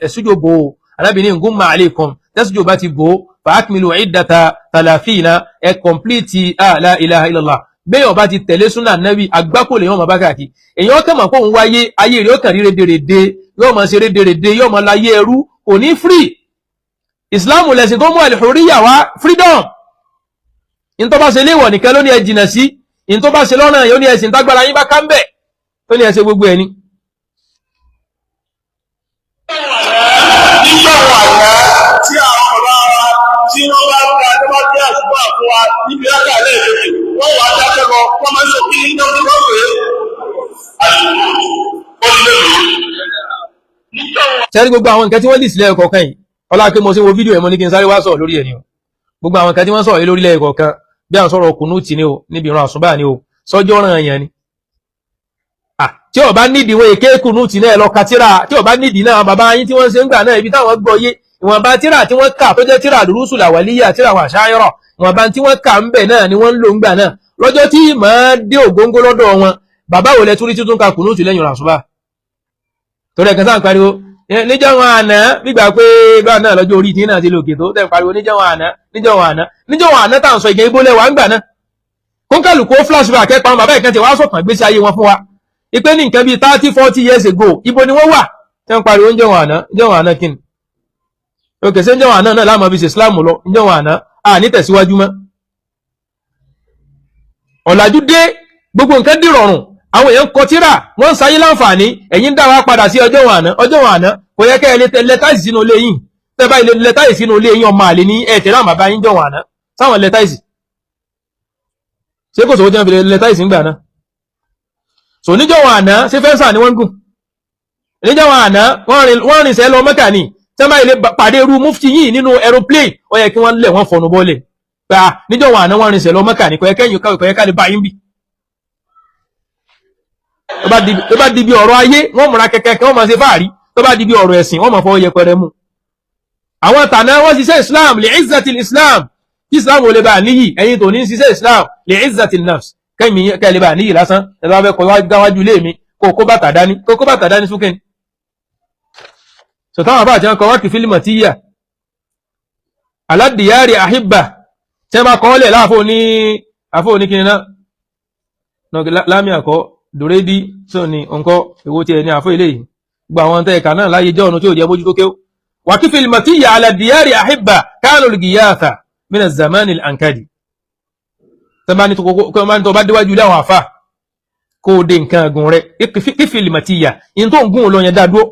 ẹ̀sùjò bò ó arábìnrin ngumma alaykum tẹ́sùjò bá ti bò ó fa'akmilu iddata talafina ẹ complete la ilaha illallah bẹ́ẹ̀ ọba ti tẹ̀lé súnà Nábì àgbákò lè yọ́ máa bá káàkiri èèyàn kàn mọ̀ pé òun wáyé ayé rẹ̀ ó kàn rí rédèrèdè yóò máa ṣe rédèrèdè yóò máa láyé ẹrú kò ní free Islam lẹ̀sìn tó mú al-hurriya wá freedom in tó bá ṣe léwọ̀ nìkan ló ní ẹ jìnà sí in tó bá ṣe lọ́nà yóò ní ẹ̀sìn tágbára yín bá ká ń bẹ̀ tó ní ẹ ṣe gbogbo ẹni nígbà wà yá tí àwọn ọ̀rọ̀ ara tí wọ́n bá gba tó bá jẹ́ àṣùgbọ́ àfún wa níbi lákà lẹ́ẹ̀kejì wọ́n wà dákẹ́ lọ wọ́n máa ń sọ kí iná tó lọ́wọ́ rẹ̀ àṣùgbọ́ ó lè lò sẹ́rí gbogbo àwọn nǹkan tí wọ́n lì sílẹ̀ ẹ̀kọ̀ọ̀kan yìí ọlá pé mo ṣe wo fídíò ẹ̀mọ́ ní kí n sáré wá sọ̀rọ̀ lórí ẹ̀ ni o gbogbo àwọn nǹkan tí wọ́n sọ̀rọ̀ lórí ẹ̀kọ̀ọ̀kan bí àwọn sọ̀rọ̀ kùnúùtì ni o níbi ìran àsùnbà ni o sọ́jọ́ ràn yẹn ni tí ó bá nídìí wọn èké kùnúùtì náà lọ ka tíra tí ó bá nídìí náà bàbá yín tí wọ́n ṣe ń gbà náà ibi táwọn gbọ́ yé ìwọ̀nba tíra tí wọ́n kà tó jẹ́ tíra durusul awaliyya tíra wà ṣáyọ̀rọ̀ ìwọ̀nba tí wọ́n kà ń bẹ̀ náà ni wọ́n ń lò ń gbà náà lọ́jọ́ tí màá dé ògóngó lọ́dọ̀ wọn bàbá wo lẹ túrí títún ka kùnúùtì lẹ́yìn ìran àsùnbà torí ẹ̀kan sáà ń pariwo níjọ́ wọn àná gbígbà pé bá náà lọ́jọ́ orí tí náà ti lòkè tó tẹ́ ń pariwo níjọ́ wọn àná tá à ń sọ ìgẹ̀ ibólẹ̀ wà ń gbà náà kónkàlùkù flashback ẹ̀pà àwọn bàbá ìkan tí wàá sọ̀tàn gbésí ayé wọn fún wa ipe ní nǹkan bíi 30-40 years ago ibo ni wọ́n wà tẹ́ ń pariwo níjọ́ wọn àná kí ni òkè sí níjọ́ wọn àná náà láàmú bí ṣe Islam lọ níjọ́ wọn àná à ní tẹ̀síwájú mọ́ ọ̀làjú dé gbogbo nǹkan dìrọ̀rùn àwọn èèyàn kọ tíra wọ́n ń sayé láǹfààní ẹ̀yin dá wa padà sí ọjọ́ wọn àná kò yẹ kẹ́ ẹ lẹ́táìsì sínú ilé yìí tẹ́ bá ilé lẹ́táìsì sínú ilé yìí ọmọ àlè ní ẹ̀tẹ̀ náà bàbá yín jọ wọn àná sáwọn lẹ́táìsì ṣé kò sówó tí wọ́n fi lẹ́táìsì ń gbà náà so níjọ́ wọn àná ṣé fẹ́ǹsà ni wọ́n ń gùn níjọ́ wọn àná wọ́n rìn sẹ́ lọ Mẹ́kà ní tẹ́ bá ilé pàdé irú mufti yìí nínú aeroplane ó yẹ kí wọ́n lẹ̀ wọ́n fọnù bọ́ọ̀lẹ̀ gbà níjọ́ wọn àná wọ́n rìn sẹ́ lọ Mẹ́kà ní kò yẹ ká lè bá yín bì tó bá di bí ọ̀rọ̀ ayé wọ́n múra kẹ́kẹ́ wọ́n máa ṣe fáàrí tó bá di bí ọ̀rọ̀ ẹ̀sìn wọ́n máa fọwọ́ yẹpẹrẹ mú àwọn tàná wọ́n ṣiṣẹ́ Islam li izzatil Islam tí Islam ò lè bá níyì ẹ̀yin tó ní ṣiṣẹ́ Islam li izzatil nafs kẹ́ lè bá níyì lásán ẹ bá fẹ́ kọ gáwájú ilé mi kó bàtà dání súnkẹ́ ni so táwọn àbá àti ọkọ̀ wákì fílímọ̀ tí yà aládìyàrí àhíbà tí wọ́n bá kọ́ lẹ̀ láàfó ní kí ni lámì àkọ́ dòrédí tó ní ọkọ̀ èwo tí ẹni àfó ilé yìí gbà àwọn tẹ́ ẹ̀ka náà láyé jẹ́ ọ̀nà tí ó jẹ́ mójú tó kéw wákì fílímọ̀ tí yà aládìyàrí àhíbà kánò lùgìyàtà mina zamani al-ankadi tẹ́bá ní tó bá déwájú ilé àwọn àfá kó dé nǹkan ẹ̀gùn rẹ̀ kífìlì màtíyà in tó ń gún olóyìn dádúó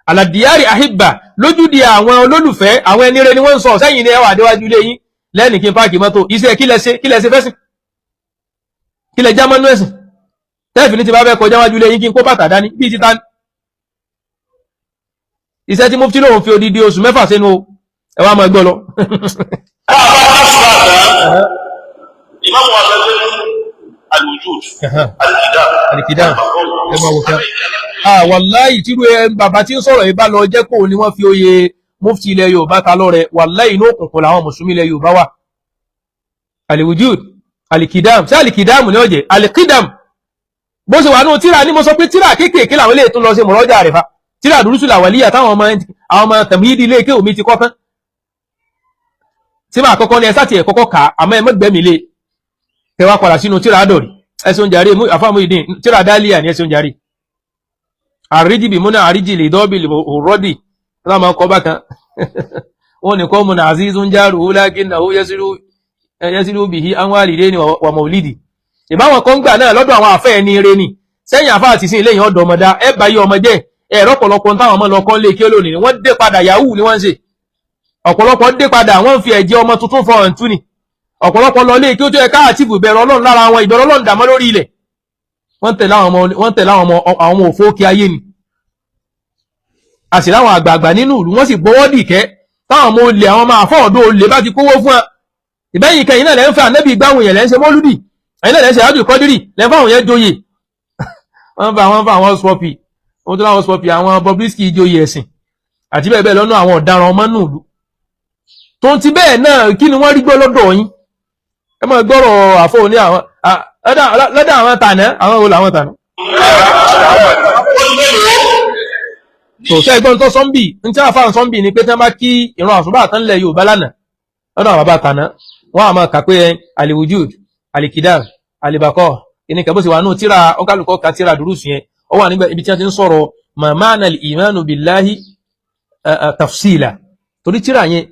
aládìyàrí àhíbà lójú di àwọn olólùfẹ́ àwọn ẹni rẹ̀ ni wọ́n ń sọ sẹ́yìn ní ẹwà déwájú ilé yín lẹ́nì kí n páàkì mọ́tò iṣẹ́ kílẹ̀ fẹ́sìn kílẹ̀ jámọ́nú ẹ̀sìn tẹ́ẹ̀fì ní ti bá fẹ́ kọjá wájú ilé yín kí n kó bàtà dání bí ti tán iṣẹ́ tí mufti lóhun fi odidi oṣù 6 sínú ẹwà máa gbọ́ lọ الوجود الكدام ẹ máa wò kán wàláì tírú bàbá tí ń sọ̀rọ̀ yìí bá lọ jẹ́ kó ni wọ́n fi oyè mufti ilẹ̀ Yorùbá ta lọ́rẹ wàláì inú òkùnkùn làwọn mùsùlùmí ilẹ̀ Yorùbá wà. aliwujud alikidam sí alikidam ní ọ̀jẹ̀ alikidam bó ṣe wà nù tíra ní mo sọ pé tíra kéékèèké làwọn ilé tó lọ sí mọ̀rọ́jà rẹ̀ fa tíra dùrúsù làwàlíyà táwọn ọmọ tẹ̀mídìí ilé kéwòmí ti kọ́ tán tí máa kọ́kọ́ ní ẹsá ti ẹ̀kọ́kọ́ kà àmọ́ ẹmọ́gbẹ̀mí lé kẹwàá padà sínú tíra àdọ̀rí ẹsùn jàrí àfáàmù ìdín tíra dálíà ní ẹsùn jàrí àríjì bí múnà àríjì lè dọ́bì lè rọ́dì láàmà kọ́ bá kan wọ́n ní kọ́ múnà àzízún járù lákínà ó yẹ́sílú bìí àwọn àlìdé ni wà mọ̀lìdì ìbáwọn kan gbà náà lọ́dọ̀ àwọn àfẹ́ ẹni rẹ ni sẹ́yìn àfá àti sí ilé yẹn ọ̀dọ̀ ọmọdá ẹ bá yí ọmọ jẹ́ ẹ̀rọ pọ̀lọpọ̀ táwọn ọmọ lọ kọ́ lé kí ó lónìí wọ́n dé padà yahoo ni wọ́n ń ṣe ọ̀pọ̀lọpọ̀ dé padà wọ́n fi ẹ̀jẹ̀ ọmọ tuntun fọ ọ̀ǹtún ni ọ̀pọ̀lọpọ̀ lọ lé kí ó tó ẹ̀ká àti ìbẹ̀rù Ọlọ́run lára wọn ìbẹ̀rù Ọlọ́run dàmọ́ lórí ilẹ̀ wọ́n tẹ̀lé àwọn ọmọ òfó kí ayé ni a sì láwọn àgbààgbà nínú ìlú wọ́n sì gbọ́wọ́ dìkẹ́ táwọn ọmọ olè àwọn ọmọ àfọ́ọ̀dọ́ olè bá ti kówó fún wa ìbẹ́yìn kẹyìn náà lẹ́ ń fẹ́ ànẹ́bì gbáwọn èèyàn lẹ́ ń ṣe mọ́lúdì ẹ̀yìn náà lẹ́ ń ṣe àjò kọ́dírì lẹ́ ń fáwọn yẹn joyè wọ́n fa àwọn sọ́pì wọ́n tó láwọn sọ́pì àwọn Bobrisky joyè ẹ̀sìn àti bẹ́ẹ̀ bẹ́ẹ̀ lọ́nà àwọn ọ̀daràn ọmọ nù ìlú tó ti bẹ́ẹ̀ náà kí ni wọ́n rí gbọ́ lọ́dọ̀ yín ẹ máa gbọ́rọ̀ àfọ́ ní àwọn lọ́dọ̀ àwọn tànà àwọn olè àwọn tànà tó ṣe ẹgbọ́n tó sọ́mbì ń tí àfáà sọ́mbì ni pé tí wọ́n bá kí ìran àṣùbà tán lẹ̀ Yorùbá lánàá lọ́dọ̀ àwọn bàbá tànà wọ́n á máa kà pé aliwujud alikidam alibakọ ìníkà bó sì wà nù tíra ọkàlùkọ́ ka tíra dùrúsù yẹn ó wà nígbà ibi tí wọ́n ti ń sọ̀rọ̀ mamana al-imanu billahi tafsila torí tíra yẹn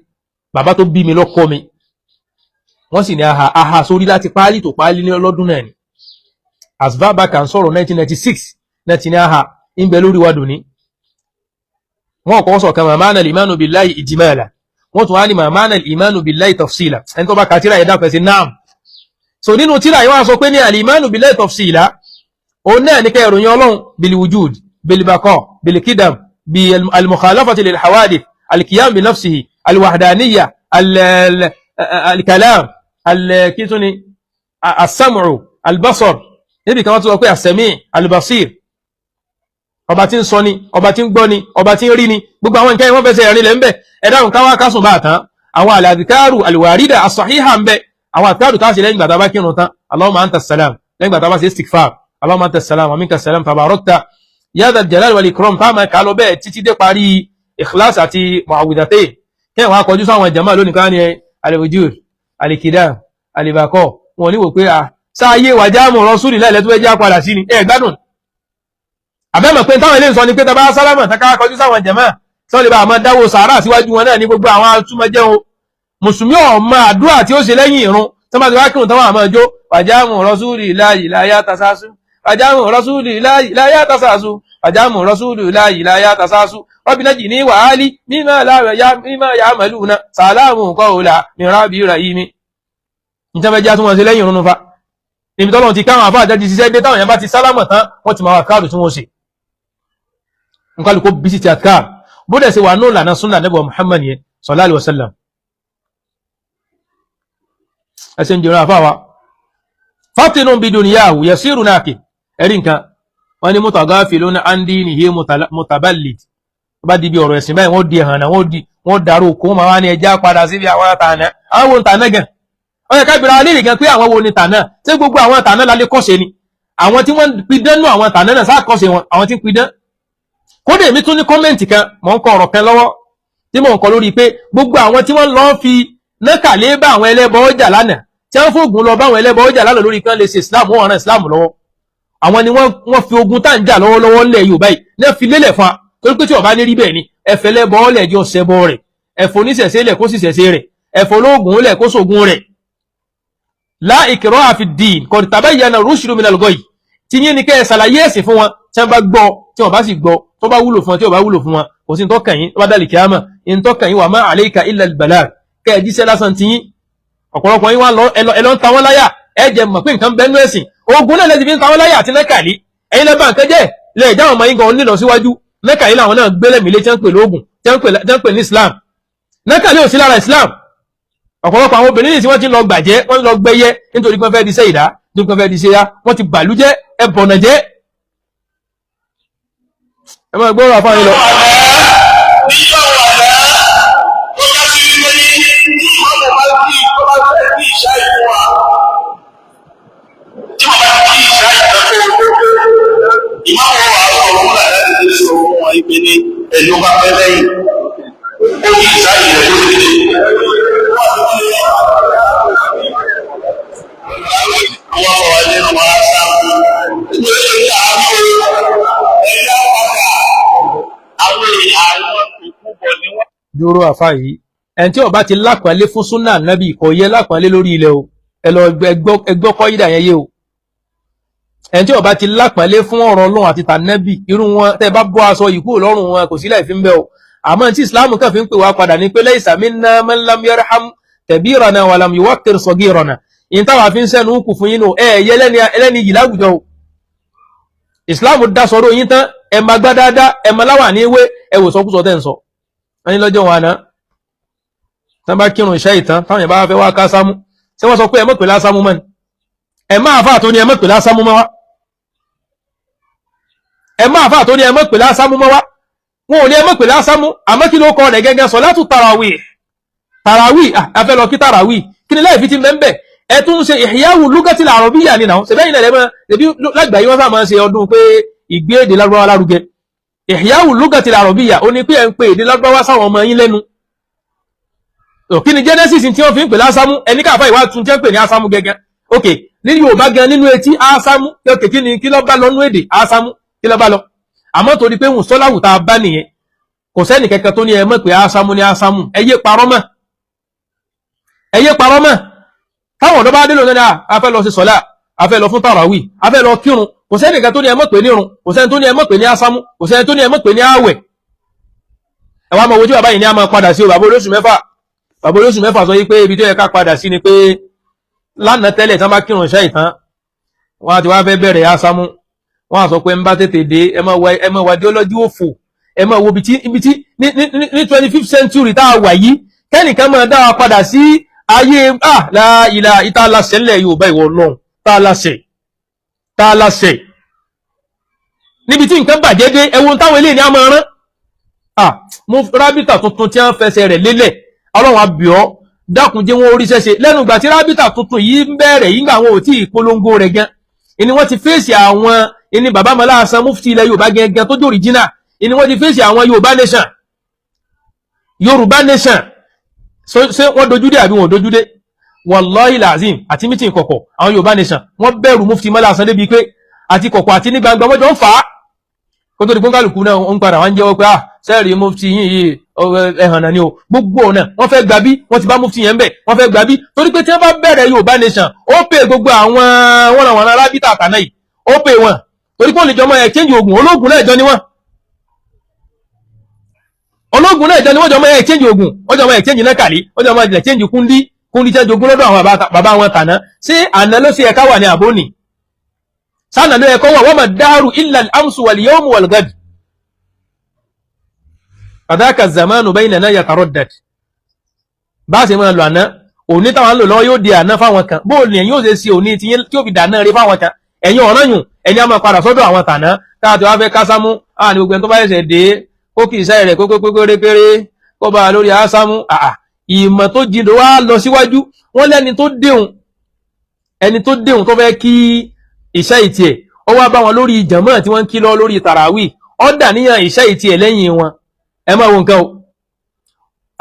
bàbá tó bí mi lọ́kọ́ mi wọ́n sì ní aha sórí láti páálí tó páálí ní ọlọ́dún náà ni asbaba kan sọ̀rọ̀ 1996 náà ti ní aha ń bẹ lórí wádùn ní wọ́n kọ́ sọ̀kan mamana al-imanu billahi ijmala wọ́n tún wá ní mamana al-imanu billahi tafsila ẹni tó bá ka tíra yẹn dákọ̀ sí naam so nínú tíra yẹn wọ́n sọ pé ní al-imanu billahi tafsila òun náà ní kẹ́ ìròyìn Ọlọ́run bil wujud bil baqa bil kidam bil mukhalafati lil hawadith al qiyam bi nafsihi الوحدانية الكلام الكيتوني السمع البصر níbi kan wọ́n tún sọ pé السميع البصير ọba tí ń sọ ni ọba tí ń gbọ́ ni ọba tí ń rí ni gbogbo àwọn nǹkan wọ́n fẹsẹ̀ rìn lẹ́ ń bẹ̀ ẹ̀dáhùn káwá kásùn bá tán àwọn al-adhkaru al-warida as-sahiha ń bẹ̀ àwọn àtàrù tá sí lẹ́yìn gbàtà bá kírun tán Allahumma anta as-salam lẹ́yìn gbàtà bá sí istighfar Allahumma anta as-salam wa minka as-salam tabarakta ya dhal jalali wal ikram tá máa kà lọ bẹ́ẹ̀ títí dé parí ikhlas àti mu'awwidhatayn kí wọ́n akọjú sáwọn ìjàmà lónìí ká ní al-wujud al-kidam al-baqa wọn ní wò pé sáyé wà jáàmù rọ́súlì lẹ́lẹ́ tó fẹ́ já padà sí ni gbádùn àbẹ́mọ̀ pé táwọn ilé ń sọ ni pé tàbá sálámà tàká akọjú sáwọn ìjàmà sọ lè bá àmọ́ dáwó sàárà síwájú wọn náà ní gbogbo àwọn atúmọ̀jẹ́ o mùsùlùmí ọmọ àdúrà tí ó ṣe lẹ́yìn ìrun tó máa ti wá kírun táwọn àmọ́ jó wà jáàmù rọ́súlì la yatasasu wà jáàmù rọ́súlì la yatasasu wà jáàmù rọ́súlì la yatasasu Rabbi najini wa ali mimma ya'maluna salamun qawlan min rabbir rahim nta ja tún wọ́n ṣe lẹ́yìn runu fa ibi tọ́lọ́run ti káwọn àfáà jáde ṣiṣẹ́ dé táwọn yẹn bá ti sálámọ̀ tán wọ́n ti máa wà káàdù tí wọ́n ṣe nǹkan lùkọ́ bí sí ti àtkáà bó dẹ̀ ṣe wà ní ìlànà súnà nẹ́bọ̀ Muhammad yẹn sallallahu alaihi wasallam ẹsẹ̀ ń jẹun àfáà wa fatinun bidunyahu yasiru naqi ẹ̀rí nǹkan wọ́n ni mutagafilun an dinihi mutaballid bá di bí ọ̀rọ̀ ẹ̀sìn báyìí wọ́n di ẹ̀hànà wọ́n dárò kó ma wá ní ẹjá padà sí bí àwọn tànà àwọn wo tànà gan ó yẹ kábìrà alérè gan pé àwọn wo ni tànà tí gbogbo àwọn tànà lálé kọ́ṣe ni àwọn tí wọ́n pidán nù àwọn tànà náà sáà kọ́ṣe wọn àwọn tí ń pidán kódé mi tún ní kọ́mẹ́ǹtì kan mọ̀ ń kọ ọ̀rọ̀ kan lọ́wọ́ tí mò ń kọ lórí pé gbogbo àwọn tí wọ́n lọ fi nákàlẹ́ bá àwọn ẹlẹ́bọ ọjà lánàá tí wọ́n fògùn lọ bá àwọn ẹlẹ́bọ ọjà lánàá lórí kan lè ṣe Islam wọ́n ràn Islam lọ́wọ́ àwọn ni wọ́n fi ogun tá ń jà lọ́wọ́lọ́wọ́ lẹ̀ Yorùbá yìí náà fi lélẹ̀ fún wa torí pé tí ọba ní rí bẹ́ẹ̀ ni ẹ̀fẹ̀ lẹ́bọ ọlẹ̀ jọ ṣẹbọ rẹ̀ ẹ̀fọ́ oníṣẹ̀ṣẹ̀ lẹ̀ kó sì ṣẹ̀ṣẹ̀ rẹ̀ ẹ̀fọ́ olóògùn lẹ̀ kó sògùn rẹ̀ la ikraha fi ddin qad tabayyana rushdu minal ghayy tí yín ni kẹ́ ẹ ṣàlàyé ẹ̀sìn fún wọn tí wọ́n bá gbọ́ tí wọ́n bá sì gbọ́ tó bá wúlò fún wọn tí wọ́n bá wúlò fún wọn kò sí tọ́kàn yín tó bá dàlì kíámà in tọ́kàn yín wa ma alayka illa al-balagh kẹ́ ẹ jíṣẹ́ lásán ti yín ọ̀pọ̀lọpọ̀ yín wá ẹlọ́ ń ta wọ́n láyà ẹ jẹ́ mọ̀ pé nǹkan bẹ́ẹ̀ nú ẹ̀sìn ogun náà lẹ́sìn fi ń ta wọ́n láyà àti nẹ́kàlí ẹ̀yin lẹ́bàá nǹkan jẹ́ lẹ́ẹ̀ jáwọn ọmọ yín gan nílọ síwájú nẹ́kàlí làwọn náà gbélé mi lé tí wọ́n pè lóògùn tí wọ́n pè ní Islam nẹ́kàlí ò sí lára Islam ọ̀pọ̀lọpọ̀ àwọn obìnrin yìí tí wọ́n ti lọ gbàjẹ́ wọ́n lọ gbẹ́yẹ nítorí pé wọ́n fẹ́ di iṣẹ́ ìdá nítorí pé wọ́n fẹ́ di iṣẹ́ yá wọ́n ti bàlújẹ́ ẹbọ̀nà jẹ́ ẹ máa gbọ́rọ̀ àfáàní lọ. níjọ́ wàdá tó já sí wípé ní ìmọ̀mọ̀ bá kí tó bá fẹ́ kí ìṣá ìfún wa tí wọ́n bá kí ìṣá ìfún ìmọ̀mọ̀ wà sọ fún láti lè sọ fún wọn ìpè ní ẹ̀lú bá fẹ́ lẹ́yìn ó kí ìṣá ìfún tó ti dé. Àwọn ọmọ wa nínú wa sá nítorí pé àwọn ẹ̀dá padà àwọn èèyàn àwọn òkú bọ̀ ní wọ́n. dúró àfá yìí ẹni tí ó bá ti lápàálé fún súnà nábì kò yẹ lápàálé lórí ilẹ̀ o ẹ lọ ẹgbọ́ kọ́ ìdà yẹn yé o ẹni tí ó bá ti lápàálé fún ọ̀rọ̀ Ọlọ́run àti tànábì irú wọn tẹ́ bá bọ́ aṣọ yìí kúrò lọ́rùn wọn kò sí láì fi ń bẹ́ o àmọ́ tí Islam kàn fi ń pè wá padà ní pé laysa minna man lam yarham kabirana wa lam yuwaqqir saghirana in táwà fi ń sẹ́nu kù fún yín nù ẹ̀yẹ ẹlẹ́ni yìí láwùjọ o Islam dá sọ̀rọ̀ yín tán ẹ ma gbá dáadáa ẹ ma láwà ní ewé ẹwò sọkúsọ tẹ́ ń sọ wọ́n ní lọ́jọ́ wọn àná tán bá kírun iṣẹ́ ìtàn táwọn ìbá fẹ́ wá ká sámú tí wọ́n sọ pé ẹ mọ́ pè lásámú mọ́ ni ẹ máa fà tó ní ẹ mọ́ pè lásámú mọ́ wá ẹ máa fà tó ní ẹ mọ́ pè lásámú mọ́ wá wọn ò ní ẹ mọ́ pè lásámú àmọ́ kí ló kọ rẹ̀ gẹ́gẹ́ sọ̀látù tarawih afẹ́ lọ kí tarawih kí ni láì fi ti mẹ́ńbẹ̀ ẹ tún ṣe ìhìyáwù lúgàtì àrọ̀bíyà ni náà ṣẹ̀bẹ́yìn náà lẹ́mọ́ ẹbí lágbàáyé wọ́n sáà máa ń ṣe ọdún pé ìgbé èdè lárúbáwá lárugẹ ìhìyáwù lúgàtì àrọ̀bíyà ó ní pé ẹ ń pe èdè lárúbáwá sáwọn ọmọ yín lẹ́nu kí ni genesis tí wọ́n fi ń pè lásámú ẹni káfà ìwà tún jẹ́ ń pè ní ásámú gẹ́gẹ́ ok nínú Yorùbá gan nínú etí ásámú ok kí ló bá lọ nú èdè ásámú kí ló bá lọ àmọ́ torí pé ń sọ́láwù tá a bá nìyẹn kò sẹ́nì kẹ́kẹ́ tó ní ẹ mọ̀ pé ásámú ní ásámú ẹ yé parọ́ mọ́ táwọn ọ̀dọ́ bá dé lónìí a fẹ́ lọ sí sọ́lá a fẹ́ lọ fún tàràwì a fẹ́ lọ kírun kò sẹ́ni kan tó ní ẹ mọ̀ pé ní irun kò sẹ́ni tó ní ẹ mọ̀ pé ní ásámú kò sẹ́ni tó ní ẹ mọ̀ pé ní àwẹ̀ ẹwà mọ̀ ojú bàbá yìí ní a máa padà sí o bàbá olóṣù mẹ́fà sọ yí pé ibi tó yẹ ká padà sí ni pé lánàá tẹ́lẹ̀ tán bá kírun iṣẹ́ ìtàn wọ́n á ti wá fẹ́ bẹ̀rẹ̀ ásámú wọ́n á sọ pé ń bá tètè dé ẹ máa wá díọ́lọ́jú òfò ẹ máa wo ibi tí ní 25th century tá a wà yìí kẹ́nìkan máa dá wa padà sí ayé láìlà ìtàlásẹ̀ ńlẹ̀ Yorùbá ìwọ̀ náà tààlásẹ̀ níbi tí nǹkan bàjẹ́ dé ẹwọ́n táwọn ilé ní a máa rán mú Rabita tuntun tí a ń fẹsẹ̀ rẹ̀ lélẹ̀ Ọlọ́run àbíọ́ dákun jẹ́ wọn orí ṣẹ́ṣe lẹ́nu ìgbà tí Rabita tuntun yìí ń bẹ̀rẹ̀ yìí gbà wọn ò tí ìpolongo rẹ̀ gan ìní wọ́n ti fèsì àwọn ìní bàbá mọ́lá Hasan mufti ilẹ̀ Yorùbá gẹ́gẹ́ tó jòrì jìnnà ìní wọ́n ti fèsì àwọn Yorùbá nation ṣé wọ́n dojúdé àbí wọn dojúdé wallahi lazim àti mítìn kọ̀kọ̀ àwọn Yorùbá nation wọ́n bẹ̀rù mufti mọ́lá Hasan débi pé àti kọ̀kọ̀ àti ní gbangba wọ́n jọ ń fà á kó tó di pọ́nkálùkù náà ń padà wọ́n jẹ́wọ́ pé sẹ́ẹ̀rì mufti yìí ẹ̀hànà ni o gbogbo ọ̀nà wọ́n fẹ́ gbà bí wọ́n ti bá mufti yẹn bẹ̀ wọ́n fẹ́ gbà bí torí pé tí wọ́n bá bẹ̀rẹ̀ Yorùbá nation ó pè gbogbo àwọn wọn Rabita àtàná yìí ó pè wọn torí pé ó lè jọmọ exchange ogun ológun náà jọ ni wọ́n ológun náà jọ ni wọ́n jọmọ exchange ogun wọ́n jọmọ exchange náà kàlí wọ́n jọmọ exchange kúndí tẹ́ jogún lọ́dọ̀ àwọn bàbá wọn tàná sí àná ló sì ẹ̀ká wà ní àbónì sáànà ló ẹ̀kọ́ wà wọ́n mọ̀ dáàrù illa al-amsu wal-yawmu wal-ghad fadhaka az-zamanu baynana yataraddad bá ṣe mọ́ lọ àná òní táwọn lò lọ́wọ́ yóò di àná fáwọn kan bóòlù ẹ̀yìn yóò ṣe sí òní tí ó fi dàná rí fáwọn kan ẹ̀yìn ọ̀ràn yùn ẹni a máa padà sọ́dọ̀ àwọn tàná káàtì wá fẹ́ kásámú ní gbogbo ẹni tó bá ṣẹ̀ṣẹ̀ dé kó kì í sáyẹ̀ rẹ̀ kéré kó bá lórí ásámú ìmọ̀ tó jìnnà wá lọ síwájú wọ́n lẹ́ni tó déhùn tó fẹ́ kí ìṣẹ́ ìtì ẹ̀ ó wá bá wọn lórí ìjàmọ́ tí wọ́n ń kí lọ lórí tàràwì ó dà níyàn ìṣẹ́ ìtì ẹ̀ lẹ́yìn wọn ẹ máa wo nǹkan o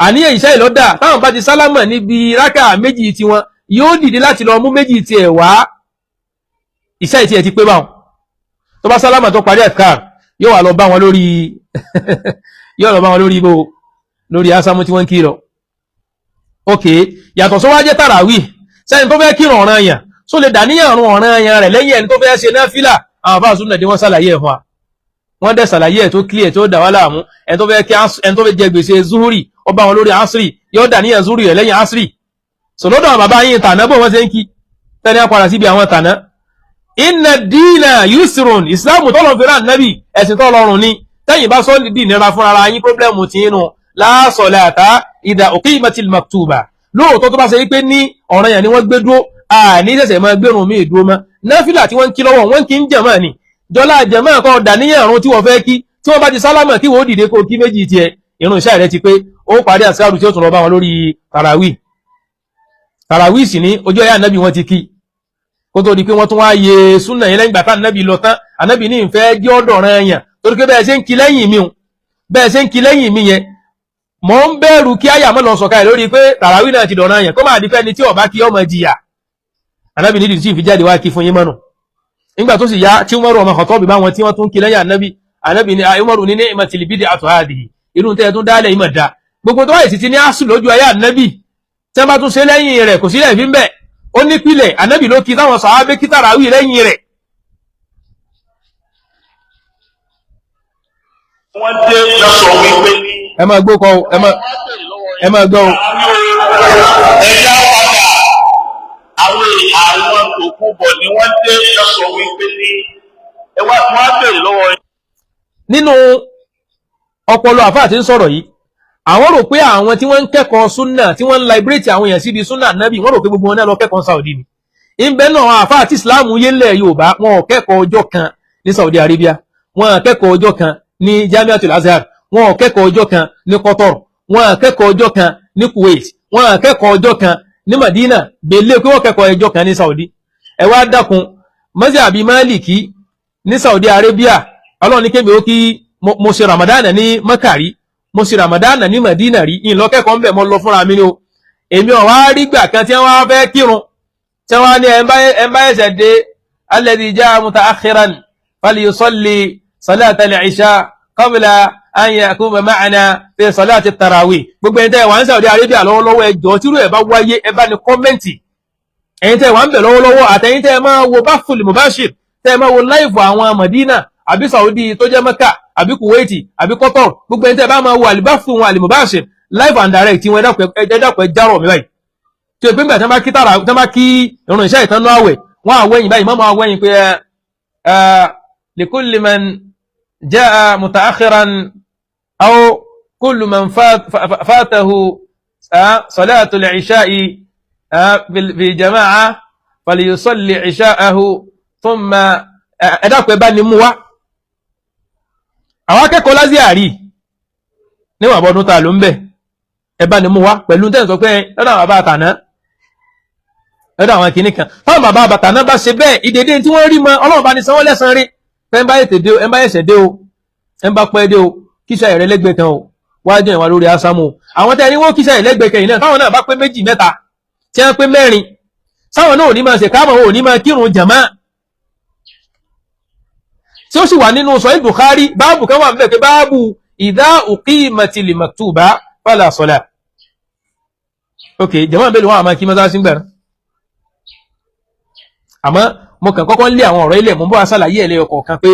àníyàn ìṣẹ́ ìlọ́dà táwọn bá ti sálámà níbi rákà méjì tí wọn yóò dìde láti lọ mú méjì tí ẹ̀ wá ìṣẹ́ ìtì ẹ̀ ti pé báwọn tó bá sálámà tó parí ẹ̀ka yóò wà lọ bá wọn lórí ibo lórí ásámú tí wọ́n ń kí lọ ok yàtọ̀ sọ wá jẹ́ tàràwì sẹ́yìn tó fẹ́ kírun ọ̀ràn èèyàn só lè dàníyàn àrùn ọ̀ràn èèyàn rẹ̀ lẹ́yìn ẹni tó fẹ́ ṣe náfílà àwọn bá súnà dé wọ́n sàlàyé ẹ̀ fún wa wọ́n dẹ̀ sàlàyé ẹ̀ tó clear tó dà wá láàmú ẹni tó fẹ́ jẹ gbèsè zuhuri ó bá wọn lórí asri yóò dàníyàn zuhuri rẹ̀ lẹ́yìn asri so lọ́dọ̀ àwọn bàbá yìí tàná bó wọ́n ṣe ń kí tẹ́ni á padà síbi àwọn tàná inna dina yusrun islam tọ́lọ̀ fẹ́ràn nábì ẹ̀sìn tọ́lọ̀rùn ni tẹ́yìn bá sọ́ dì nira fún ara yín pọ́blẹ́mù tí inú la salata idha uqimatil maktuba lóòótọ́ tó bá ṣe wípé ní ọ̀ranyàn ni wọ́n gbé dúró ní ṣẹ̀ṣẹ̀ máa gbérùn mí ìdúró mọ́ náfìlà tí wọ́n ń kí lọ́wọ́ wọ́n kí ń jẹ̀mọ́ ni jọlá jẹ̀mọ́ kan dàníyàn àrùn tí wọ́n fẹ́ kí tí wọ́n bá ti sálámà kí wọ́n dìde kó kí méjì tiẹ̀ ìrun ìṣá rẹ̀ ti pé ó parí àsìkárù tí ó tún lọ bá wọn lórí tàràwí sì ní ojú ayé ànábì wọn ti kí kó tó di pé wọ́n tún wá yẹ súnà yẹn lẹ́yìn gbàtà ànábì lọ tán ànábì ní ìfẹ́ jẹ́ ọ̀dọ̀ rẹ̀ yàn torí pé bẹ́ẹ̀ ṣe ń kí lẹ́yìn mi yẹn mọ̀ ń bẹ̀rù kí àyà mọ́ lọ sọ̀kalẹ̀ lórí pé tàràwí náà ti dọ̀rọ̀ yàn kó máa di pé ẹni tí ó bá kí ọmọ jìyà ànábì nídìí tí ìfi jáde wá kí fún yín mọ́nù nígbà tó sì yá tí Umaru ọmọ Khattabi bá wọn tí wọ́n tún kí lẹ́yìn ànábì ní Umaru ní ni'matil bid'atu hadhihi irú tẹ́ tún dálẹ̀ ìmọ̀ dá gbogbo tó wáyé sí ti ní àṣù lójú ayé ànábì tẹ́ bá tún ṣe lẹ́yìn rẹ̀ kò sílẹ̀ fi ń bẹ̀ ó nípìlẹ̀ ànábì ló kí táwọn sàhábé kí tàràwí lẹ́yìn rẹ̀. wọ́n dé lọ́sọ̀ wípé ẹ máa gbọ́ kọ́ ẹ máa gbọ́ ẹ̀yà padà àwọn tòkú bọ̀ ni wọ́n dé lọ́sọ̀ wípé ní ẹwà tí wọ́n bèrè lọ́wọ́ yín. nínú ọpọlọ àfáà tí ń sọ̀rọ̀ yìí àwọn rò pé àwọn tí wọ́n ń kẹ́kọ̀ọ́ súnà tí wọ́n ń liberate àwọn èèyàn síbi súnà nábì wọ́n rò pé gbogbo wọn náà lọ kẹ́kọ̀ọ́ Saudi ni ìbẹ́ náà àwọn àfáà tí ìsìláàmù yé ńlẹ̀ Yorùbá wọn ò kẹ́kọ̀ọ́ ọjọ́ kan ní Saudi Arabia wọn ò kẹ́kọ̀ọ́ ọjọ́ kan ní Jamiatul Azhar wọn ò kẹ́kọ̀ọ́ ọjọ́ kan ní Qatar wọn ò kẹ́kọ̀ọ́ ọjọ́ kan ní Kuwait wọn ò kẹ́kọ̀ọ́ ọjọ́ kan ní Madina bèlè pé wọ́n kẹ́kọ̀ọ́ ọjọ́ kan ní Saudi ẹ wá dákun mazhabi Maliki ní Saudi Arabia Ọlọ́run ní kémi ó kí mo ṣe Ramadan ní Makari mo ṣe Ramadan ní Madina rí in lọ kẹ́kọ̀ọ́ ńbẹ̀ mo lọ fúnra mi ni o èmi ò wá rí gbà kan tí wọ́n fẹ́ kírun tí wọ́n ní ẹ bá ẹsẹ̀ dé alladhi jaa mutaakhiran falyusalli salata al-isha qabla an yakuma ma'ana fi salati at-tarawih gbogbo ẹni tẹ́ wà ní Saudi Arabia lọ́wọ́lọ́wọ́ ẹjọ́ tírú ẹ̀ bá wáyé ẹ bá ní kọ́mẹ́ǹtì ẹ̀yin tẹ́ wà ń bẹ̀ lọ́wọ́lọ́wọ́ àtẹ̀yin tẹ́ máa wo Bathul Mubashir tẹ́ máa wo live àwọn Madina àbí Saudi tó jẹ́ Mẹ́kà àbí Kuwaiti àbí Qatar gbogbo ẹni tẹ́ bá máa wo àlìbáfù wọn Al-Mubashir live and direct wọn ẹ̀dàpọ̀ járọ̀ mi báyìí tí o pé nígbà tí wọ́n bá kí ìrun ìṣá ìtàn náà àwẹ̀ wọ́n àwẹ̀yìn báyìí mọ́mọ́ àwẹ̀yìn pé likulli man jaa mutaakhiran aw kullu man fatahu salatu al-isha'i fi jama'a falyusalli isha'ahu thumma ẹ̀dàpọ̀ bá ní mú wá àwọn akẹ́kọ̀ọ́ lázíàrí níwọ̀n àbọ̀dún ta ló ń bẹ̀ ẹbá ni mú wá pẹ̀lú tẹ́ sọ pé lọ́dọ̀ àwọn bàbá àtàná lọ́dọ̀ àwọn kìíní kan táwọn bàbá àtàná bá ṣe bẹ́ẹ̀ ìdèdè tí wọ́n rí mọ́ Ọlọ́run bá ní sanwó lẹ́san rí ẹmbá ẹ̀ṣẹ̀ dé o ẹmbá pẹ́ dé o kíṣà ẹ̀rẹ́ lẹ́gbẹ̀ẹ́ kan o wájú ìwà lórí asámù àwọn tẹ́ ní wọ́n kíṣà ẹ̀lẹ́gbẹ̀ẹ́ kan náà táwọn náà bá pé méjì mẹ́ta tí wọ́n pé mẹ́rin sáwọn náà ò ní máa ṣe káàmọ̀ ò ní máa kírun jàmá tí ó sì wà nínú Sahih Bukhari báàbù kan wà ń bẹ̀ pé báàbù idha uqimatil maktuba fala salat ok jàmá bẹ́ẹ̀ wọn àmọ́ kí mọ́sá sí gbẹ̀rẹ̀ àmọ́ mo kàn kọ́kọ́ lé àwọn ọ̀rọ̀ ilẹ̀ mọ́ bọ́ àṣàlàyé ẹ̀lẹ́ ọkọ̀ kan pé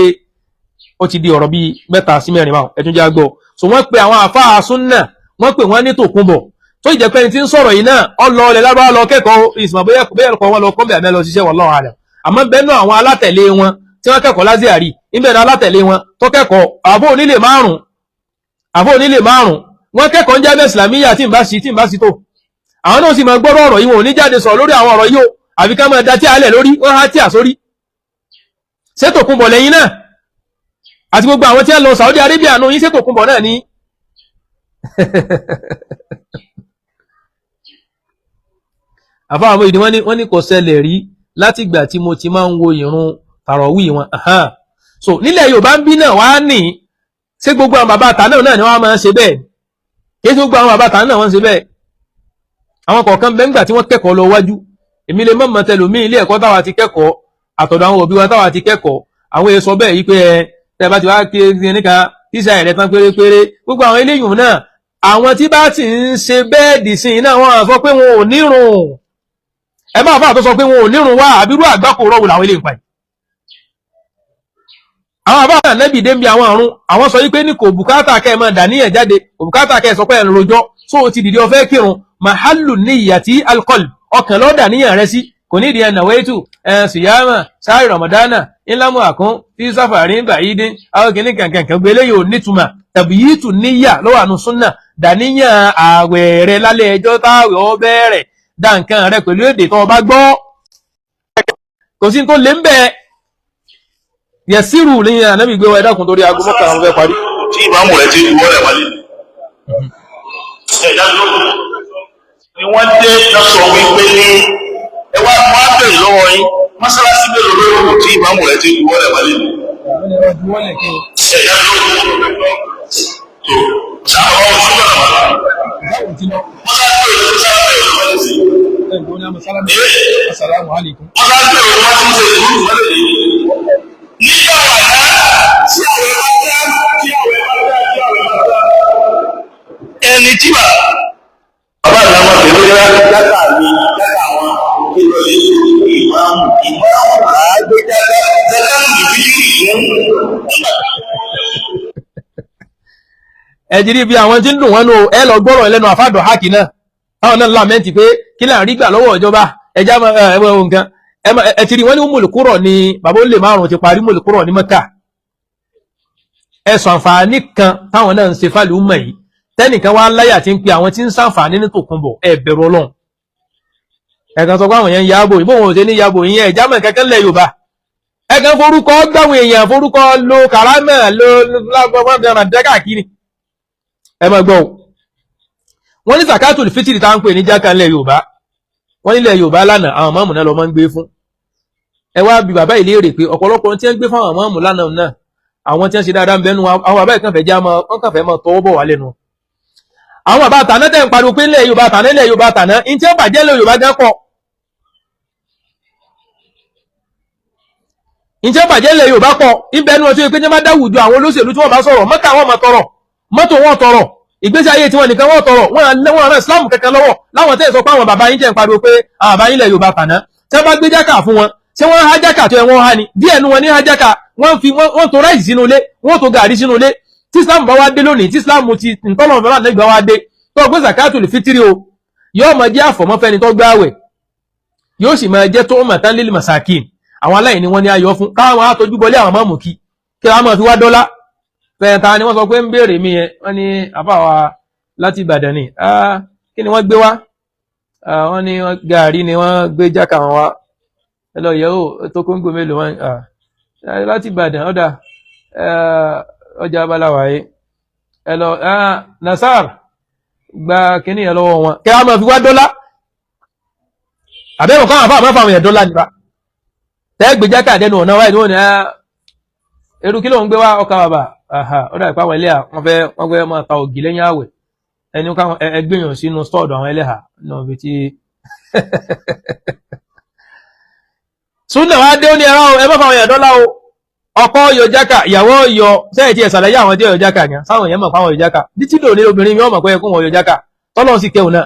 ó ti di ọ̀rọ̀ bíi 3 sí 4 máa ẹ̀tún já gbọ́ so wọ́n pe àwọn àfáà súnnà wọ́n pè wọ́n ní tòkunbọ̀ tó ìjẹ́ pé ní tí ń sọ̀rọ̀ yìí náà ọlọ́ọ̀lẹ̀ lábára lọ kẹ́kọ̀ọ́ ìsìnmọ̀ bóyá ẹ̀kọ́ wọn lọ kọ́mbẹ̀ àmẹ́ lọ ṣiṣẹ́ wallahu alam àmọ́ bẹ́ẹ̀ náà àwọn alátẹ̀lé wọn tí wọ́n kẹ́kọ̀ọ́ lázíàrí níbẹ̀ náà alátẹ̀lé wọn tó kẹ́kọ̀ọ́ àbó onílé márùn wọ́n kẹ́kọ̀ọ́ ń jábẹ́ ìsìlámíyà tí ń bá sí tó àwọn náà sì máa gbọ́rọ̀ ọ̀rọ̀ yìí wọn ò ní jáde sọ lórí àwọn ọ̀rọ̀ yìí o àfi ká máa da tí alẹ̀ lórí wọ́n há tí àsórí sétò kúnbọ̀ lẹ́yìn náà àti gbogbo àwọn tí a lọ Saudi Arabia náà yí sétò kúnbọ̀ náà ní àfáà àwọn ìdí wọ́n ní kò ṣẹlẹ̀ rí láti ìgbà tí mo ti máa ń wo ìrun tàràwí wọn so nílẹ̀ Yorùbá ń bí náà wá ní ṣé gbogbo àwọn bàbá àtà náà ni wọ́n máa ń ṣe bẹ́ẹ̀ kí gbogbo àwọn bàbá àtà náà wọ́n ń ṣe bẹ́ẹ̀ àwọn kọ̀ọ̀kan bẹ́ngbà tí wọ́n kẹ́kọ̀ọ́ lọ wájú èmi lè mọ́mọ́ tẹlòmí ilé ẹ̀kọ́ táwa ti kẹ́kọ̀ọ́ àtọ̀dọ̀ àwọn òbí wa táwa ti kẹ́kọ̀ọ́ àwọn èso bẹ́ẹ̀ yí pé tẹ́ bá ti wá kí níka tíṣà ẹ̀rẹ́ tán pérépéré gbogbo àwọn eléyìí náà àwọn tí bá ti ń ṣe bẹ́ẹ̀dì sí iná wọn sọ pé wọn ò nírun ẹ bá fà tó sọ pé wọn ò nírun wá àbírú àgbákò rọ̀wù làwọn eléyìí pa àwọn àbá ànábì dé ń bi àwọn àrùn àwọn sọ wípé ní kò bùkátà kẹ́ ẹ máa dàníyàn jáde kò bùkátà kẹ́ ẹ sọ pé ẹ ń rojọ́ só o ti dìde ó fẹ́ kírun mahallu niyyati alqalb ọkàn ló dàníyàn rẹ sí kò ní ìdí ẹnà wẹ́tù siyama sáàrì ramadana ìlàmù àkún tí sáfàrin bàyídín àwọn kìíní kankan gbélé yóò nítumà tàbí yìtù níyà ló wà nù súnà dàníyàn ààwẹ̀ rẹ lálẹ́ ẹjọ́ táwẹ̀ ó bẹ̀rẹ̀ dá nǹkan rẹ pẹ̀lú èdè tó bá gbọ́ kò sí tó lé ń bẹ́ẹ̀ yẹ̀sírù ní ànábì gbé wa ẹ̀dàkùn torí aago mọ́kànlá wọn fẹ́ parí. tí ìmáàmù rẹ̀ ti wọ́ rẹ̀ wálé ni wọ́n dé lọ́sọ̀ wípé ní ẹ wá mọ́ àbẹ̀rẹ̀ lọ́wọ́ yín mọ́sálásí mélòó lóòrùn tí ìmáàmù rẹ̀ ti wọ́ rẹ̀ wálé ẹni tí bá bàbá ìlànà tẹ̀lé yára ní yára àwọn ìlọ ìmáàmù àgbéjáde lẹ́kàmù ìfíjì ẹ̀jìrí bí àwọn tí ń dùn wọn nù ẹ lọ gbọ́rọ̀ lẹ́nu àfádọ̀ hákì náà táwọn náà lámẹ́ntì pé kí là ń rí gbà lọ́wọ́ ìjọba ẹjá ẹwọ nǹkan ẹ ti rí wọn ní mọ̀lùkúrọ̀ ni bàbá ó lè márùn ti parí mọ̀lùkúrọ̀ ní Mẹ́kà ẹ̀sùn àǹfààní kan táwọn náà ń ṣe fáìlì mọ̀ yìí tẹ́nìkan wá láyà tí ń pe àwọn tí ń sàǹfààní ní tòkunbọ̀ ẹ bẹ̀rù Ọlọ́run ẹ̀kan sọ pé àwọn yẹn ń yáàbò ìbò wọn ò ṣe ní yáàbò yìí ẹ̀já mọ̀ kankan lẹ̀ Yorùbá ẹ̀kan forúkọ gbáwọn èèyàn forúkọ lo kàrámẹ̀ lo lágbọ́n dẹ́kàkiri ẹ máa gbọ́ wọ́n ní zakatul fitiri tá ń pè ní jákà nílẹ̀ Yorùbá wọ́n nílẹ̀ Yorùbá lánàá àwọn mọ́mù náà lọ máa ń gbé fún ẹ wá bí bàbá ìlérè pé ọ̀pọ̀lọpọ̀ tí ń gbé fún àwọn mọ́mù lánàá náà àwọn tí ń ṣe dáadáa ń bẹnu àwọn bàbá ìkànfẹ́ já mọ́ wọ́n kànfẹ́ mọ́ tọwọ́ bọ̀ wá lẹ́nu àwọn bàbá àtàná tẹ́ ń pariwo pé nílẹ̀ Yorùbá àtàná nílẹ̀ Yorùbá àtàná in tí ó bàjẹ́ lẹ̀ Yorùbá gán pọ̀ in tí ó bàjẹ́ lẹ̀ Yorùbá pọ̀ ìbẹnu ọtí pé ní má dáwùjọ àwọn olóṣèlú tí wọ́n bá sọ̀rọ̀ mọ́kà wọn máa tọrọ mọ́tò wọn tọrọ ìgbésí ayé tí wọ́n nìkan wọ́n tọrọ wọ́n rán Islam kankan lọ́wọ́ láwọn tẹ́ sọ pé àwọn bàbá yín jẹ́ ń pariwo pé àwọn bàbá yín lẹ̀ Yorùbá tàná tí wọ́n bá gbé jákà fún wọn tí wọ́n há jákà tó ẹ wọ́n há ni díẹ̀ nu wọn ní há jákà wọ́n tó ráìsì sínú ilé wọ́n tó gàrí sínú ilé tí Islam bá wá dé lónìí tí Islam ti ntọ́lọ̀ fẹ́ràn lẹ́gbà wá dé tó gbé zakatul fitiri o yóò máa jẹ́ àfọ̀mọ́fẹ́ni tó gbáwẹ̀ yóò sì máa jẹ́ tó matan lil masakin àwọn aláìní wọn ní ayọ̀ fún káwọn àtọ́jú bọlé àwọn mọ́mù kí wọ́n máa fi wá dọ́là fẹ̀yìntà ni wọ́n sọ pé ń béèrè mí yẹn wọ́n ní àbáwa láti Ìbàdàn ni kí ni wọ́n gbé wá wọ́n ní gàárì ni wọ́n gbé jákà wọn wá ẹlọ ìyẹ́wò tó kóńgò mélòó wọn láti Ìbàdàn ọ̀dà ọjà abáláwà yìí ẹlọ Nasar gba kíní yẹn lọ́wọ́ wọn kí wọ́n máa fi wá dọ́là àbẹ́wọ̀n káwọn àbá àmọ́fà àwọn èèyàn dọ́là nípa tẹ́ gbé jákà dẹnu ọ̀nà wáyé ni wọ́n ní eru kí ló ń gbé wá ọkà bàbà ó dà ìpáwọn ẹlẹ́hà wọ́n fẹ́ máa ta ògì lẹ́yìn àwẹ̀ ẹni káwọn ẹgbẹ̀yàn sínú stọ́ọ̀dù àwọn ẹlẹ́hà náà fi tí súnà wá dé ó ní ẹ̀rọ ẹ má fáwọn èèyàn dọ́là o ọkọ yọ jákà ìyàwó yọ sẹ́yìn tí ẹ ṣàlàyé àwọn tí ó yọ jákà yẹn sáwọn èèyàn mọ̀ fáwọn yọ jákà títí lò ní obìnrin mi wọ́n mọ̀ pé ẹkún wọn yọ jákà tọ́lọ́ sì kẹun náà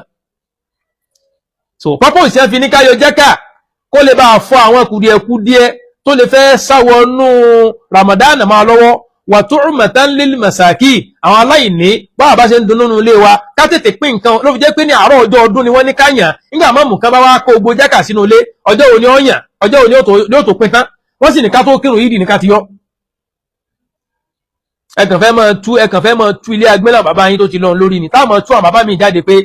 so pápọ̀ ìṣẹ́ fi ní ká yọ jákà kó lè bá fọ àwọn kùdìẹ̀kùdìẹ̀ tó lè fẹ́ sáwọnú Ramadan máa lọ́wọ́ wà tu'matan lil masaki àwọn aláìní báwa bá ṣe ń dunnú ilé wa ká tètè pín nǹkan ló fi jẹ́ pé ní àárọ̀ ọjọ́ ọdún ni wọ́n ní káyàn nígbà mọ́mù kan bá wá kó gbogbo jákà sínú ilé ọjọ́ òní ọ̀yàn ọjọ́ òní yóò tó pín tán wọ́n sì ní ká tó kírun yìí ní ká ti yọ ẹkàn fẹ́ mọ́ tú ilé agbélà bàbá yín tó ti lọ lórí ni táwọn tú àwọn bàbá mi jáde pé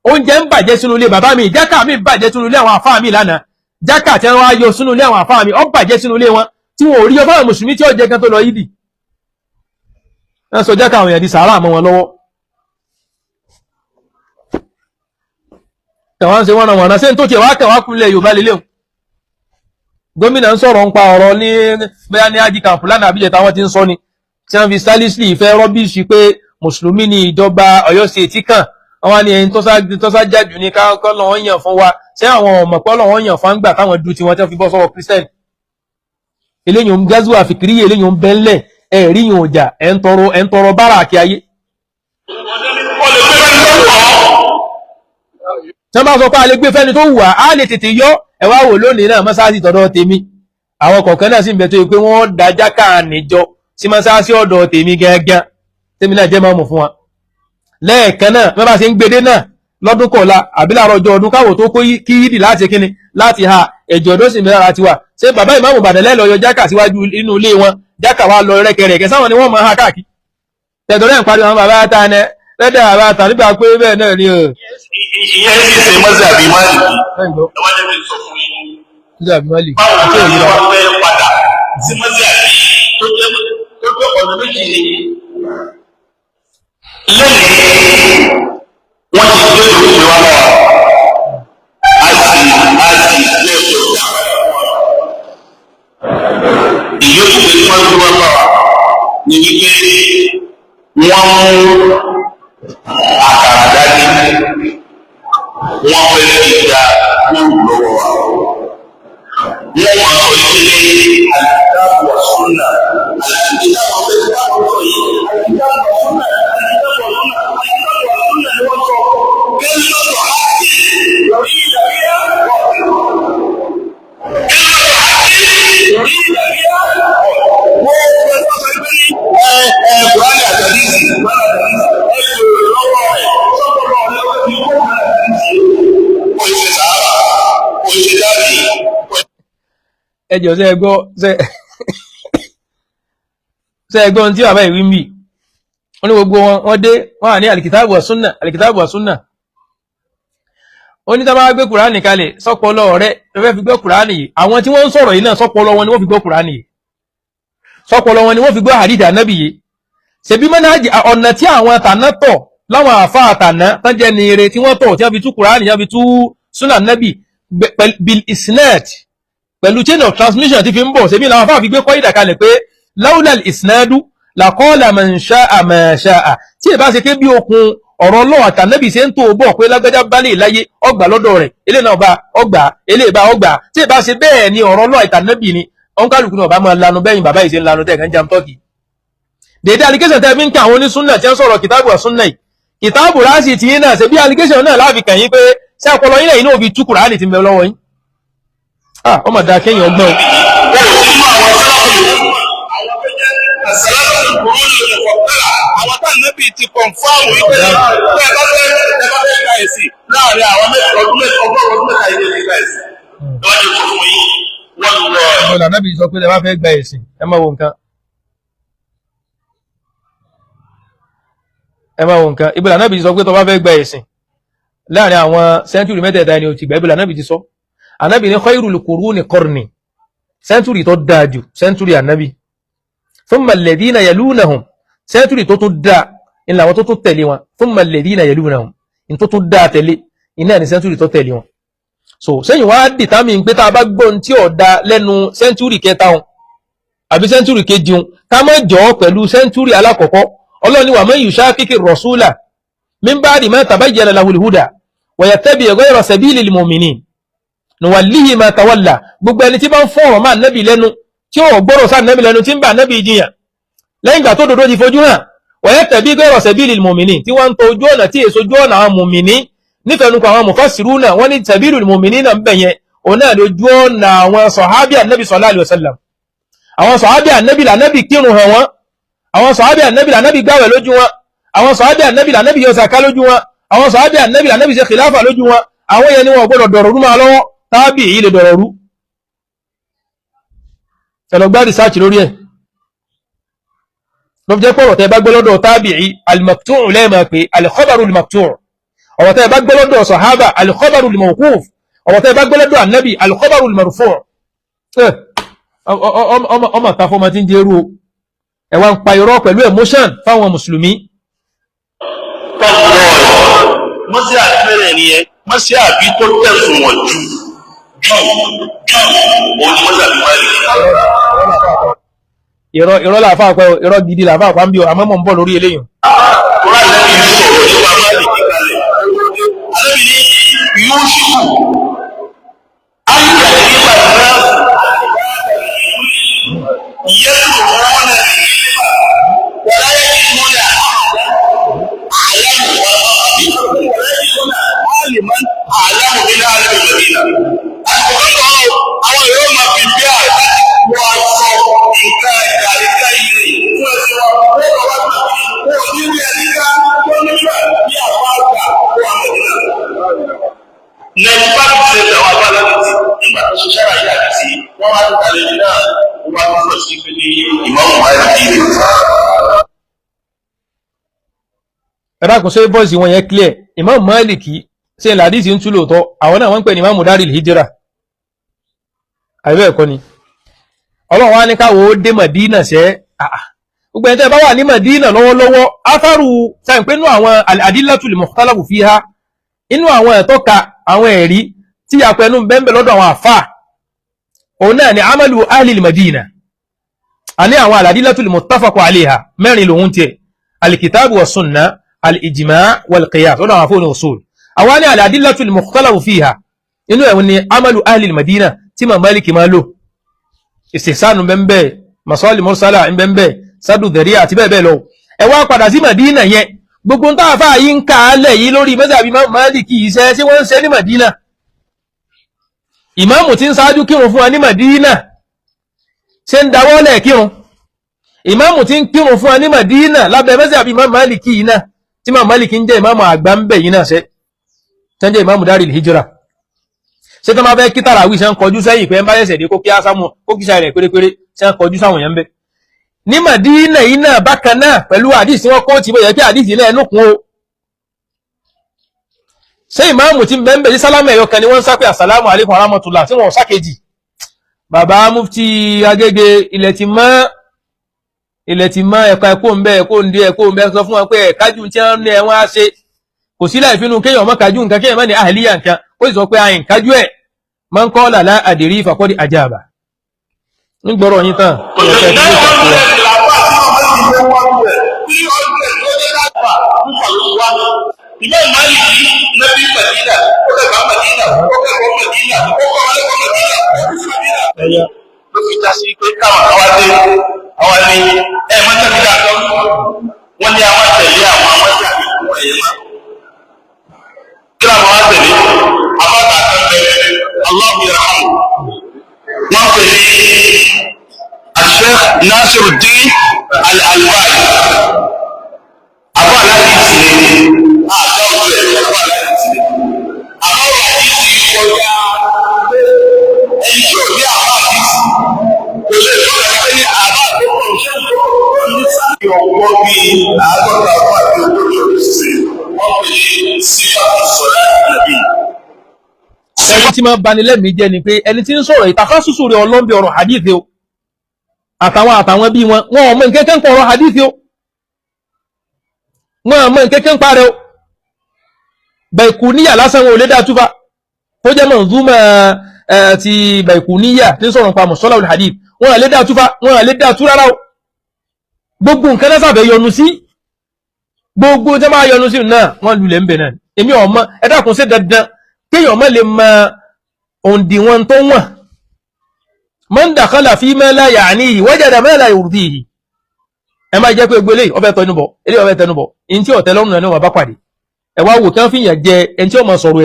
oúnjẹ ń bàjẹ́ sínú ilé bàbá mi jákà mi bàjẹ́ sínú ilé àwọn àfáà mi lánàá jákà tí wọ́n á yọ sínú ilé àwọn àfáà mi ó bàjẹ́ sínú ilé wọn tí wọn ò rí ọfáà mùsùlùmí tí ó jẹ kan tó lọ yídì wọ́n sọ jákà àwọn èèyàn di sàárà mọ́ wọn lọ́wọ́ kẹwàá ń ṣe wọ́n wọ̀nà sí tó tiẹ̀ wá kẹwàá kúnlẹ̀ Yorùbá lélẹ̀ gómìnà ń sọ̀rọ̀ ń pa ọ̀rọ̀ ní bẹ́ẹ̀ ní ájì kàǹpù lánàá àbíjẹ̀ táwọn ti ń sọ ni tí wọ́n fi stylishly ìfẹ́ rọ́bìṣì pé mùsùlùmí ni ìjọba Ọ̀yọ́ sí etí kan àwọn ni ẹni tó sá jájú ní káàkọ́ lọ́wọ́ yàn fún wa ṣé àwọn ọmọ pọ́ lọ́wọ́ yàn fún àgbà táwọn dú tí wọ́n tẹ́ fi bọ́ sọ́wọ́ Christian eléyìn ń gázù àfikiri eléyìn ń bẹ́ńlẹ̀ ẹ̀rí yìí ọjà ẹ̀ ń tọrọ bára àkí ayé tí wọ́n bá sọ pé a lè gbé fẹ́ni tó wù á lè tètè yọ ẹwà wò lónìí náà mọ́sáàsì tọ̀dọ̀ tèmi àwọn kọ̀ọ̀kan náà sì ń bẹ̀ tó yẹ pé wọ́n da jákà níjọ sí mọ́sáàsì ọ̀dọ̀ tèmi gẹ́gẹ́ tèmi náà jẹ́ mọ́mù fún wa lẹ́ẹ̀kan náà bí wọ́n bá ṣe ń gbede náà lọ́dún kọ̀ọ̀la àbí láàárọ̀ ọjọ́ ọdún káwọ̀ tó kó kí yídì láti kíni láti ha ẹ̀jọ̀ ọdún sì mẹ́ra ti wà ṣé bàbá ìmáàmù Ìbàdàn lẹ́lọ yọ jákà síwájú inú ilé wọn jákà wa lọ rẹ́kẹrẹ́kẹ́ sáwọn ni wọ́n máa ha káàkiri tẹ̀dọ̀rẹ́ ń parí àwọn bàbá ta ni lẹ́dẹ̀ bàbá ta nígbà pé bẹ́ẹ̀ náà ni o. ìyẹn sì ṣe mọ́sí àbí máàlì ẹwọ́n lẹ́nu sọ fún yín báwo ni wọ́n fẹ́ padà sí mọ́sí àbí tó jẹ́ ọ̀nà méjì ni lẹ́yìn wọ́n ti gbé òṣèlú wa lọ àti gbé òṣèlú ìyókù tí wọ́n gbé wa lọ ni wípé wọ́n mú àkàrà dání wọ́n fẹ́ fi gba lóòrùn lọ́wọ́ wa. Wọ́n wá sọ ìdílé àdìdáàbò àsúnà àdìdáàbò àsúnà yìí àdìdáàbò àsúnà ni wọ́n sọ kẹ́lọ́tọ̀ àti orí ìdàgbéyà kẹ́lọ́tọ̀ àti orí ìdàgbéyà wọ́n fẹ́ sọ́kẹ́ pé buhari àtàlísì lọ́wọ́ rẹ̀ sọ́kọ̀lọ́ ọ̀lẹ́wọ́ ti kó buhari àtàlísì kò ṣe sàárà kò ṣe dábì. ẹjọ́ ṣe ẹgbọ́n tí bàbá ìwí ń bì wọ́n ní gbogbo wọn dé wọ́n à ní alìkìtàbù àsúnnà ó ní tá bá gbé kùránì kalẹ̀ sọ́pọlọ rẹ̀ fẹ́ fi gbé kùránì yìí àwọn tí wọ́n ń sọ̀rọ̀ yìí náà sọ́pọlọ wọn ni wọ́n fi gbé kùránì yìí sọ́pọlọ wọn ni wọ́n fi gbé hadith ànábì yìí ṣebí mọ́nájì ọ̀nà tí àwọn àtàná tọ̀ láwọn àfá àtàná tán jẹ́ ní eré tí wọ́n tọ̀ tí wọ́n fi tú kùránì tí wọ́n fi tú súnà ànábì bil isnad pẹ̀lú chain of transmission ti fi ń bọ̀ ṣebí làwọn àfá fi gbé kọ́ ìdàkalẹ̀ pé laulal isnadu laqala man sha'a ma sha'a tí ìbá ṣe ké bí okun ọ̀rọ̀ lọ́wọ́ àtànábì ṣe ń tó bọ̀ pé lágbájá bálẹ̀ láyé ọgbà lọ́dọ̀ rẹ̀ ilé náà bá ọgbà ilé ìbá ọgbà tí ìbá ṣe bẹ́ẹ̀ ni ọ̀rọ̀ lọ́wọ́ àtànábì ni ọ̀nkálùkù náà bá máa lanu bẹ́yìn bàbá ìṣe ń lanu tẹ́ kan jam tọ́kì dédé allegation tẹ́ fi ń ká àwọn onísúnnà tí ń sọ̀rọ̀ kìtàbù àsúnnà yìí kìtàbù ráṣì tí yín náà ṣe bí allegation náà láàfi kàn yín pé ṣé ọpọlọ yín lẹ́yìn náà fi tú Kùránì ti ń bẹ lọ́wọ́ yín ó mà dáa kéèyàn ọgbọ́n àwọn tá nàbí ti kọ̀nfáàmù wípé bẹ́ẹ̀ bá fẹ́ gba èsì láàrin àwọn ọdún mẹ́ta ilé ìgbà èsì lọ́wọ́ ni kò fún yín wọ́n lọ. ọ̀nà nàbí sọ pé ẹ bá fẹ́ gba èsì ẹ máa wo nǹkan ibùdó nàbí sọ pé tó bá fẹ́ gba èsì láàrin àwọn sẹ́ńtúrì mẹ́tẹ̀ẹ̀ta ni ó ti gbà ibùdó nàbí ti sọ ànábì ní khairul quruni qarni sẹ́ńtúrì tó dáa jù sẹ́ńtúrì ànábì thumma alladhina yalunahum sẹ́ńtúrì tó tún dáa ìlà àwọn tó tún tẹ̀lé wọn thumma alladhina yalunahum in tó tún dáa tẹ̀lé iná ní sẹ́ńtúrì tó tẹ̀lé wọn so sẹ́yìn wá determine pé tá a bá gbọ́n tí ó dá lẹ́nu sẹ́ńtúrì kẹta wọn àbí sẹ́ńtúrì kejì wọn ká má jọ pẹ̀lú sẹ́ńtúrì alákọ̀ọ́kọ́ Ọlọ́run ní wa man yushaqiqi rasula min ba'di ma tabayyana lahul huda wa yattabi' ghayra sabilil mu'minin nuwallihi ma tawalla gbogbo ẹni tí bá ń fọ̀rọ̀ máa nẹ́bì lẹ́nu tí ó gbọ́rọ̀ sáà nẹ́bì lẹ́nu tí ń bà nẹ́bì jiyàn lẹ́yìn ìgbà tó dodo ti fojú hàn wa yattabi' ghayra sabilil mu'minin tí wọ́n ń tọ ojú ọ̀nà tí èso ojú ọ̀nà àwọn mùmìnì nífẹ̀ẹ́nukọ àwọn mufassiruna wọ́n ní sabilul mu'minina ń bẹ̀yẹn òun náà lójú ọ̀nà àwọn sọ̀hábì ànẹ́bì sallallahu alaihi wasallam àwọn sọ̀hábì ànẹ́bì lànẹ́bì kírun hàn wọ́n àwọn sọ̀hábì ànẹ́bì lànẹ́bì gbàwẹ̀ lójú wọn àwọn sọ̀hábì ànẹ́bì lànẹ́bì yọ sàká lójú wọn àwọn sọ̀hábì ànẹ́bì lànẹ́bì ṣe khilafa lójú wọn àwọn yẹn ni wọn gbọ́dọ̀ dọ̀rọ̀ rú máa lọ́wọ́ tábì èyí lè dọ̀rọ̀ rú ẹlọgbá research lórí ẹ̀ ló jẹ́ pọ̀rọ̀ tẹ́ bá gbé lọ́dọ̀ tábì al-maqtu' lẹ́ẹ̀mà pé al-khabaru al-maqtu' ọ̀rọ̀ tẹ́ bá gbé lọ́dọ̀ sahaba al-khabaru al-mawquf ọ̀rọ̀ tẹ́ bá gbé lọ́dọ̀ annabi al-khabaru al-marfu' ọmọ ta fọ́mọ tí ń jẹ́rú ẹwà ń pa irọ́ pẹ̀lú emotion fáwọn mùsùlùmí mọ́sí àfẹ́rẹ̀ ni ẹ mọ́sí àbí tó tẹ̀sùn wọ̀n jù irọ́ làfáà pẹ́ irọ́ gidi làfáà pa ń bí o àmọ́ mọ̀ ń bọ̀ lórí eléyìn àwọn èrò máa fi bí àrẹ láti wọ aṣọ nǹkan ẹ̀ka àríká ilé fún ẹ̀sìn wa wọ́n bá wá gbà wọ́n ní ilé ẹ̀ríkà tó nígbà bí àwọn àgbà wọ́n àmọ́dínà. 95% àwọn abálábìtì nígbà tó ṣiṣẹ́ àyè àti wọ́n wá nípa lẹ́yìn náà wọ́n wá lọ́sọ̀ sí pé ní ìmọ̀ọ́mù máìlì kiri. ẹ̀rọ àkùnṣe bọ́ọ̀sì wọn yẹn clear Imam Maliki ṣe làdísì ń tú lóòótọ́ àwọn náà wọ́n ń pè ní Imamu Daril Hijra àìbẹ́ ẹ̀kọ́ ni ọlọ́run wá ní káwọ́ ó dé Mẹ̀dínà ṣẹ́ gbogbo ẹni tẹ́ bá wà ní Mẹ̀dínà lọ́wọ́lọ́wọ́ atharu sáyìn pé inú àwọn al-adillatul mukhtalafu fiha inú àwọn ẹ̀tọ́ka àwọn ẹ̀rí tí àpẹẹnú bẹ́ẹ̀ lọ́dọ̀ àwọn àfà òun náà ni amalu ahlil Madina a ní àwọn al-adillatul muttafaqu alayha mẹ́rin lòun tiẹ̀ al-kitabu wa sunna al-ijma' wal-qiyas lọ́dọ̀ àwọn afọ́nà usul àwọn ní al-adillatul mukhtalafu fiha inú ẹ̀wọ̀n ni amalu ahlil Madina tí ma Maliki máa lò istihsanu bẹ́ẹ̀ masali mursala bẹ́ẹ̀ sádù dẹ̀rí àti bẹ́ẹ̀ bẹ́ẹ̀ lọ ẹ wá padà sí Madina yẹn gbogbo ń tàà fáà yí ń ká alẹ̀ yìí lórí mẹ́sàbí Málíkì iṣẹ́ tí wọ́n ń ṣe ní Madina ìmáàmù tí ń sáájú kírun fún wa ní Madina ṣe ń dáwọ́lẹ̀ kírun ìmáàmù tí ń kírun fún wa ní Madina lábẹ́ mẹ́sàbí Málíkì yìí náà tí Málíkì ń jẹ́ ìmáàmù àgbà ń bẹ̀ yìí náà ṣe tẹ́ ń jẹ́ ìmáàmù Daril Hijra ṣé tó máa fẹ́ kí tàràwí ṣe ń kọjú sẹ́yìn pé ń bá yẹ̀sẹ̀ dé kó kí ásámù kó kí ṣàrẹ̀ pérépéré ṣe ń kọjú sáwọn yẹn ń bẹ́ ní Madina yìí náà bákan náà pẹ̀lú àdìsí wọn kó tí bóyá kí àdìsí náà ẹnu kún o ṣé ìmáàmù tí bẹ́ẹ̀ sí sálámù ẹ̀yọ kan ni wọ́n ń sápẹ́ àsàlámù alaykum warahmatullah tí wọ́n sákejì bàbá mufti Agége ilẹ̀ ti mọ́ ẹ̀ka ẹ̀kọ́ ń bẹ́ ẹ̀kọ́ ń dé ẹ̀kọ́ ń bẹ́ sọ fún wọn pé ẹ̀kájú tí wọ́n ní ẹ̀wọ̀n á ṣe kò sí láì finú kéèyàn mọ́ kájú nǹkan kéèyàn mọ́ ní àhìlíyà nǹkan ó sì sọ pé àyìn kájú ẹ̀ máa ń kọ́ làlá àdèrí faqad ajaba ń gbọ́rọ̀ yín tán Imam Maliki nabi Madina ó lè bá Madina ó kẹ́kọ̀ọ́ Madina ó kọ́ ọmọlẹ́kọ̀ọ́ Madina ló fi já sí pé káwọn àwádé àwọn ni ẹ mọ́tẹ́kìlá tó wọ́n ní àwọn tẹ̀lé àwọn amọ́jà ìkú ẹ̀yẹ máa kí làwọn wá tẹ̀lé àbáta àtẹ̀lé Allahu yarhamu wọ́n pè ní Sheikh Nasiruddin Al-Albani àbọ̀ aláàdì sí àjọ ìrẹ̀ àbọ̀ aláàdì sí àbọ̀ aláàdì sí kọjá ẹni tí ò ní àbọ̀ aláàdì sí kò lè lọ́wọ́ ẹgbẹ́ ní àbọ̀ àkókò ìṣẹ́ ní sáàbì ọ̀pọ̀ bí àádọ́ta àbọ̀ àti ogójì òṣìṣẹ́ wọ́n pè ní sífàtù sọ̀rọ̀ àbí. ẹni tí máa bani lẹ́mìí jẹ́ ni pé ẹni tí ń sọ̀rọ̀ ìtàkásùsù rẹ̀ ọlọ́m̀bẹ̀ ọ̀rọ̀ hadith o àtàwọn bí wọn ò mọ̀ nkẹ́kẹ́ ń pọ̀ ọ̀rọ̀ hadith o wọn ò mọ̀ nkẹ́kẹ́ ń parẹ́ o Baikuniya lásán wọn ò lè dá túbá ó jẹ́ manzuma ti Baikuniya tí ń sọ̀rọ̀ pa musalahul hadith wọn ò lè dá túbá wọn ò lè dá tú rárá o gbogbo nǹkan náà sàbẹ̀ yọnu sí gbogbo jẹ́ máa yọnu sí náà wọ́n lulẹ̀ ń bẹ̀ náà èmi ọmọ ẹ̀dàkùn sí dandan kéèyàn mọ́ lè mọ òǹdíwọ̀n tó wọ̀n man dakhala fi ma la ya'nihi wajada ma la yurdihi ẹ máa jẹ́ pé gbélé ọbẹ̀ tẹnubọ̀ ilé ọbẹ̀ tẹnubọ̀ in tí ọ̀tẹ́ lọ́rùn náà wà bá pàdé ẹ wá wò kí wọ́n fi yàn jẹ ẹni tí ó máa sọ̀rọ̀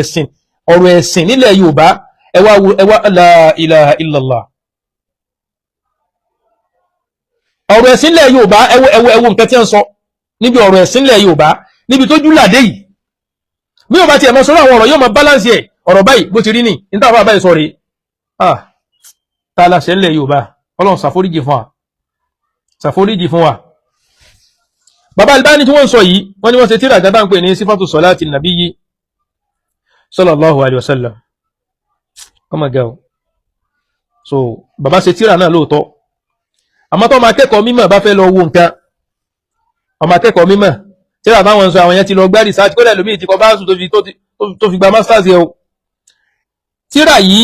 ẹ̀sìn nílẹ̀ Yorùbá ẹ wá wo la ilaha illallah ọ̀rọ̀ ẹ̀sìn nílẹ̀ Yorùbá ẹwọ nǹkan tí wọ́n sọ níbi ọ̀rọ̀ ẹ̀sìn nílẹ̀ Yorùbá níbi tó júlàdé yìí bí wọ́n bá ti ẹ̀mọ́ sọ́rọ̀ àwọn ọ̀rọ̀ yóò máa balance ẹ̀ ọ̀rọ̀ báyìí bó ti rí ní ìtàwà báyìí sọ rí tààlà ṣẹlẹ̀ Yorùbá Ọlọ́run ṣàforíjì fún wa bàbá Albani tí wọ́n sọ yìí wọ́n ní wọ́n ṣe tíra gádá ń pè ní sífàtù sọ̀láti nàbíyí sallallahu alaihi wasallam ọmọ gẹ́ so bàbá ṣe tíra náà lóòótọ́ àmọ́ tó máa kẹ́kọ̀ọ́ mímọ̀ bá fẹ́ lọ wo nǹkan ọmọ akẹ́kọ̀ọ́ mímọ̀ tíra táwọn sọ àwọn yẹn ti lọ gbá research kódà lómi ti kọ bá sùn tó fi gba masters yẹ o tíra yìí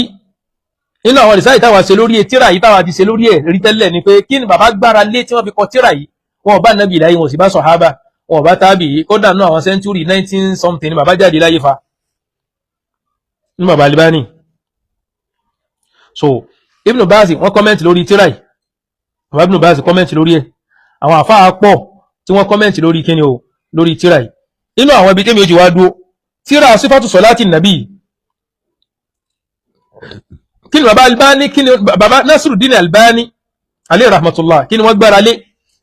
nínú àwọn research táwa ṣe lórí tíra yìí táwa ti ṣe lórí ẹ̀ rí tẹ́lẹ̀ ni pé kí ni bàbá gbára lé tí wọ́n fi kọ tíra yìí wọn ò bá nàbì láyé wọn ò sì bá sọ̀hábà wọn ò bá tábì yìí kódà náà àwọn century 19 something ni bàbá jáde láyé fa ní bàbá Albani so Ibn Baz wọ́n comment lórí tíra yìí bàbá Ibn Baz comment lórí ẹ̀ àwọn àfáà pọ̀ tí wọ́n comment lórí kíni o lórí tíra yìí inú àwọn ibi tẹ́mi ó ti wá dúó tíra sífàtù sọ̀láti nàbí kí ni bàbá Albani kí ni bàbá Nasiruddin Albani alayhi rahmatullah kí ni wọ́n gbára lé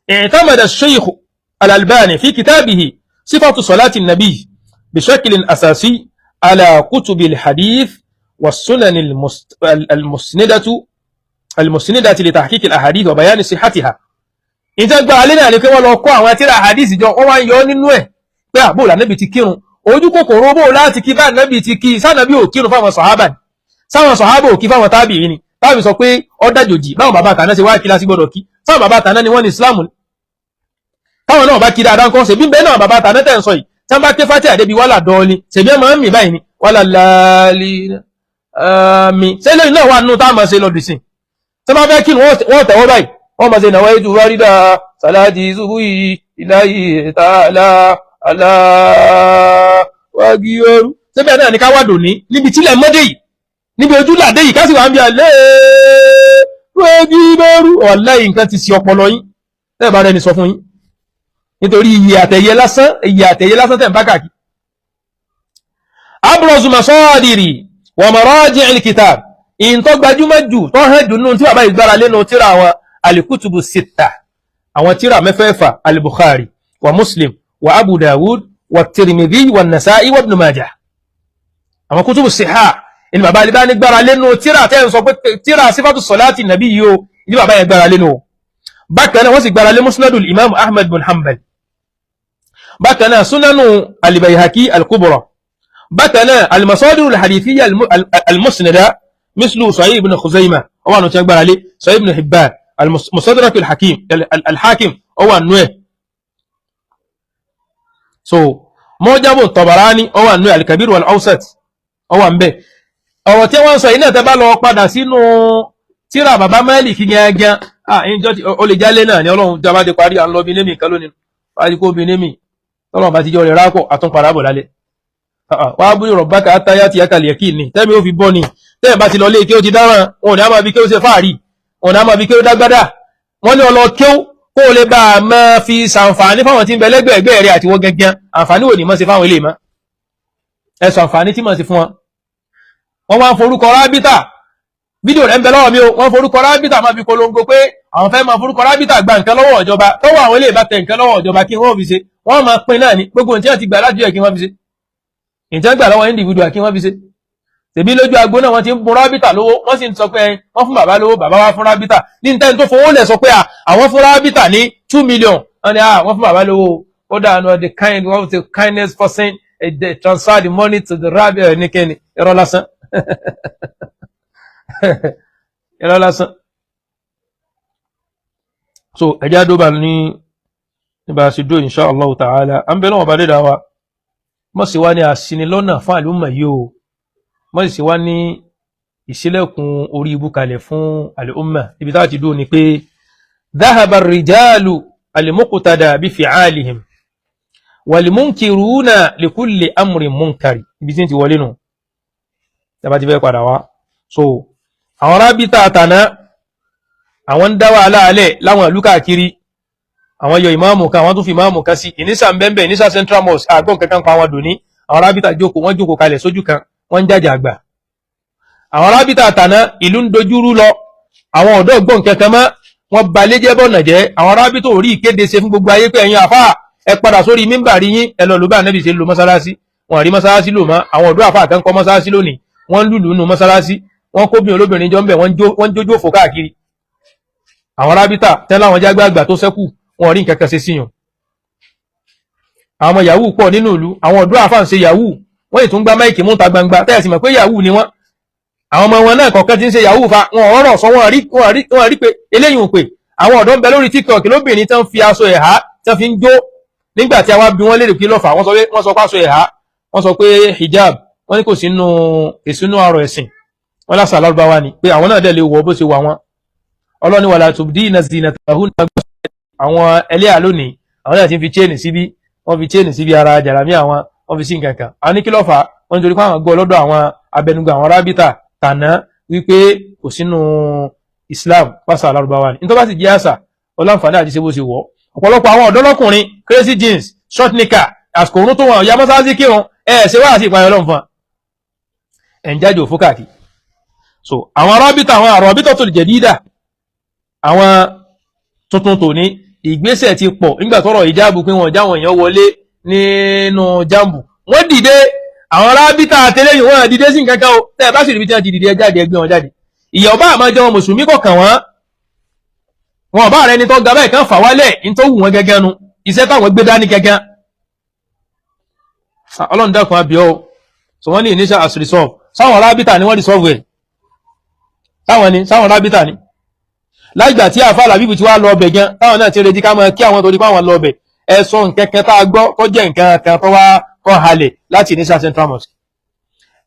i'tamada Shaykh al-Albani fi kitabihi sífàtù sọ̀láti nàbí bishakilin asasi ala kutubil hadith والسنن المسندة لتحقيق الأحاديث وبيان صحتها ìtẹ́ gba alẹ́ náà ni pé wọ́n lọ kọ́ àwọn tíra hadith jọ wọ́n wá ń yọ nínú ẹ̀ pé àbò lànàbì ti kírun ojú kòkòrò bó láti kí bá nàbì ti kí sánàbì ò kírun fáwọn sọ̀hábà ní sáwọn sọ̀hábà ò kí fáwọn tábìí ni táàbì sọ pé ó dájòjì báwọn bàbá àtàná ṣe wá kí lásì gbọ́dọ̀ kí táwọn bàbá àtàná ni wọ́n ní Islam táwọn náà bá kí dáadáa kọ́ ṣèbí bẹ́ẹ̀ náà bàbá àtàná tẹ̀ ń sọ yìí tí wọ́n bá ké fátì àdébi wàhálà dọ́ọ̀lì ṣèbí ẹ̀ máa ń mì báyìí ni wàhálà láàlì mi ṣé lẹ́yìn náà wà nínú táwọn máa ṣe lọ́dún sí tí wọ́n fẹ́ kí wọ́n tẹ̀wọ́ báyìí wọ́n máa ṣe nàwọ́ ètò wárídà sàláàdì ṣubúyì ìláyì tààlà aláwàgíọ́rù síbẹ̀ náà ní ká wà dòní níbi tílẹ̀ mọ́dé yìí níbi ojúlàdé yìí ká sì wà ń bí alẹ́ wẹ́gíbẹ́rù ọ̀láyì nǹkan ti sí ọpọlọ yín tẹ́ẹ̀ bá rẹni sọ fún yín nítorí iye àtẹ̀yẹ lásán tẹ̀ ń bá kàkí. abrazu masadiri wa maraji al-kitab in tó gbajúmọ̀ jù tó hàn jù nínú tí bàbá ìgbára lẹ́nu tíra àwọn alikutubu sita àwọn tíra mẹ́fẹ̀ẹ̀fà al-Bukhari wa Muslim wa Abu Dawud wa Tirmidhi wa Nasa'i wa Ibn Majah àwọn kutubu siha in bàbá ìgbára ní gbára lẹ́nu tíra tẹ́ ń sọ pé tíra sífàtù sọláàtì nàbí yìí o ní bàbá ìgbára lẹ́nu bákan náà wọ́n sì gbára lé musnadul imam Ahmad bin Hanbal bákan náà sunanu al-Bayhaqi al-Kubra bákan náà al-masadir al-hadithiyya al-musnada mislu Sahih ibn Khuzaymah ó wà nù tí gbára lé Sahih ibn Hibban al-Mustadrak al-Hakim ó wà nù ẹ̀ so Mu'jam Tabarani ó wà nù al-Kabir wal-Awsat ó wà ń bẹ̀ ọ̀rọ̀ tí wọ́n sọ iná tẹ́ bá lọ padà sínú tíra bàbá Málíkì gẹ́gẹ́ ìjọ ó lè jálé náà ni Ọlọ́run jábá dé parí à ń lọ bí némì kan lónìí wájú kó bí némì tọ́lọ̀ bá ti jọ rẹ̀ rákọ̀ àtúnpadà bọ̀ lálẹ́ wá búrú rabbaka àtàyà ti yàkàlẹ̀ kí ni tẹ́mi ó fi bọ́ ni tẹ́mi bá ti lọ lé kí ó ti dáràn wọn ò ní a máa fi kí ó ṣe fáàrí wọn ò ní a máa fi kí ó dágbádá wọn ní ọlọ kí ó kó o lè bá a máa fi ṣàǹfààní fáwọn tí ń bẹ lẹ́gbẹ̀ẹ́gbẹ́ rẹ̀ àti wọ́n gẹ́gẹ́ àǹfààní wò ní mọ́ sí fáwọn ilé mọ́ ẹ̀sùn àǹfààní tí mọ̀ sí fún wọn. wọ́n wá ń forúkọ Rabita fídíò rẹ̀ ń bẹ lọ́wọ́ mi o wọ́n forúkọ Rabita máa fi polongo pé àwọn fẹ́ máa forúkọ Rabita gba nǹkan lọ́wọ́ ìjọba tọ́wọ́ àwọn ilé ìbá tẹ nǹkan lọ́wọ́ ìjọba kí wọ́n fi ṣe wọ́n máa pín náà ní gbogbo nǹkan tí wọ́n ti gbà lájú ẹ̀ kí wọ́n fi ṣe nǹkan gbà lọ́wọ́ individual kí wọ́n fi ṣe tèmi lójú agbo náà wọ́n ti ń fún Rabita lówó wọ́n sì ń sọ pé wọ́n fún bàbá lówó bàbá wá fún Rabita ní nǹkan tó fowó lẹ̀ sọ pé àwọn fún Rabita ní 2 million wọ́n ní wọ́n fún bàbá lówó ó dànù the kindness person they transfer the money to the Rabita nìkẹ́ni ẹ̀rọ lásán ẹ̀rọ lásán so ẹjá dóbà ní níbà sí dó insha Allah ta'ala an bẹ̀rẹ̀ wọn bá dédà wa mọ́ sí wá ní àṣìnilọ́nà fún àlúmọ̀ yìí o mọ́ sí wá ní ìṣílẹ̀kùn orí ibú kalẹ̀ fún àlúmọ̀ ibi tá ti dó ni pé dhahaba ar-rijalu al-muqtada bi fi'alihim wal-munkiruna li kulli amrin munkari ibi tí ti wọlé nù tàbá ti fẹ́ padà wá so àwọn Rabita àtàná àwọn ń dá wàhálà alẹ́ láwọn ìlú káàkiri àwọn yọ ìmáàmù kan àwọn tún fi ìmáàmù kan sí ìnísà mbẹ́mbẹ́ ìnísà Central Mosque àgbọ̀n kankan pa àwọn dòní àwọn Rabita wọ́n jókòó kalẹ̀ sójú kan wọ́n ń jàjà àgbà àwọn Rabita àtàná ìlú ń dojúrú lọ àwọn ọ̀dọ́ gbọ̀n kankan mọ́ wọ́n ba léjẹ́ bọ̀nà jẹ́ àwọn Rabita ò rí ìkéde ṣe fún gbogbo ayé pé ẹ̀yin àfáà ẹ padà sórí mímbàrí yín ẹ lọ ló bá Ànábì ṣe lo mọ́sálásí wọn rí mọ́sálásí lò mọ́ àwọn ọ̀dọ́ àfáà kan kọ́ mọ́sálásí lónìí wọ́n lùlù nù mọ́sálásí wọ́n kóbìn olóbìnrin jọ ń bẹ̀ wọ́n jójó fò káàkiri àwọn Rabita tẹ́lá àwọn jágbàgbà tó sẹ́kù wọn rí nǹkan kan ṣe síyàn àwọn ọmọ yahoo pọ̀ nínú ìlú àwọn ọ̀dọ́ àfáà ń ṣe yahoo wọ́n ì tún gbá máìkì mú ta gbangba tẹ́yà mọ̀ pé yahoo ni wọ́n àwọn ọmọ wọn náà kọ̀ọ̀kan ti ń ṣe yahoo fa wọn ọ̀rọ̀ sọ wọn rí pé eléyìí ò pé àwọn ọ̀dọ́ ń bẹ lórí TikTok lóbìnrin tán fi aṣọ ẹ̀há tán fi ń jó nígbà tí a wá bí wọ́n léèrè kí lọ́fà wọ́n sọ pé aṣọ ẹ̀há wọ́n sọ pé hijab wọ́n ní kò sínú ìsúnú àrọ̀ ẹ̀sìn wọ́n lásà lárúbáwá ni pé àwọn náà dẹ̀ lè wọ bó ṣe wà wọn ọlọ́ni wala tubdina zinatahunna àwọn ẹlẹ́yà lónìí àwọn náà ti fi chain síbí wọ́n fi chain síbí ara jàlámí àwọn wọ́n fi sí nǹkan kan àwọn ní kí ló fà wọ́n nítorí pé àwọn gbọ́ lọ́dọ̀ àwọn abẹnugan àwọn Rabita tàná wípé kò sínú Islam pàṣà lárúbáwá ni nítorí bá sì jẹ́ àṣà ọlọ́nfààní àti ṣe bó ṣe wọ̀ ọ̀pọ̀lọpọ̀ àwọn ọ̀dọ́ lọ́kùnrin crazy jeans short knicker àsìkò òun tó wọn ọ̀yà mọ́sáàsì kírun ṣe wá sí ìpayọ̀ lọ́nfà ẹ̀ ń jáde òfó káàkiri so àwọn Rabita àwọn Rabitatul jadida àwọn tuntun tò ní ìgbésẹ̀ ti pọ̀ nígbà tọ́rọ̀ ìjáàbù pé wọ́n jáwọn èèyàn wọlé nínú jambu wọ́n dìde àwọn Rabita àtẹlẹ́yìn wọ́n dìde sí nǹkan kan o tẹ́ bá sì rí bí tí wọ́n ti dìde jáde ẹgbẹ́ wọn jáde ìyà ọba àmọ́ jẹ́ wọn mùsùlùmí kọ̀ọ̀kan wọn ọba rẹ ni tó ga báyìí kan fà wálẹ̀ ní tó wù wọn gẹ́gẹ́ nu iṣẹ́ táwọn gbé dání gẹ́gẹ́ ọlọ́run dákun abíọ́ so wọ́n ní initial as resolve sáwọn Rabita ni wọ́n resolve ẹ̀ táwọn ni sáwọn Rabita ni láìgbà tí àfà làbíbù ti wá lọ ọbẹ̀ gan táwọn náà ti retí ká mọ kí àwọn torí páwọn lọ ọbẹ̀ ẹ sọ nǹkan kan tá a gbọ́ tó jẹ́ nǹkan kan tó wá kọ́ halẹ̀ láti Inisa Central Mosque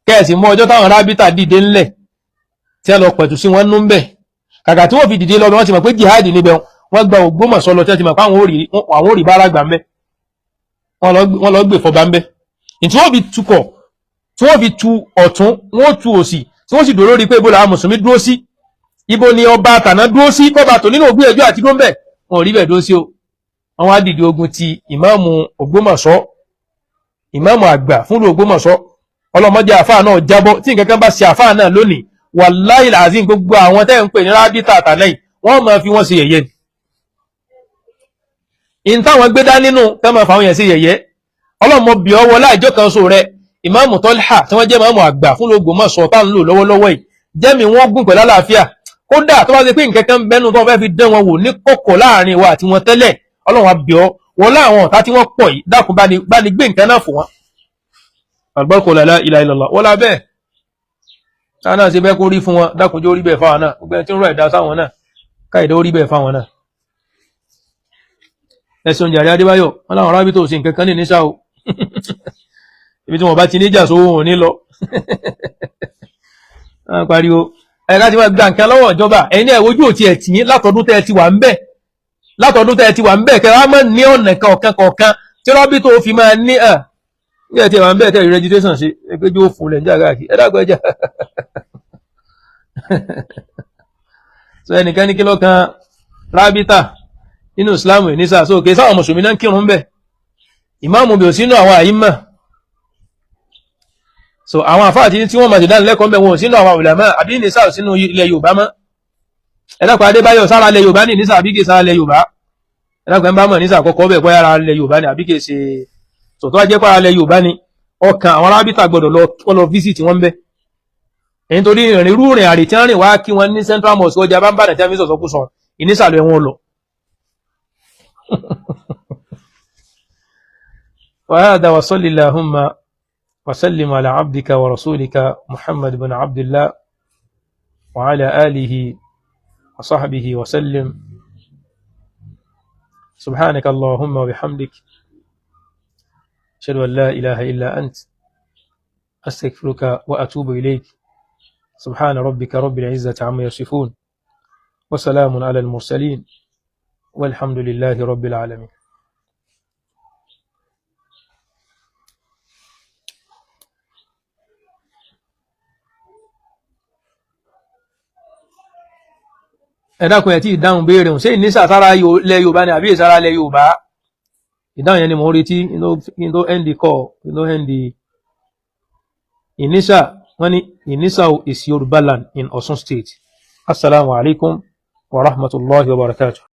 kẹ́ẹ̀sì mú ọjọ́ táwọn Rabita dìde ńlẹ̀ tí ẹ lọ pẹ̀tù sí wọn nú ń bẹ̀ kàkà tí wọ́n fi dìde lọ́bẹ̀ wọ́n ti mọ̀ pé jihad níbẹ̀ wọ́n gba Ògbómọ̀ṣọ́ lọ tí wọ́n ti mọ̀ pé àwọn ò rí bára gbà ń bẹ̀ wọ́n lọ gbé fọba ń bẹ̀ tí wọ́n fi tukọ̀ tí wọ́n fi tu ọ̀tún wọ́n tu òsì tí wọ́n sì dúró lórí pé ibo làwọn mùsùlùmí dúró sí ibo ni ọba àtàná dúró sí kọba tó nínú ògbé ẹjọ́ àti dúró ń bẹ̀ wọn ò rí bẹ̀ dúró sí o wọ́n wá dìde ogun ti ìmáàmù Ògbómọ̀ṣọ́ ìmáàmù àgbà fúnlùú Ògbómọ̀ṣọ́ ọlọ́mọdé àfáà náà jábọ́ tí nǹkan kan bá ṣe àfáà náà lónìí wàláhì làzín gbogbo àwọn tẹ́ ń pè ní Rabita àtàlẹ́yìn wọ́n máa fi wọ́n ṣe yẹ̀yẹ́ in táwọn gbé dá nínú tẹ́ máa fàwọn yẹn ṣe yẹ̀yẹ́ ọlọ́mọ bí ọwọ́ láìjọ́ kan so rẹ ìmáàmù Tọ́lá tí wọ́n jẹ́ ìmáàmù àgbà fún Ògbómọ̀ṣọ́ tá ń lò lọ́wọ́lọ́wọ́ yìí jẹ́mi wọ́n gùn pẹ̀lú àlàáfíà kódà tó bá ṣe pé nǹkan kan bẹ́nu tó fẹ́ fi dán wọn wò ní kọ̀kọ̀ láàrin wa àti wọn tẹ́lẹ̀ ọlọ́run àbíọ́ wọn láwọn ọ̀tá tí wọ́n pọ̀ yìí dákun bá ní gbé nǹkan náà fún wọn. àgbọ̀kọ̀ la ilaha illallah wọ́n la bẹ́ẹ̀ táwọn náà ṣe bẹ́ẹ̀ kó rí fún wọn dákun jó rí bẹ́ẹ̀ fáwọn náà gbogbo ẹni tí ń rọ ẹ̀dá sáwọn náà káìdá ó rí bẹ́ẹ̀ fáwọn náà. ẹ̀sùn jàre Adébáyọ̀ wọn láwọn Rabita ò sí nǹkan kan ní Inisa o ibi tí wọn bá ti níjà sówó wọn ní lọ pariwo ẹ̀ka ti máa gba nǹkan lọ́wọ́ ìjọba ẹ̀yin náà ojú òtí ẹ̀ tì yín látọdún tẹ́ ẹ ti wà ń bẹ̀ kẹ́ wá mọ́ ní ọ̀nà kọ̀ọ̀kan tí Rabita tó fi máa ní ní ẹ̀ tí ẹ̀ wà ń bẹ̀ tẹ́ registration ṣe ẹgbẹ́jú òfò lẹ̀ ń jà káàkiri ẹ dákun ẹja so ẹnìkan ní kí lọ́kàn Rabita nínú Islam Inisa so kì í sáwọn mùsùlùmí náà ń kírun bẹ̀ ìmáàmù bí ò sínú àwọn àyímà so àwọn àfáà tí wọ́n máa ṣèdánù lẹ́kọ̀ọ́ mẹ́ wọn ò sínú àwọn ulama àbí Inisa ò sínú ilẹ̀ Yorùbá mọ́ ẹ dákun Adébáyọ̀ sára ilẹ̀ Yorùbá ní Inisa àbí kì í sára ilẹ̀ Yorùbá ẹ dákun ẹ bá mọ̀ Inisa àkọ́kọ́ bẹ̀ bóyá ara ilẹ̀ Yorùbá ni àbí kì í ṣe tòótọ́ ajẹ́ pàrọ̀ ilẹ̀ Yorùbá ni ọkàn àwọn Rabita gbọ́dọ̀ lọ visit wọn bẹ́ ẹ̀yìn torí irú rìn àrè tí wọ́n rìn wá kí wọ́n ní Central Mosque ọjà bá ń bàdàn tí wọ́n fi sọ̀sọ́ kú sọ Inisa lọ ẹ̀wọ̀n lọ. وهذا وصل اللهم وسلم على عبدك ورسولك محمد بن عبد الله وعلى آله وصحبه وسلم سبحانك اللهم وبحمدك أشهد أن لا إله إلا أنت أستغفرك وأتوب إليك سبحان ربك رب العزة عما يصفون وسلام على المرسلين والحمد لله رب العالمين. ẹ dákun ẹ tí ìdáhùn béèrè hùn ṣé Inisa sára ilẹ̀ Yorùbá ni àbí ìsára ilẹ̀ Yorùbá ìdáhùn yẹn ni mo ń retí in tó end call in tó end Inisa wọ́n ní Inisa is Yoruba land in Osun State. Assalamu alaikum wa rahmatullahi wa barakatuh.